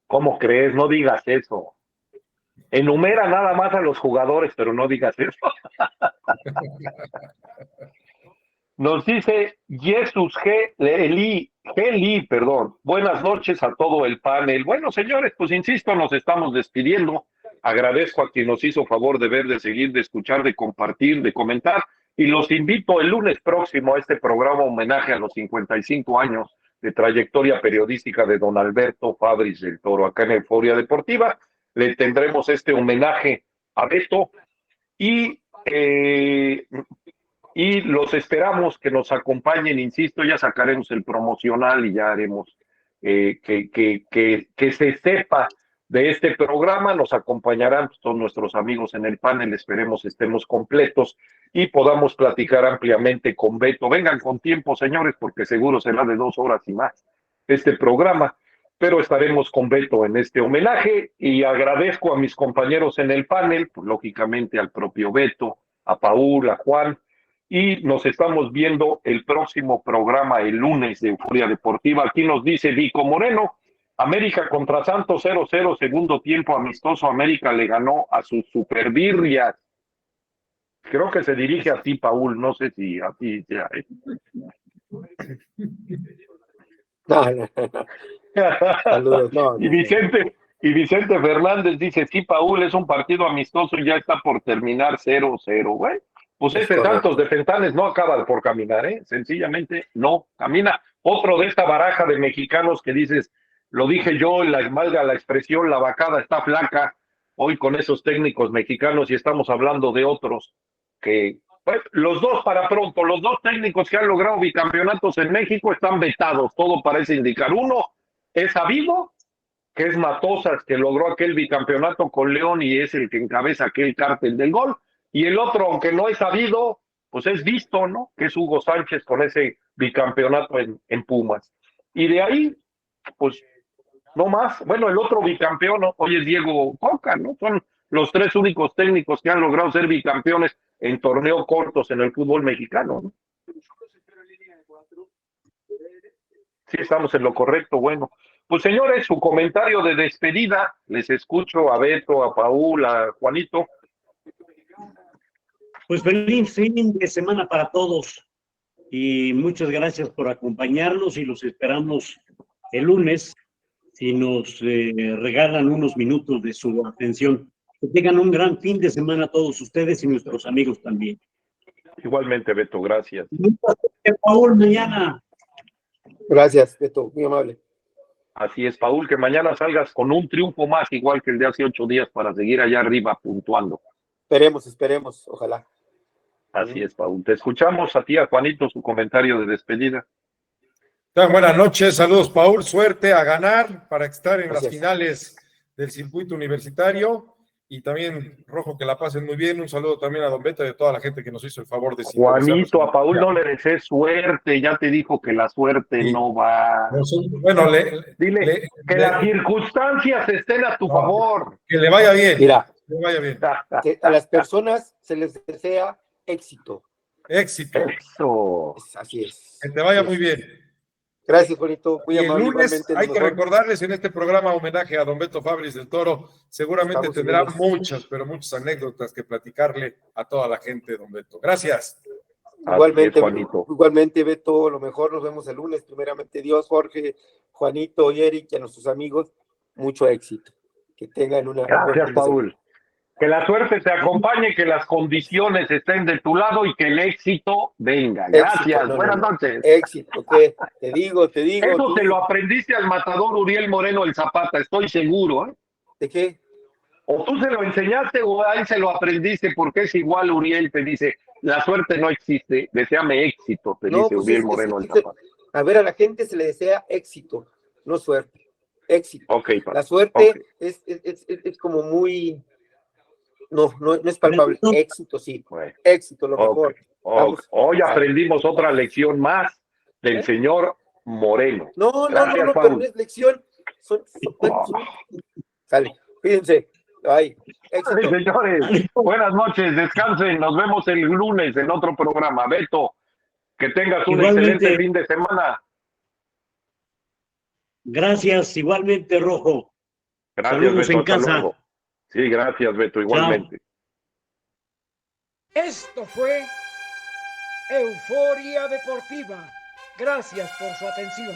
¿Cómo crees? No digas eso. Enumera nada más a los jugadores, pero no digas eso. Nos dice Jesús Geli, perdón. Buenas noches a todo el panel. Bueno, señores, pues insisto, nos estamos despidiendo. Agradezco a quien nos hizo favor de ver, de seguir, de escuchar, de compartir, de comentar. Y los invito el lunes próximo a este programa homenaje a los 55 años de trayectoria periodística de don Alberto Fabris del Toro, acá en Euforia Deportiva. Le tendremos este homenaje a Beto y los esperamos que nos acompañen, insisto, ya sacaremos el promocional y ya haremos que se sepa de este programa, nos acompañarán todos nuestros amigos en el panel, esperemos estemos completos y podamos platicar ampliamente con Beto. Vengan con tiempo, señores, porque seguro será de 2 horas y más este programa, pero estaremos con Beto en este homenaje y agradezco a mis compañeros en el panel, pues, lógicamente al propio Beto, a Paul, a Juan, y nos estamos viendo el próximo programa el lunes de Euforia Deportiva. Aquí nos dice Vico Moreno, América contra Santos 0-0, segundo tiempo amistoso, América le ganó a sus superbirrias. Creo que se dirige a ti, Paul, no sé si a ti ya. No. Saludos. No. Y Vicente Fernández dice, sí, Paul, es un partido amistoso y ya está por terminar 0-0. Bueno, pues ese Santos de Fentanes no acaba por caminar, sencillamente no camina. Otro de esta baraja de mexicanos que dices, lo dije yo, valga la expresión, la vacada está flaca, hoy con esos técnicos mexicanos y estamos hablando de otros que, pues, los dos técnicos que han logrado bicampeonatos en México están vetados, todo parece indicar. Uno es sabido, que es Matosas, que logró aquel bicampeonato con León y es el que encabeza aquel cártel del gol, y el otro, aunque no es sabido, pues es visto, ¿no? Que es Hugo Sánchez con ese bicampeonato en Pumas. Y de ahí, pues, no más. Bueno, el otro bicampeón hoy es Diego Coca, ¿no? Son los 3 únicos técnicos que han logrado ser bicampeones en torneos cortos en el fútbol mexicano, ¿no? Sí, estamos en lo correcto. Bueno, pues señores, su comentario de despedida, les escucho a Beto, a Paul, a Juanito. Pues feliz fin de semana para todos y muchas gracias por acompañarnos y los esperamos el lunes si nos regalan unos minutos de su atención. Que tengan un gran fin de semana todos ustedes y nuestros amigos también. Igualmente, Beto, gracias. Paul, mañana. Gracias, Beto, muy amable. Así es, Paul, que mañana salgas con un triunfo más, igual que el de hace 8 días, para seguir allá arriba puntuando. Esperemos, ojalá. Así es, Paul. Te escuchamos a ti, a Juanito, su comentario de despedida. Buenas noches, saludos, Paul, suerte a ganar para estar en Gracias. las finales del circuito universitario Y también, Rojo, que la pasen muy bien. Un saludo también a Don Beto y a toda la gente que nos hizo el favor de Juanito, a Paul no le desees suerte, ya te dijo que la suerte sí. no va. Bueno, dile que las circunstancias estén a tu favor. Que le vaya bien. Mira, que le vaya bien. que a las personas se les desea éxito. Éxito. Eso. Así es. Que te vaya muy bien. Gracias, Juanito. Muy Y el amable, lunes igualmente, hay lo que mejor. recordarles en este programa homenaje a Don Beto Fabris del Toro. Seguramente Estamos tendrá seguros. muchas, pero muchas anécdotas que platicarle a toda la gente, Don Beto. Gracias. Igualmente, Juanito. igualmente, Beto, lo mejor. Nos vemos el lunes. Primeramente, Dios, Jorge, Juanito y Eric y a nuestros amigos, mucho éxito. Que tengan una. Gracias, Paul. Que la suerte te acompañe, que las condiciones estén de tu lado y que el éxito venga. Gracias, Éxito, buenas noches. Éxito, ¿qué? Te digo. Eso tú. se lo aprendiste al matador Uriel Moreno el Zapata, estoy seguro, ¿eh? ¿De qué? O tú se lo enseñaste o a él se lo aprendiste, porque es igual. Uriel te dice, la suerte no existe, deséame éxito, te dice pues Uriel Moreno el Zapata. A ver, a la gente se le desea éxito, no suerte. Éxito. Okay, la suerte okay. Es como muy... No es palpable. Éxito, sí. Bueno, éxito, lo mejor. Hoy aprendimos otra lección más del señor Moreno. No, Gracias, pero no es lección. Sale, fíjense. Ay, éxito. Señores, buenas noches, descansen. Nos vemos el lunes en otro programa. Beto, que tengas un excelente fin de semana. Gracias, igualmente, Rojo. Gracias, saludos Beto, en casa. Luego. Sí, gracias, Beto, igualmente. Chao. Esto fue Euforia Deportiva. Gracias por su atención.